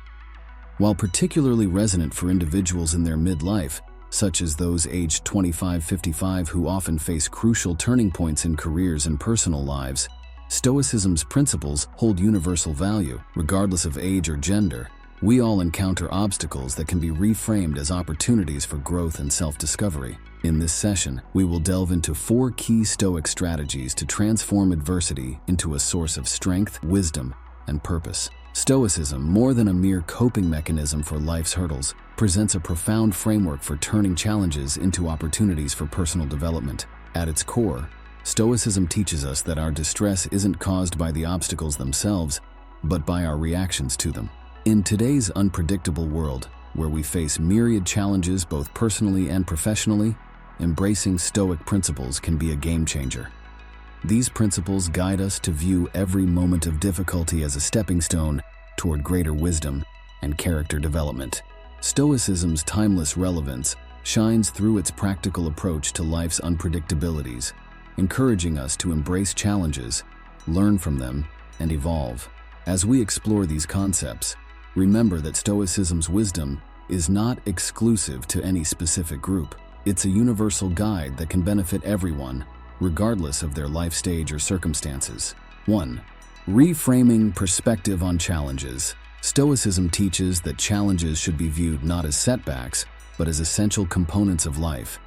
[SPEAKER 2] While particularly resonant for individuals in their midlife, such as those aged 25-55 who often face crucial turning points in careers and personal lives, Stoicism's principles hold universal value, regardless of age or gender. We all encounter obstacles that can be reframed as opportunities for growth and self-discovery. In this session, we will delve into 4 key Stoic strategies to transform adversity into a source of strength, wisdom, and purpose. Stoicism, more than a mere coping mechanism for life's hurdles, presents a profound framework for turning challenges into opportunities for personal development. At its core, Stoicism teaches us that our distress isn't caused by the obstacles themselves, but by our reactions to them. In today's unpredictable world, where we face myriad challenges both personally and professionally, embracing Stoic principles can be a game changer. These principles guide us to view every moment of difficulty as a stepping stone toward greater wisdom and character development. Stoicism's timeless relevance shines through its practical approach to life's unpredictabilities, encouraging us to embrace challenges, learn from them, and evolve. As we explore these concepts, remember that Stoicism's wisdom is not exclusive to any specific group. It's a universal guide that can benefit everyone, regardless of their life stage or circumstances. 1. Reframing perspective on challenges. Stoicism teaches that challenges should be viewed not as setbacks, but as essential components of life.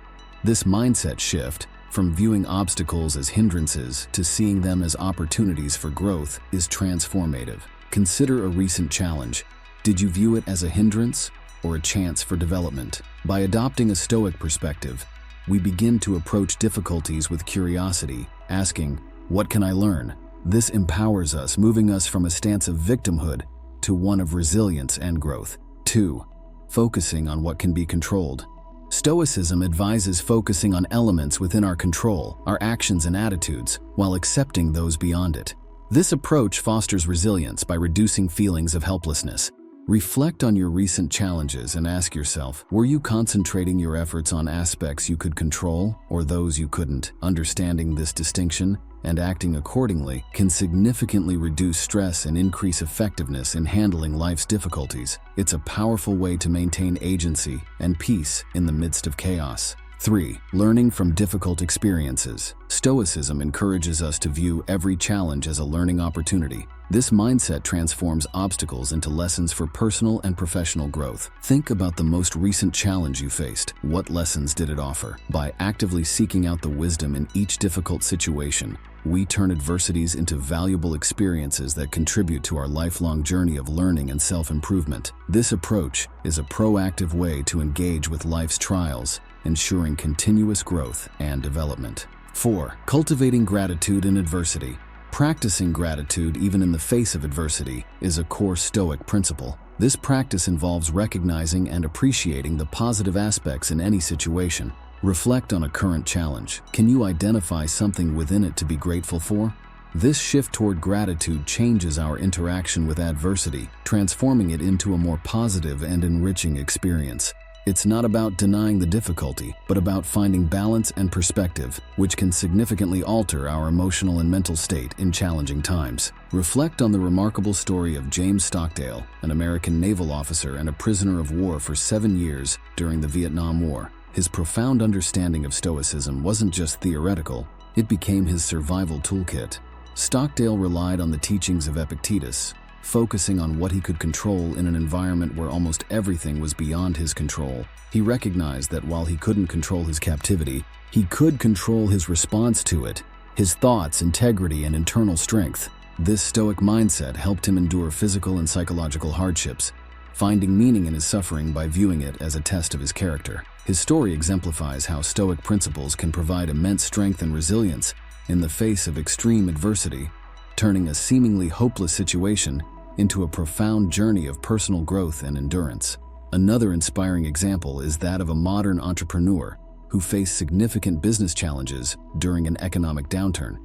[SPEAKER 2] This mindset shift, from viewing obstacles as hindrances to seeing them as opportunities for growth, is transformative. Consider a recent challenge. Did you view it as a hindrance or a chance for development? By adopting a Stoic perspective, we begin to approach difficulties with curiosity, asking, "What can I learn?" This empowers us, moving us from a stance of victimhood to one of resilience and growth. 2. Focusing on what can be controlled. Stoicism advises focusing on elements within our control, our actions and attitudes, while accepting those beyond it. This approach fosters resilience by reducing feelings of helplessness. Reflect on your recent challenges and ask yourself, were you concentrating your efforts on aspects you could control or those you couldn't? Understanding this distinction and acting accordingly can significantly reduce stress and increase effectiveness in handling life's difficulties. It's a powerful way to maintain agency and peace in the midst of chaos. 3. Learning from difficult experiences. Stoicism encourages us to view every challenge as a learning opportunity. This mindset transforms obstacles into lessons for personal and professional growth. Think about the most recent challenge you faced. What lessons did it offer? By actively seeking out the wisdom in each difficult situation, we turn adversities into valuable experiences that contribute to our lifelong journey of learning and self-improvement. This approach is a proactive way to engage with life's trials, ensuring continuous growth and development. 4. Cultivating gratitude in adversity. Practicing gratitude even in the face of adversity is a core Stoic principle. This practice involves recognizing and appreciating the positive aspects in any situation. Reflect on a current challenge. Can you identify something within it to be grateful for? This shift toward gratitude changes our interaction with adversity, transforming it into a more positive and enriching experience. It's not about denying the difficulty, but about finding balance and perspective, which can significantly alter our emotional and mental state in challenging times. Reflect on the remarkable story of James Stockdale, an American naval officer and a prisoner of war for 7 years during the Vietnam War. His profound understanding of Stoicism wasn't just theoretical, it became his survival toolkit. Stockdale relied on the teachings of Epictetus, focusing on what he could control in an environment where almost everything was beyond his control. He recognized that while he couldn't control his captivity, he could control his response to it, his thoughts, integrity, and internal strength. This Stoic mindset helped him endure physical and psychological hardships, finding meaning in his suffering by viewing it as a test of his character. His story exemplifies how Stoic principles can provide immense strength and resilience in the face of extreme adversity, turning a seemingly hopeless situation into a profound journey of personal growth and endurance. Another inspiring example is that of a modern entrepreneur who faced significant business challenges during an economic downturn.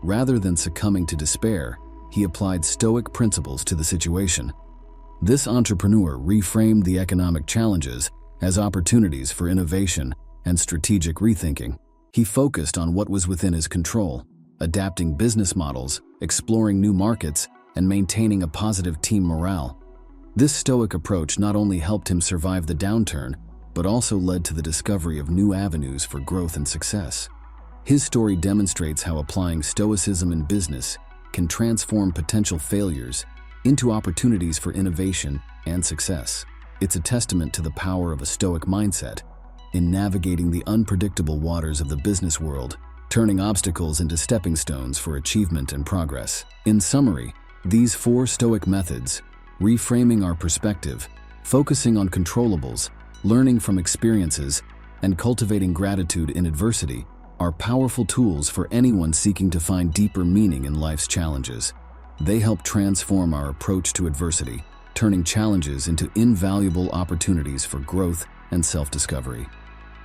[SPEAKER 2] Rather than succumbing to despair, he applied Stoic principles to the situation. This entrepreneur reframed the economic challenges as opportunities for innovation and strategic rethinking. He focused on what was within his control, adapting business models, exploring new markets, and maintaining a positive team morale. This Stoic approach not only helped him survive the downturn, but also led to the discovery of new avenues for growth and success. His story demonstrates how applying Stoicism in business can transform potential failures into opportunities for innovation and success. It's a testament to the power of a Stoic mindset in navigating the unpredictable waters of the business world, turning obstacles into stepping stones for achievement and progress. In summary, these 4 Stoic methods, reframing our perspective, focusing on controllables, learning from experiences, and cultivating gratitude in adversity, are powerful tools for anyone seeking to find deeper meaning in life's challenges. They help transform our approach to adversity, turning challenges into invaluable opportunities for growth and self-discovery.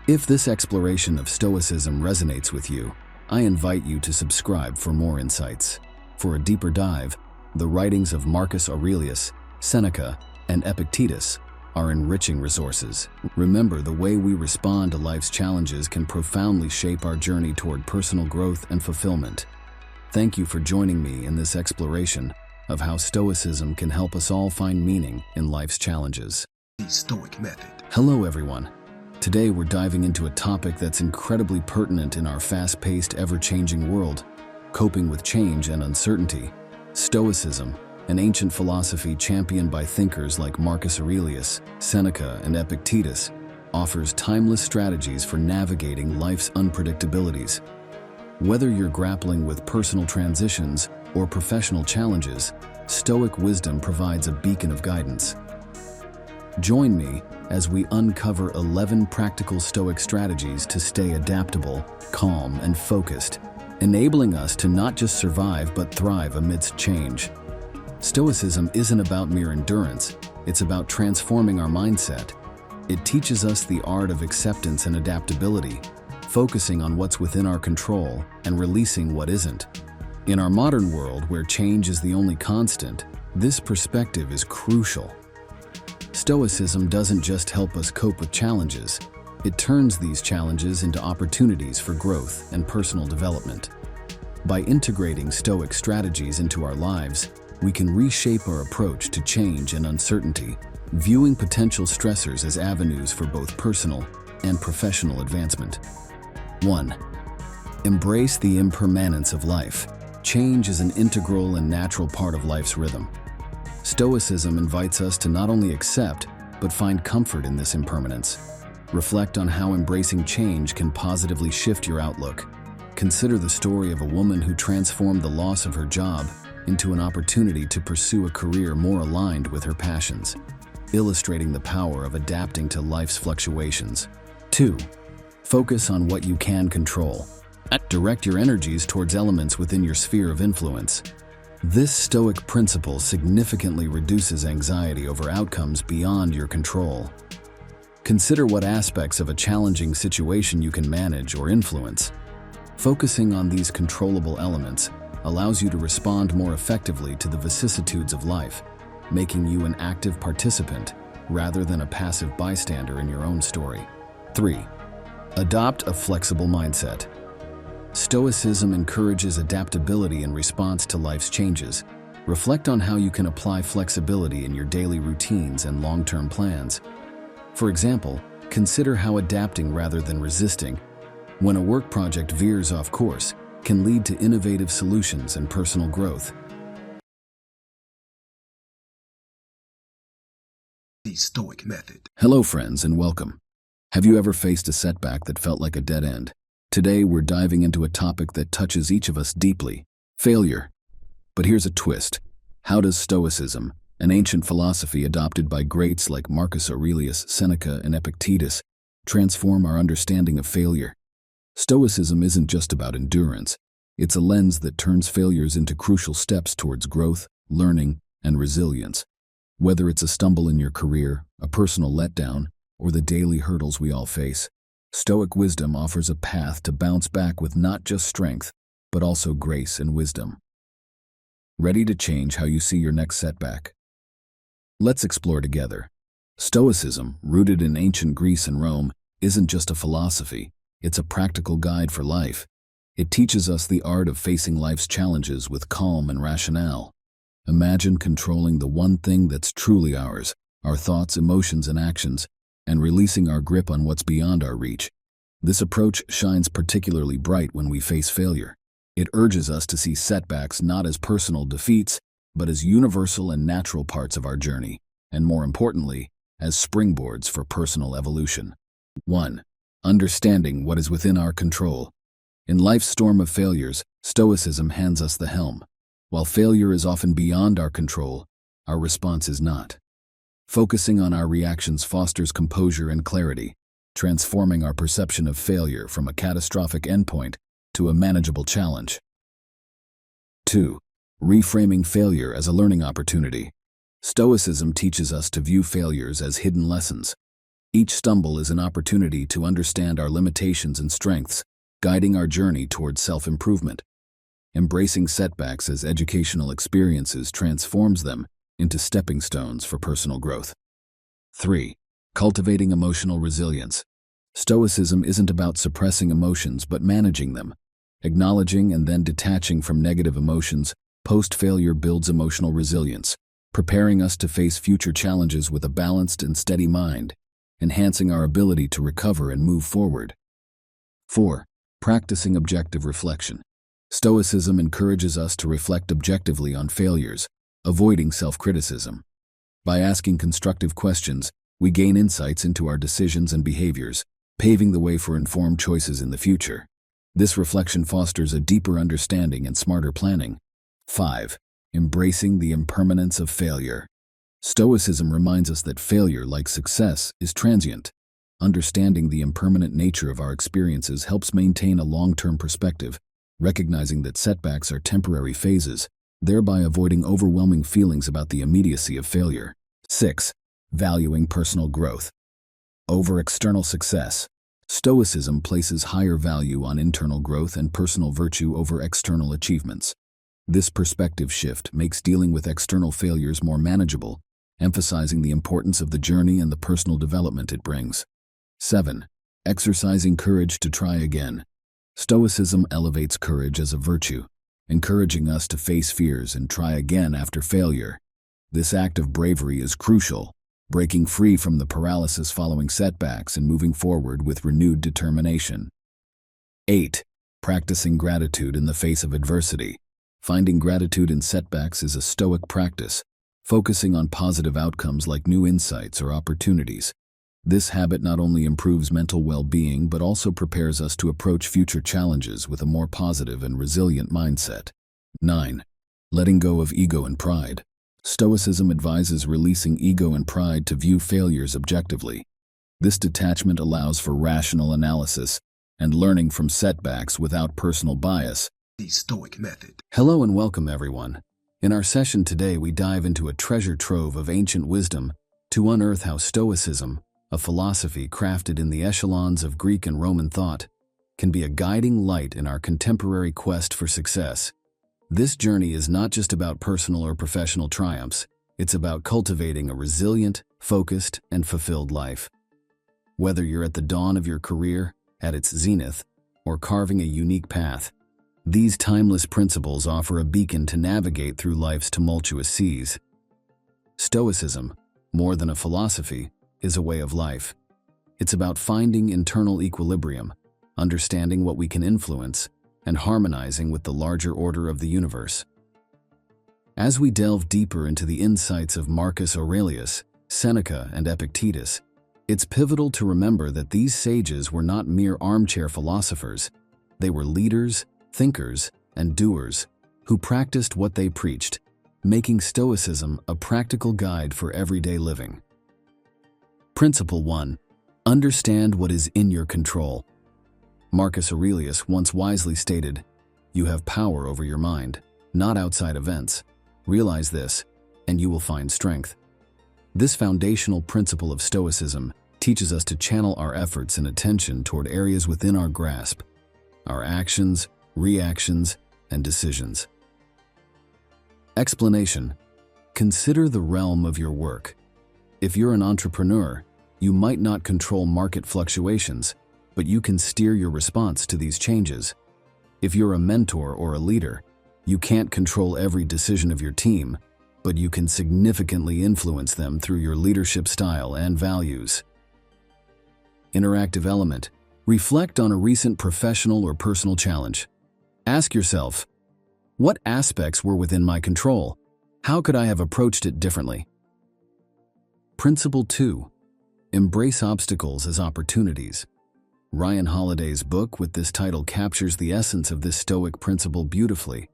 [SPEAKER 2] If this exploration of Stoicism resonates with you, I invite you to subscribe for more insights. For a deeper dive, the writings of Marcus Aurelius, Seneca, and Epictetus are enriching resources. Remember, the way we respond to life's challenges can profoundly shape our journey toward personal growth and fulfillment. Thank you for joining me in this exploration of how Stoicism can help us all find meaning in life's challenges.
[SPEAKER 1] The Stoic method.
[SPEAKER 2] Hello, everyone. Today we're diving into a topic that's incredibly pertinent in our fast-paced, ever-changing world: coping with change and uncertainty. Stoicism, an ancient philosophy championed by thinkers like Marcus Aurelius, Seneca, and Epictetus, offers timeless strategies for navigating life's unpredictabilities. Whether you're grappling with personal transitions or professional challenges, Stoic wisdom provides a beacon of guidance. Join me as we uncover 11 practical Stoic strategies to stay adaptable, calm, and focused, enabling us to not just survive but thrive amidst change. Stoicism isn't about mere endurance, it's about transforming our mindset. It teaches us the art of acceptance and adaptability, focusing on what's within our control and releasing what isn't. In our modern world, where change is the only constant, this perspective is crucial. Stoicism doesn't just help us cope with challenges, it turns these challenges into opportunities for growth and personal development. By integrating Stoic strategies into our lives, we can reshape our approach to change and uncertainty, viewing potential stressors as avenues for both personal and professional advancement. 1. Embrace the impermanence of life. Change is an integral and natural part of life's rhythm. Stoicism invites us to not only accept, but find comfort in this impermanence. Reflect on how embracing change can positively shift your outlook. Consider the story of a woman who transformed the loss of her job into an opportunity to pursue a career more aligned with her passions, illustrating the power of adapting to life's fluctuations. 2. Focus on what you can control. Direct your energies towards elements within your sphere of influence. This Stoic principle significantly reduces anxiety over outcomes beyond your control. Consider what aspects of a challenging situation you can manage or influence. Focusing on these controllable elements allows you to respond more effectively to the vicissitudes of life, making you an active participant rather than a passive bystander in your own story. 3. Adopt a flexible mindset. Stoicism encourages adaptability in response to life's changes. Reflect on how you can apply flexibility in your daily routines and long-term plans. For example, consider how adapting rather than resisting, when a work project veers off course, can lead to innovative solutions and personal growth.
[SPEAKER 1] The Stoic method.
[SPEAKER 2] Hello, friends, and welcome. Have you ever faced a setback that felt like a dead end? Today, we're diving into a topic that touches each of us deeply: failure. But here's a twist. How does Stoicism, an ancient philosophy adopted by greats like Marcus Aurelius, Seneca, and Epictetus, transform our understanding of failure? Stoicism isn't just about endurance. It's a lens that turns failures into crucial steps towards growth, learning, and resilience. Whether it's a stumble in your career, a personal letdown, or the daily hurdles we all face, Stoic wisdom offers a path to bounce back with not just strength, but also grace and wisdom. Ready to change how you see your next setback? Let's explore together. Stoicism, rooted in ancient Greece and Rome, isn't just a philosophy, it's a practical guide for life. It teaches us the art of facing life's challenges with calm and rationale. Imagine controlling the one thing that's truly ours, our thoughts, emotions, and actions, and releasing our grip on what's beyond our reach. This approach shines particularly bright when we face failure. It urges us to see setbacks not as personal defeats, but as universal and natural parts of our journey, and more importantly, as springboards for personal evolution. 1. Understanding what is within our control. In life's storm of failures, Stoicism hands us the helm. While failure is often beyond our control, our response is not. Focusing on our reactions fosters composure and clarity, transforming our perception of failure from a catastrophic endpoint to a manageable challenge. 2. Reframing failure as a learning opportunity. Stoicism teaches us to view failures as hidden lessons. Each stumble is an opportunity to understand our limitations and strengths, guiding our journey towards self-improvement. Embracing setbacks as educational experiences transforms them into stepping stones for personal growth. 3. Cultivating emotional resilience. Stoicism isn't about suppressing emotions but managing them. Acknowledging and then detaching from negative emotions post-failure builds emotional resilience, preparing us to face future challenges with a balanced and steady mind, enhancing our ability to recover and move forward. 4. Practicing objective reflection. Stoicism encourages us to reflect objectively on failures, avoiding self-criticism. By asking constructive questions, we gain insights into our decisions and behaviors, paving the way for informed choices in the future. This reflection fosters a deeper understanding and smarter planning. 5. Embracing the impermanence of failure. Stoicism reminds us that failure, like success, is transient. Understanding the impermanent nature of our experiences helps maintain a long-term perspective, recognizing that setbacks are temporary phases, thereby avoiding overwhelming feelings about the immediacy of failure. 6. Valuing personal growth over external success. Stoicism places higher value on internal growth and personal virtue over external achievements. This perspective shift makes dealing with external failures more manageable, emphasizing the importance of the journey and the personal development it brings. 7. Exercising courage to try again. Stoicism elevates courage as a virtue, encouraging us to face fears and try again after failure. This act of bravery is crucial, breaking free from the paralysis following setbacks and moving forward with renewed determination. 8. Practicing gratitude in the face of adversity. Finding gratitude in setbacks is a Stoic practice, focusing on positive outcomes like new insights or opportunities. This habit not only improves mental well-being but also prepares us to approach future challenges with a more positive and resilient mindset. 9. Letting go of ego and pride. Stoicism advises releasing ego and pride to view failures objectively. This detachment allows for rational analysis and learning from setbacks without personal bias.
[SPEAKER 1] The Stoic Method.
[SPEAKER 2] Hello and welcome, everyone. In our session today, we dive into a treasure trove of ancient wisdom to unearth how Stoicism, a philosophy crafted in the echelons of Greek and Roman thought, can be a guiding light in our contemporary quest for success. This journey is not just about personal or professional triumphs, it's about cultivating a resilient, focused, and fulfilled life. Whether you're at the dawn of your career, at its zenith, or carving a unique path, these timeless principles offer a beacon to navigate through life's tumultuous seas. Stoicism, more than a philosophy, is a way of life. It's about finding internal equilibrium, understanding what we can influence, and harmonizing with the larger order of the universe. As we delve deeper into the insights of Marcus Aurelius, Seneca, and Epictetus, it's pivotal to remember that these sages were not mere armchair philosophers. They were leaders, thinkers, and doers who practiced what they preached, making Stoicism a practical guide for everyday living. Principle 1. Understand what is in your control. Marcus Aurelius once wisely stated, "You have power over your mind, not outside events. Realize this, and you will find strength." This foundational principle of Stoicism teaches us to channel our efforts and attention toward areas within our grasp, our actions, reactions, and decisions. Explanation. Consider the realm of your work. If you're an entrepreneur, you might not control market fluctuations, but you can steer your response to these changes. If you're a mentor or a leader, you can't control every decision of your team, but you can significantly influence them through your leadership style and values. Interactive element. Reflect on a recent professional or personal challenge. Ask yourself, what aspects were within my control? How could I have approached it differently? Principle 2. Embrace obstacles as opportunities. Ryan Holiday's book with this title captures the essence of this Stoic principle beautifully.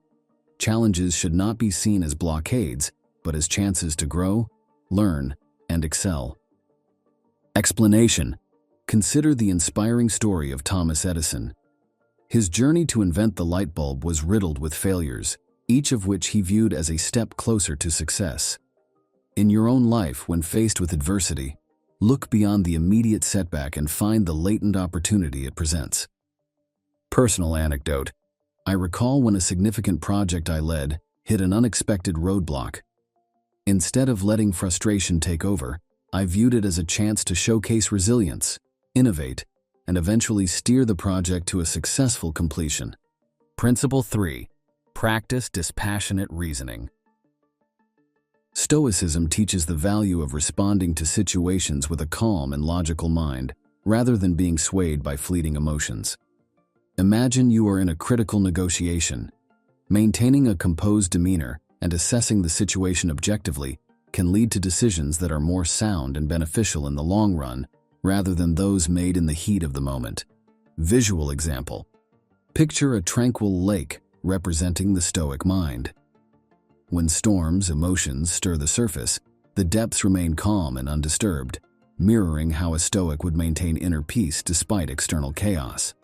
[SPEAKER 2] Challenges should not be seen as blockades, but as chances to grow, learn, and excel. Explanation. Consider the inspiring story of Thomas Edison. His journey to invent the light bulb was riddled with failures, each of which he viewed as a step closer to success. In your own life, when faced with adversity, look beyond the immediate setback and find the latent opportunity it presents. Personal anecdote. I recall when a significant project I led hit an unexpected roadblock. Instead of letting frustration take over, I viewed it as a chance to showcase resilience, innovate, and eventually steer the project to a successful completion. Principle 3. Practice dispassionate reasoning. Stoicism teaches the value of responding to situations with a calm and logical mind, rather than being swayed by fleeting emotions. Imagine you are in a critical negotiation. Maintaining a composed demeanor and assessing the situation objectively can lead to decisions that are more sound and beneficial in the long run, rather than those made in the heat of the moment. Visual example. Picture a tranquil lake representing the Stoic mind. When storms, emotions stir the surface, the depths remain calm and undisturbed, mirroring how a Stoic would maintain inner peace despite external chaos.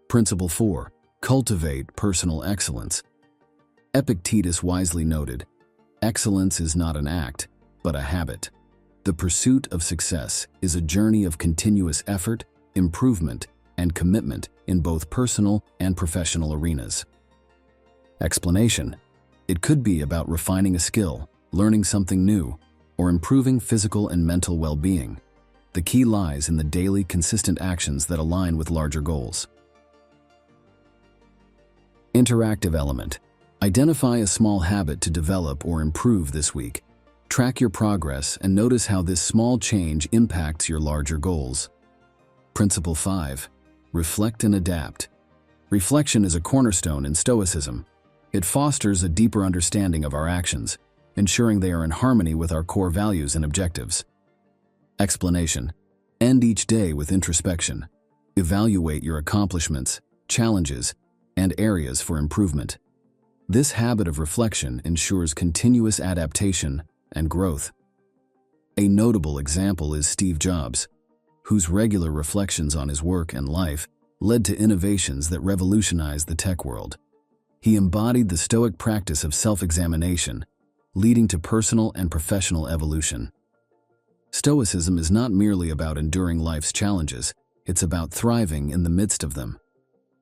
[SPEAKER 2] Principle 4. Cultivate personal excellence. Epictetus wisely noted, "Excellence is not an act, but a habit." The pursuit of success is a journey of continuous effort, improvement, and commitment in both personal and professional arenas. Explanation. It could be about refining a skill, learning something new, or improving physical and mental well-being. The key lies in the daily, consistent actions that align with larger goals. Interactive element. Identify a small habit to develop or improve this week. Track your progress and notice how this small change impacts your larger goals. Principle 5. Reflect and adapt. Reflection is a cornerstone in Stoicism. It fosters a deeper understanding of our actions, ensuring they are in harmony with our core values and objectives. Explanation. End each day with introspection. Evaluate your accomplishments, challenges, and areas for improvement. This habit of reflection ensures continuous adaptation and growth. A notable example is Steve Jobs, whose regular reflections on his work and life led to innovations that revolutionized the tech world. He embodied the Stoic practice of self-examination, leading to personal and professional evolution. Stoicism is not merely about enduring life's challenges, it's about thriving in the midst of them.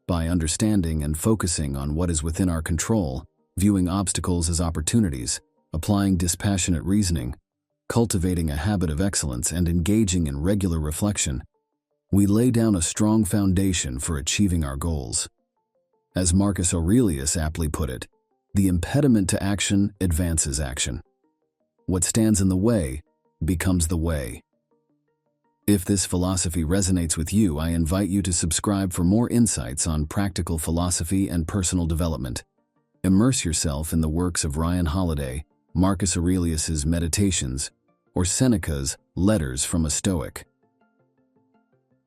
[SPEAKER 2] By understanding and focusing on what is within our control, viewing obstacles as opportunities, applying dispassionate reasoning, cultivating a habit of excellence, and engaging in regular reflection, we lay down a strong foundation for achieving our goals. As Marcus Aurelius aptly put it, the impediment to action advances action. What stands in the way becomes the way. If this philosophy resonates with you, I invite you to subscribe for more insights on practical philosophy and personal development. Immerse yourself in the works of Ryan Holiday, Marcus Aurelius's Meditations, or Seneca's Letters from a Stoic.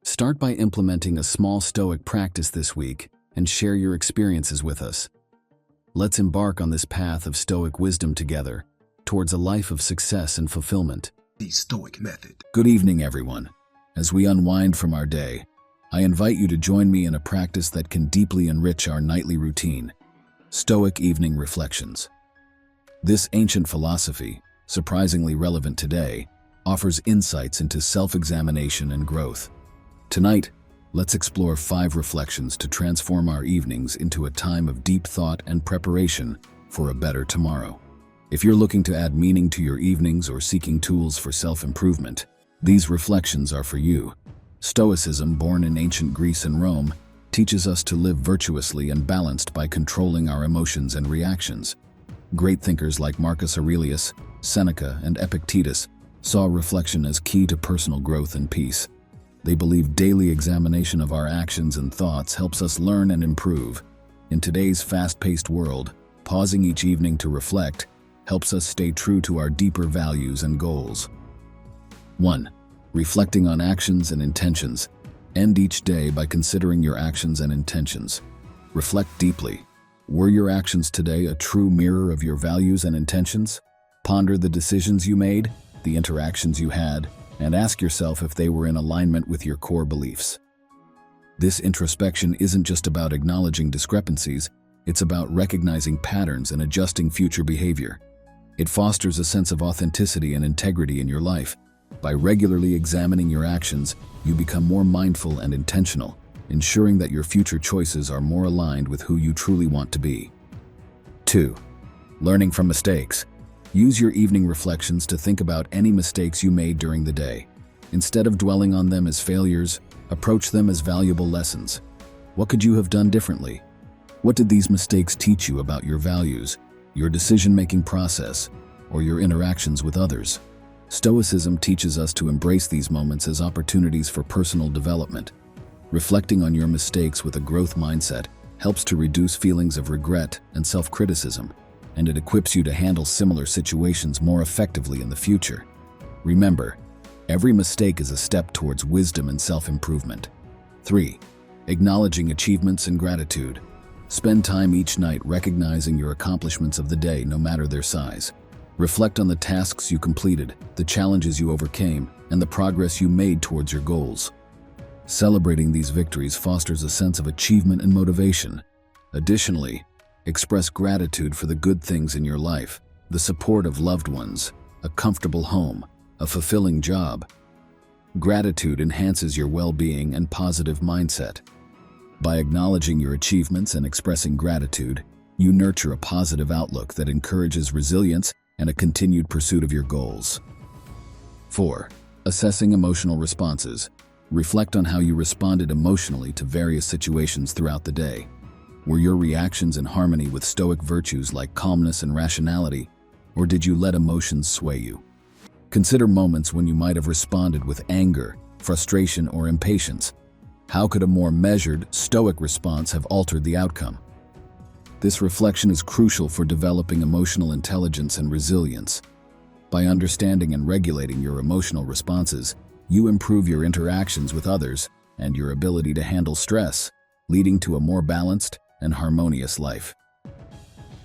[SPEAKER 2] Start by implementing a small Stoic practice this week and share your experiences with us. Let's embark on this path of Stoic wisdom together, towards a life of success and fulfillment.
[SPEAKER 1] The Stoic Method.
[SPEAKER 2] Good evening, everyone. As we unwind from our day, I invite you to join me in a practice that can deeply enrich our nightly routine: Stoic evening reflections. This ancient philosophy, surprisingly relevant today, offers insights into self-examination and growth. Tonight, let's explore 5 reflections to transform our evenings into a time of deep thought and preparation for a better tomorrow. If you're looking to add meaning to your evenings or seeking tools for self-improvement, these reflections are for you. Stoicism, born in ancient Greece and Rome, teaches us to live virtuously and balanced by controlling our emotions and reactions. Great thinkers like Marcus Aurelius, Seneca, and Epictetus saw reflection as key to personal growth and peace. They believed daily examination of our actions and thoughts helps us learn and improve. In today's fast-paced world, pausing each evening to reflect helps us stay true to our deeper values and goals. 1. Reflecting on actions and intentions. End each day by considering your actions and intentions. Reflect deeply. Were your actions today a true mirror of your values and intentions? Ponder the decisions you made, the interactions you had, and ask yourself if they were in alignment with your core beliefs. This introspection isn't just about acknowledging discrepancies, it's about recognizing patterns and adjusting future behavior. It fosters a sense of authenticity and integrity in your life. By regularly examining your actions, you become more mindful and intentional, ensuring that your future choices are more aligned with who you truly want to be. 2. Learning from mistakes. Use your evening reflections to think about any mistakes you made during the day. Instead of dwelling on them as failures, approach them as valuable lessons. What could you have done differently? What did these mistakes teach you about your values, your decision-making process, or your interactions with others? Stoicism teaches us to embrace these moments as opportunities for personal development. Reflecting on your mistakes with a growth mindset helps to reduce feelings of regret and self-criticism, and it equips you to handle similar situations more effectively in the future. Remember, every mistake is a step towards wisdom and self-improvement. 3. Acknowledging achievements and gratitude. Spend time each night recognizing your accomplishments of the day, no matter their size. Reflect on the tasks you completed, the challenges you overcame, and the progress you made towards your goals. Celebrating these victories fosters a sense of achievement and motivation. Additionally, express gratitude for the good things in your life, the support of loved ones, a comfortable home, a fulfilling job. Gratitude enhances your well-being and positive mindset. By acknowledging your achievements and expressing gratitude, you nurture a positive outlook that encourages resilience and a continued pursuit of your goals. 4. Assessing emotional responses. Reflect on how you responded emotionally to various situations throughout the day. Were your reactions in harmony with Stoic virtues like calmness and rationality, or did you let emotions sway you? Consider moments when you might have responded with anger, frustration, or impatience. How could a more measured, Stoic response have altered the outcome? This reflection is crucial for developing emotional intelligence and resilience. By understanding and regulating your emotional responses, you improve your interactions with others and your ability to handle stress, leading to a more balanced and harmonious life.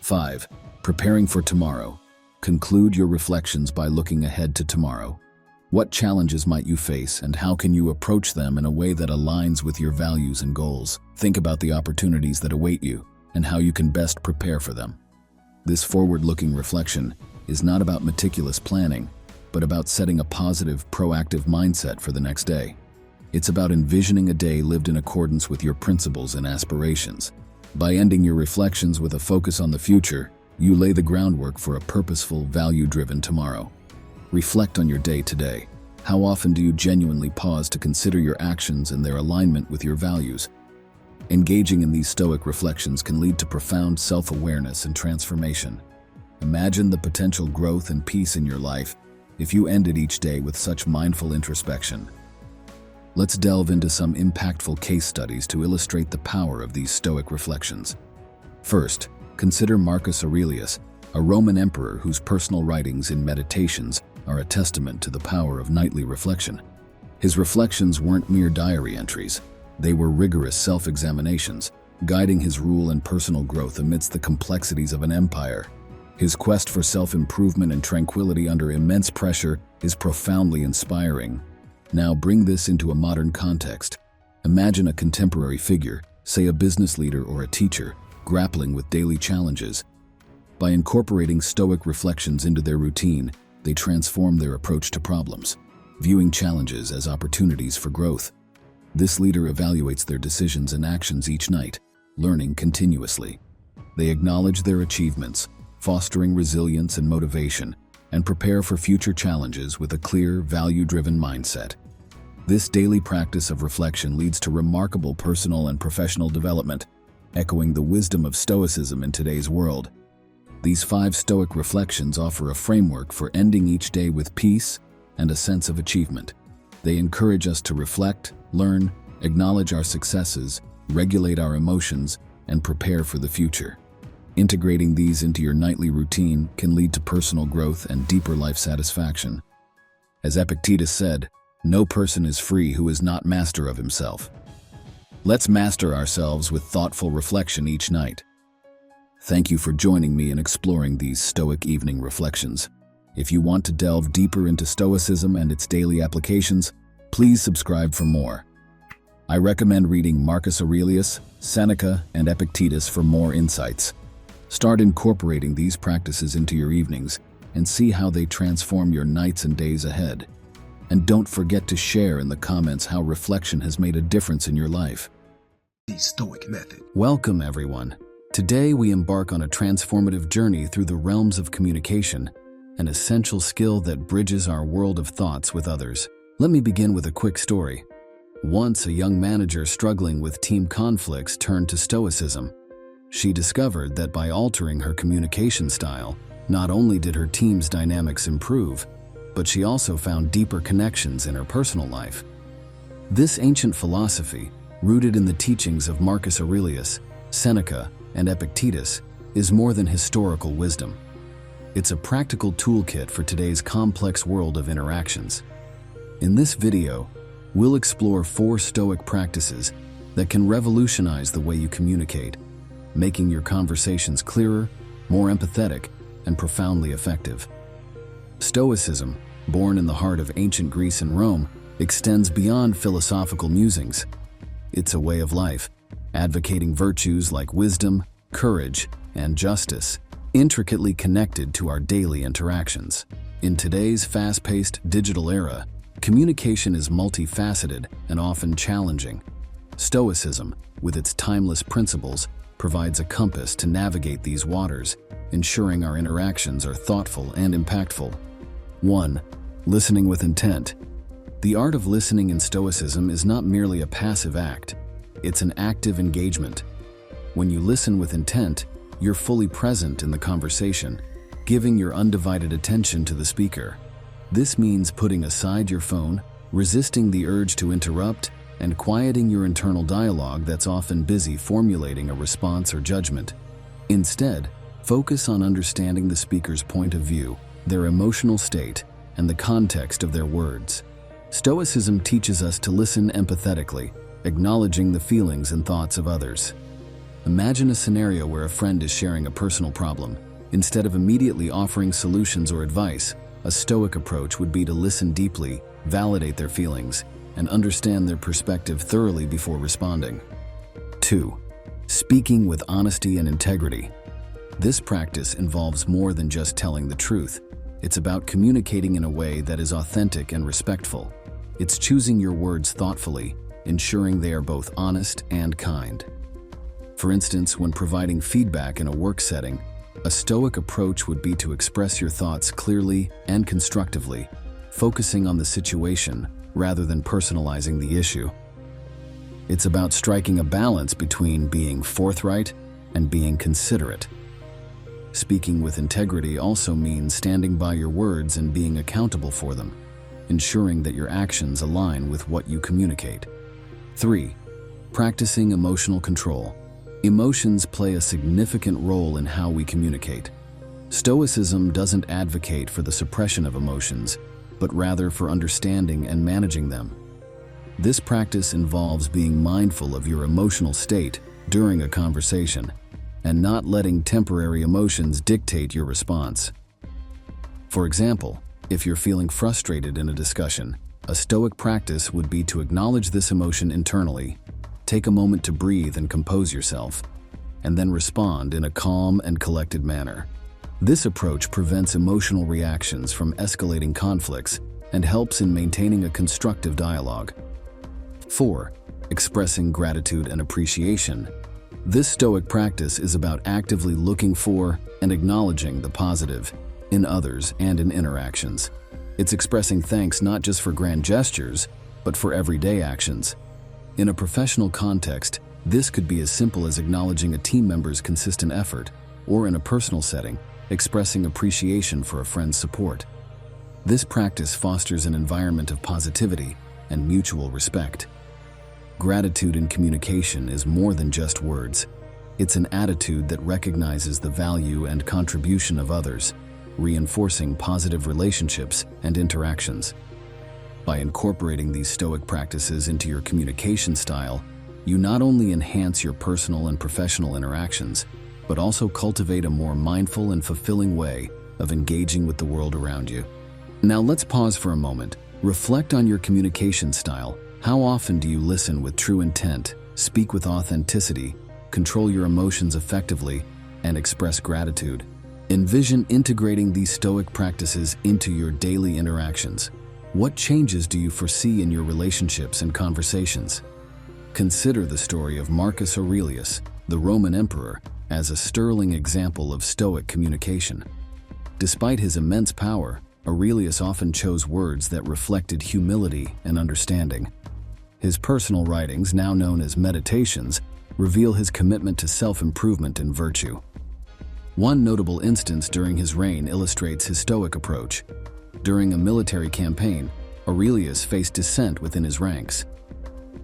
[SPEAKER 2] 5. Preparing for tomorrow. Conclude your reflections by looking ahead to tomorrow. What challenges might you face, and how can you approach them in a way that aligns with your values and goals? Think about the opportunities that await you and how you can best prepare for them. This forward-looking reflection is not about meticulous planning, but about setting a positive, proactive mindset for the next day. It's about envisioning a day lived in accordance with your principles and aspirations. By ending your reflections with a focus on the future, you lay the groundwork for a purposeful, value-driven tomorrow. Reflect on your day today. How often do you genuinely pause to consider your actions and their alignment with your values? Engaging in these Stoic reflections can lead to profound self-awareness and transformation. Imagine the potential growth and peace in your life if you ended each day with such mindful introspection. Let's delve into some impactful case studies to illustrate the power of these Stoic reflections. First, consider Marcus Aurelius, a Roman emperor whose personal writings and meditations are a testament to the power of nightly reflection. His reflections weren't mere diary entries. They were rigorous self-examinations, guiding his rule and personal growth amidst the complexities of an empire. His quest for self-improvement and tranquility under immense pressure is profoundly inspiring. Now bring this into a modern context. Imagine a contemporary figure, say a business leader or a teacher, grappling with daily challenges. By incorporating Stoic reflections into their routine, they transform their approach to problems, viewing challenges as opportunities for growth. This leader evaluates their decisions and actions each night, learning continuously. They acknowledge their achievements, fostering resilience and motivation, and prepare for future challenges with a clear, value-driven mindset. This daily practice of reflection leads to remarkable personal and professional development, echoing the wisdom of Stoicism in today's world. These 5 Stoic reflections offer a framework for ending each day with peace and a sense of achievement. They encourage us to reflect, learn, acknowledge our successes, regulate our emotions, and prepare for the future. Integrating these into your nightly routine can lead to personal growth and deeper life satisfaction. As Epictetus said, "No person is free who is not master of himself." Let's master ourselves with thoughtful reflection each night. Thank you for joining me in exploring these Stoic evening reflections. If you want to delve deeper into Stoicism and its daily applications, please subscribe for more. I recommend reading Marcus Aurelius, Seneca, and Epictetus for more insights. Start incorporating these practices into your evenings and see how they transform your nights and days ahead. And don't forget to share in the comments how reflection has made a difference in your life.
[SPEAKER 1] The Stoic Method.
[SPEAKER 2] Welcome, everyone. Today we embark on a transformative journey through the realms of communication, an essential skill that bridges our world of thoughts with others. Let me begin with a quick story. Once a young manager struggling with team conflicts turned to Stoicism. She discovered that by altering her communication style, not only did her team's dynamics improve, but she also found deeper connections in her personal life. This ancient philosophy, rooted in the teachings of Marcus Aurelius, Seneca, and Epictetus, is more than historical wisdom. It's a practical toolkit for today's complex world of interactions. In this video, we'll explore 4 Stoic practices that can revolutionize the way you communicate, making your conversations clearer, more empathetic, and profoundly effective. Stoicism, born in the heart of ancient Greece and Rome, extends beyond philosophical musings. It's a way of life, advocating virtues like wisdom, courage, and justice, intricately connected to our daily interactions. In today's fast-paced digital era, communication is multifaceted and often challenging. Stoicism, with its timeless principles, provides a compass to navigate these waters, ensuring our interactions are thoughtful and impactful. 1. Listening with intent. The art of listening in Stoicism is not merely a passive act, it's an active engagement. When you listen with intent, you're fully present in the conversation, giving your undivided attention to the speaker. This means putting aside your phone, resisting the urge to interrupt, and quieting your internal dialogue that's often busy formulating a response or judgment. Instead, focus on understanding the speaker's point of view, their emotional state, and the context of their words. Stoicism teaches us to listen empathetically, acknowledging the feelings and thoughts of others. Imagine a scenario where a friend is sharing a personal problem. Instead of immediately offering solutions or advice, a Stoic approach would be to listen deeply, validate their feelings, and understand their perspective thoroughly before responding. 2. Speaking with honesty and integrity. This practice involves more than just telling the truth. It's about communicating in a way that is authentic and respectful. It's choosing your words thoughtfully, ensuring they are both honest and kind. For instance, when providing feedback in a work setting, a Stoic approach would be to express your thoughts clearly and constructively, focusing on the situation rather than personalizing the issue. It's about striking a balance between being forthright and being considerate. Speaking with integrity also means standing by your words and being accountable for them, ensuring that your actions align with what you communicate. 3. Practicing emotional control. Emotions play a significant role in how we communicate. Stoicism doesn't advocate for the suppression of emotions, but rather for understanding and managing them. This practice involves being mindful of your emotional state during a conversation and not letting temporary emotions dictate your response. For example, if you're feeling frustrated in a discussion, a Stoic practice would be to acknowledge this emotion internally, take a moment to breathe and compose yourself, and then respond in a calm and collected manner. This approach prevents emotional reactions from escalating conflicts and helps in maintaining a constructive dialogue. 4. Expressing gratitude and appreciation. This Stoic practice is about actively looking for and acknowledging the positive in others and in interactions. It's expressing thanks not just for grand gestures, but for everyday actions. In a professional context, this could be as simple as acknowledging a team member's consistent effort, or in a personal setting, expressing appreciation for a friend's support. This practice fosters an environment of positivity and mutual respect. Gratitude in communication is more than just words. It's an attitude that recognizes the value and contribution of others, reinforcing positive relationships and interactions. By incorporating these Stoic practices into your communication style, you not only enhance your personal and professional interactions, but also cultivate a more mindful and fulfilling way of engaging with the world around you. Now let's pause for a moment. Reflect on your communication style. How often do you listen with true intent, speak with authenticity, control your emotions effectively, and express gratitude? Envision integrating these Stoic practices into your daily interactions. What changes do you foresee in your relationships and conversations? Consider the story of Marcus Aurelius, the Roman emperor, as a sterling example of Stoic communication. Despite his immense power, Aurelius often chose words that reflected humility and understanding. His personal writings, now known as Meditations, reveal his commitment to self-improvement and virtue. One notable instance during his reign illustrates his Stoic approach. During a military campaign, Aurelius faced dissent within his ranks.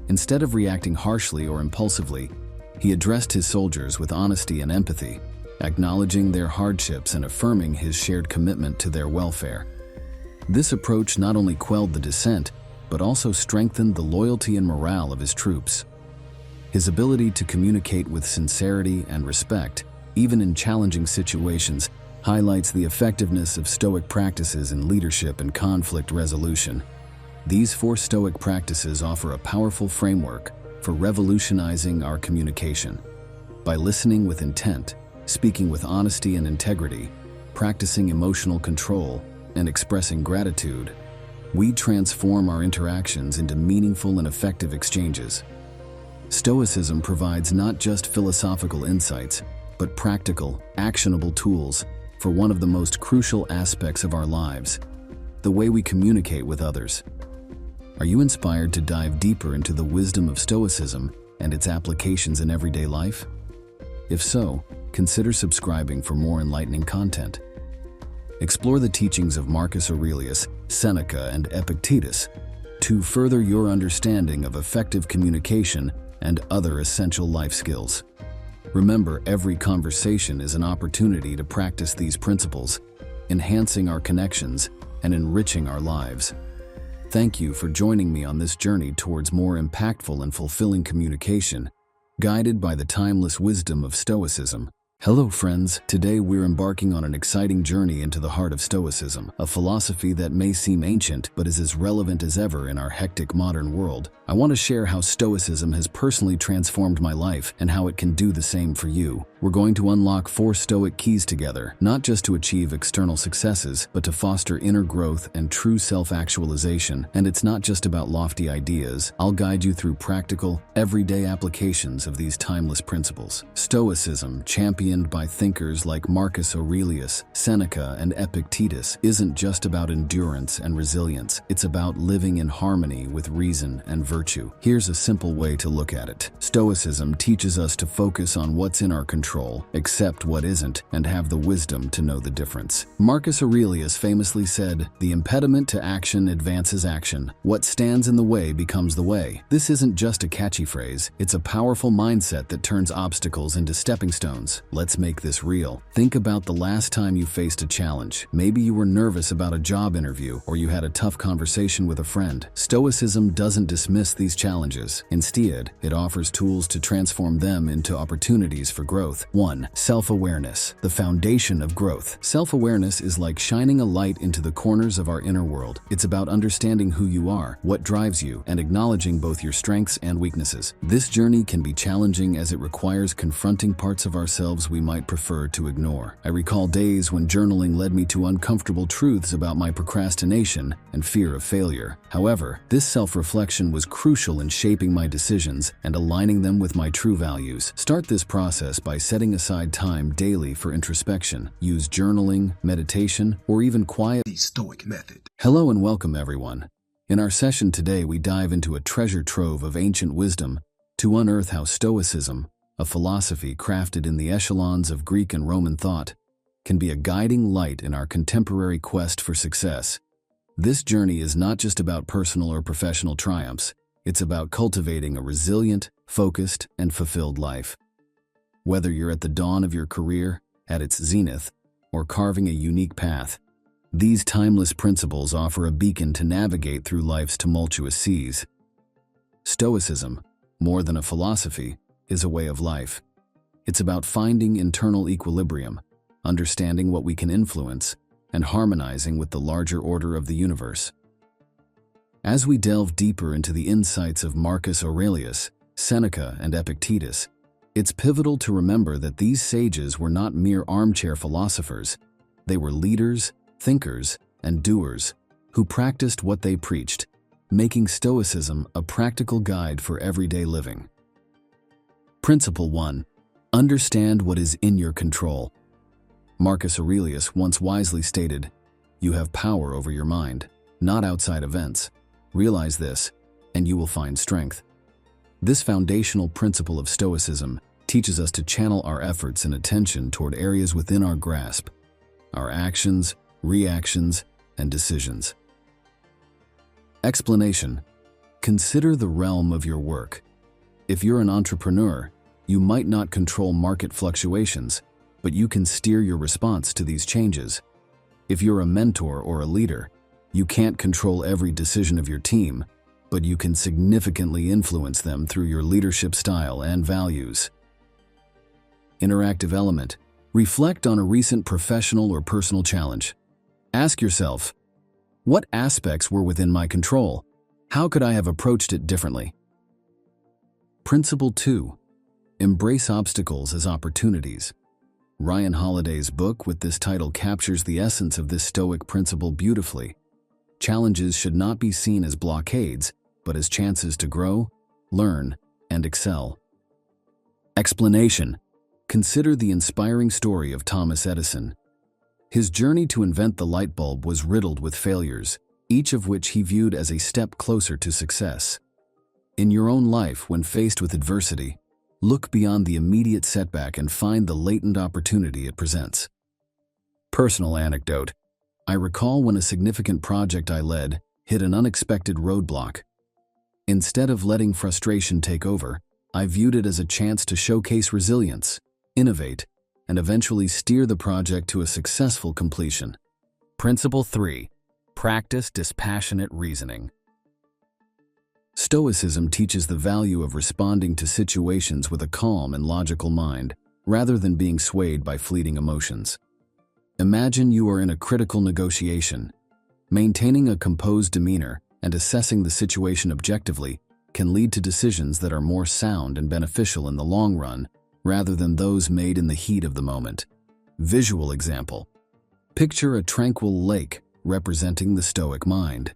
[SPEAKER 2] Instead of reacting harshly or impulsively, he addressed his soldiers with honesty and empathy, acknowledging their hardships and affirming his shared commitment to their welfare. This approach not only quelled the dissent, but also strengthened the loyalty and morale of his troops. His ability to communicate with sincerity and respect, even in challenging situations, highlights the effectiveness of Stoic practices in leadership and conflict resolution. These 4 Stoic practices offer a powerful framework for revolutionizing our communication. By listening with intent, speaking with honesty and integrity, practicing emotional control, and expressing gratitude, we transform our interactions into meaningful and effective exchanges. Stoicism provides not just philosophical insights, but practical, actionable tools for one of the most crucial aspects of our lives, the way we communicate with others. Are you inspired to dive deeper into the wisdom of Stoicism and its applications in everyday life? If so, consider subscribing for more enlightening content. Explore the teachings of Marcus Aurelius, Seneca, and Epictetus to further your understanding of effective communication and other essential life skills. Remember, every conversation is an opportunity to practice these principles, enhancing our connections and enriching our lives. Thank you for joining me on this journey towards more impactful and fulfilling communication, guided by the timeless wisdom of Stoicism. Hello friends, today we're embarking on an exciting journey into the heart of Stoicism, a philosophy that may seem ancient but is as relevant as ever in our hectic modern world. I want to share how Stoicism has personally transformed my life and how it can do the same for you. We're going to unlock 4 Stoic keys together, not just to achieve external successes, but to foster inner growth and true self-actualization. And it's not just about lofty ideas. I'll guide you through practical, everyday applications of these timeless principles. Stoicism, championed by thinkers like Marcus Aurelius, Seneca, and Epictetus, isn't just about endurance and resilience. It's about living in harmony with reason and virtue. Here's a simple way to look at it. Stoicism teaches us to focus on what's in our control, accept what isn't, and have the wisdom to know the difference. Marcus Aurelius famously said, "The impediment to action advances action. What stands in the way becomes the way." This isn't just a catchy phrase, it's a powerful mindset that turns obstacles into stepping stones. Let's make this real. Think about the last time you faced a challenge. Maybe you were nervous about a job interview, or you had a tough conversation with a friend. Stoicism doesn't dismiss these challenges. Instead, it offers tools to transform them into opportunities for growth. 1. Self-awareness, the foundation of growth. Self-awareness is like shining a light into the corners of our inner world. It's about understanding who you are, what drives you, and acknowledging both your strengths and weaknesses. This journey can be challenging as it requires confronting parts of ourselves we might prefer to ignore. I recall days when journaling led me to uncomfortable truths about my procrastination and fear of failure. However, this self-reflection was crucial in shaping my decisions and aligning them with my true values. Start this process by setting aside time daily for introspection. Use journaling, meditation, or even quiet.
[SPEAKER 1] The Stoic Method.
[SPEAKER 2] Hello and welcome, everyone. In our session today, we dive into a treasure trove of ancient wisdom to unearth how Stoicism, a philosophy crafted in the echelons of Greek and Roman thought, can be a guiding light in our contemporary quest for success. This journey is not just about personal or professional triumphs, it's about cultivating a resilient, focused, and fulfilled life. Whether you're at the dawn of your career, at its zenith, or carving a unique path, these timeless principles offer a beacon to navigate through life's tumultuous seas. Stoicism, more than a philosophy, is a way of life. It's about finding internal equilibrium, understanding what we can influence, and harmonizing with the larger order of the universe. As we delve deeper into the insights of Marcus Aurelius, Seneca, and Epictetus, it's pivotal to remember that these sages were not mere armchair philosophers. They were leaders, thinkers, and doers who practiced what they preached, making Stoicism a practical guide for everyday living. Principle 1. Understand what is in your control. Marcus Aurelius once wisely stated, "You have power over your mind, not outside events. Realize this, and you will find strength." This foundational principle of Stoicism teaches us to channel our efforts and attention toward areas within our grasp, our actions, reactions, and decisions. Explanation. Consider the realm of your work. If you're an entrepreneur, you might not control market fluctuations, but you can steer your response to these changes. If you're a mentor or a leader, you can't control every decision of your team, but you can significantly influence them through your leadership style and values. Interactive element. Reflect on a recent professional or personal challenge. Ask yourself, what aspects were within my control? How could I have approached it differently? Principle 2. Embrace obstacles as opportunities. Ryan Holiday's book with this title captures the essence of this Stoic principle beautifully. Challenges should not be seen as blockades, but as chances to grow, learn, and excel. Explanation. Consider the inspiring story of Thomas Edison. His journey to invent the light bulb was riddled with failures, each of which he viewed as a step closer to success. In your own life, when faced with adversity, look beyond the immediate setback and find the latent opportunity it presents. Personal anecdote. I recall when a significant project I led hit an unexpected roadblock. Instead of letting frustration take over, I viewed it as a chance to showcase resilience, innovate, and eventually steer the project to a successful completion. Principle 3. Practice dispassionate reasoning. Stoicism teaches the value of responding to situations with a calm and logical mind, rather than being swayed by fleeting emotions. Imagine you are in a critical negotiation. Maintaining a composed demeanor and assessing the situation objectively can lead to decisions that are more sound and beneficial in the long run, rather than those made in the heat of the moment. Visual example. Picture a tranquil lake representing the Stoic mind.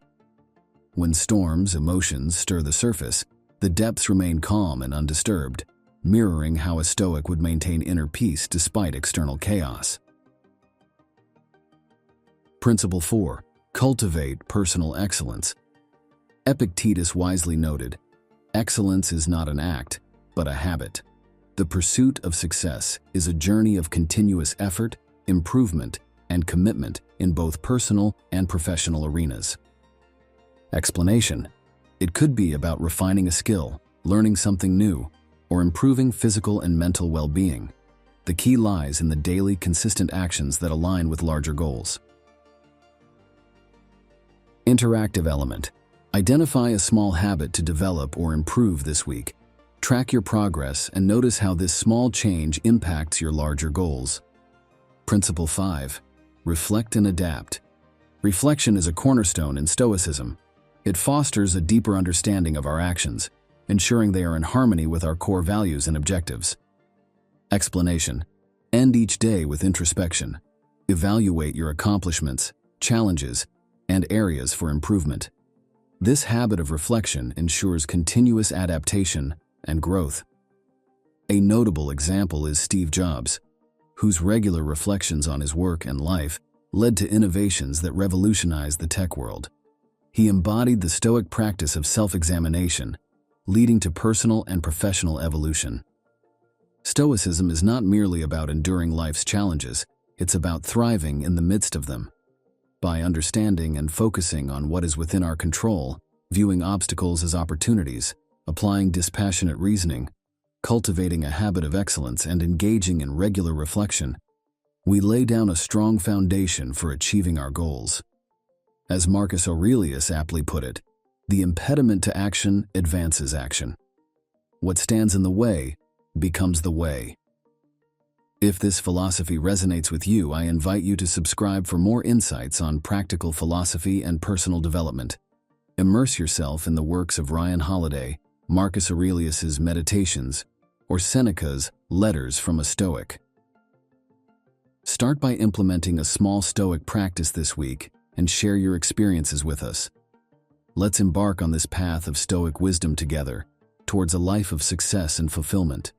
[SPEAKER 2] When storms, emotions stir the surface, the depths remain calm and undisturbed, mirroring how a Stoic would maintain inner peace despite external chaos. Principle 4. Cultivate personal excellence. Epictetus wisely noted, "Excellence is not an act, but a habit." The pursuit of success is a journey of continuous effort, improvement, and commitment in both personal and professional arenas. Explanation. It could be about refining a skill, learning something new, or improving physical and mental well-being. The key lies in the daily, consistent actions that align with larger goals. Interactive element. Identify a small habit to develop or improve this week. Track your progress and notice how this small change impacts your larger goals. Principle 5. Reflect and adapt. Reflection is a cornerstone in Stoicism. It fosters a deeper understanding of our actions, ensuring they are in harmony with our core values and objectives. Explanation. End each day with introspection. Evaluate your accomplishments, challenges, and areas for improvement. This habit of reflection ensures continuous adaptation and growth. A notable example is Steve Jobs, whose regular reflections on his work and life led to innovations that revolutionized the tech world. He embodied the Stoic practice of self-examination, leading to personal and professional evolution. Stoicism is not merely about enduring life's challenges, it's about thriving in the midst of them. By understanding and focusing on what is within our control, viewing obstacles as opportunities, applying dispassionate reasoning, cultivating a habit of excellence, and engaging in regular reflection, we lay down a strong foundation for achieving our goals. As Marcus Aurelius aptly put it, the impediment to action advances action. What stands in the way becomes the way. If this philosophy resonates with you, I invite you to subscribe for more insights on practical philosophy and personal development. Immerse yourself in the works of Ryan Holiday, Marcus Aurelius's Meditations, or Seneca's Letters from a Stoic. Start by implementing a small Stoic practice this week and share your experiences with us. Let's embark on this path of Stoic wisdom together, towards a life of success and fulfillment.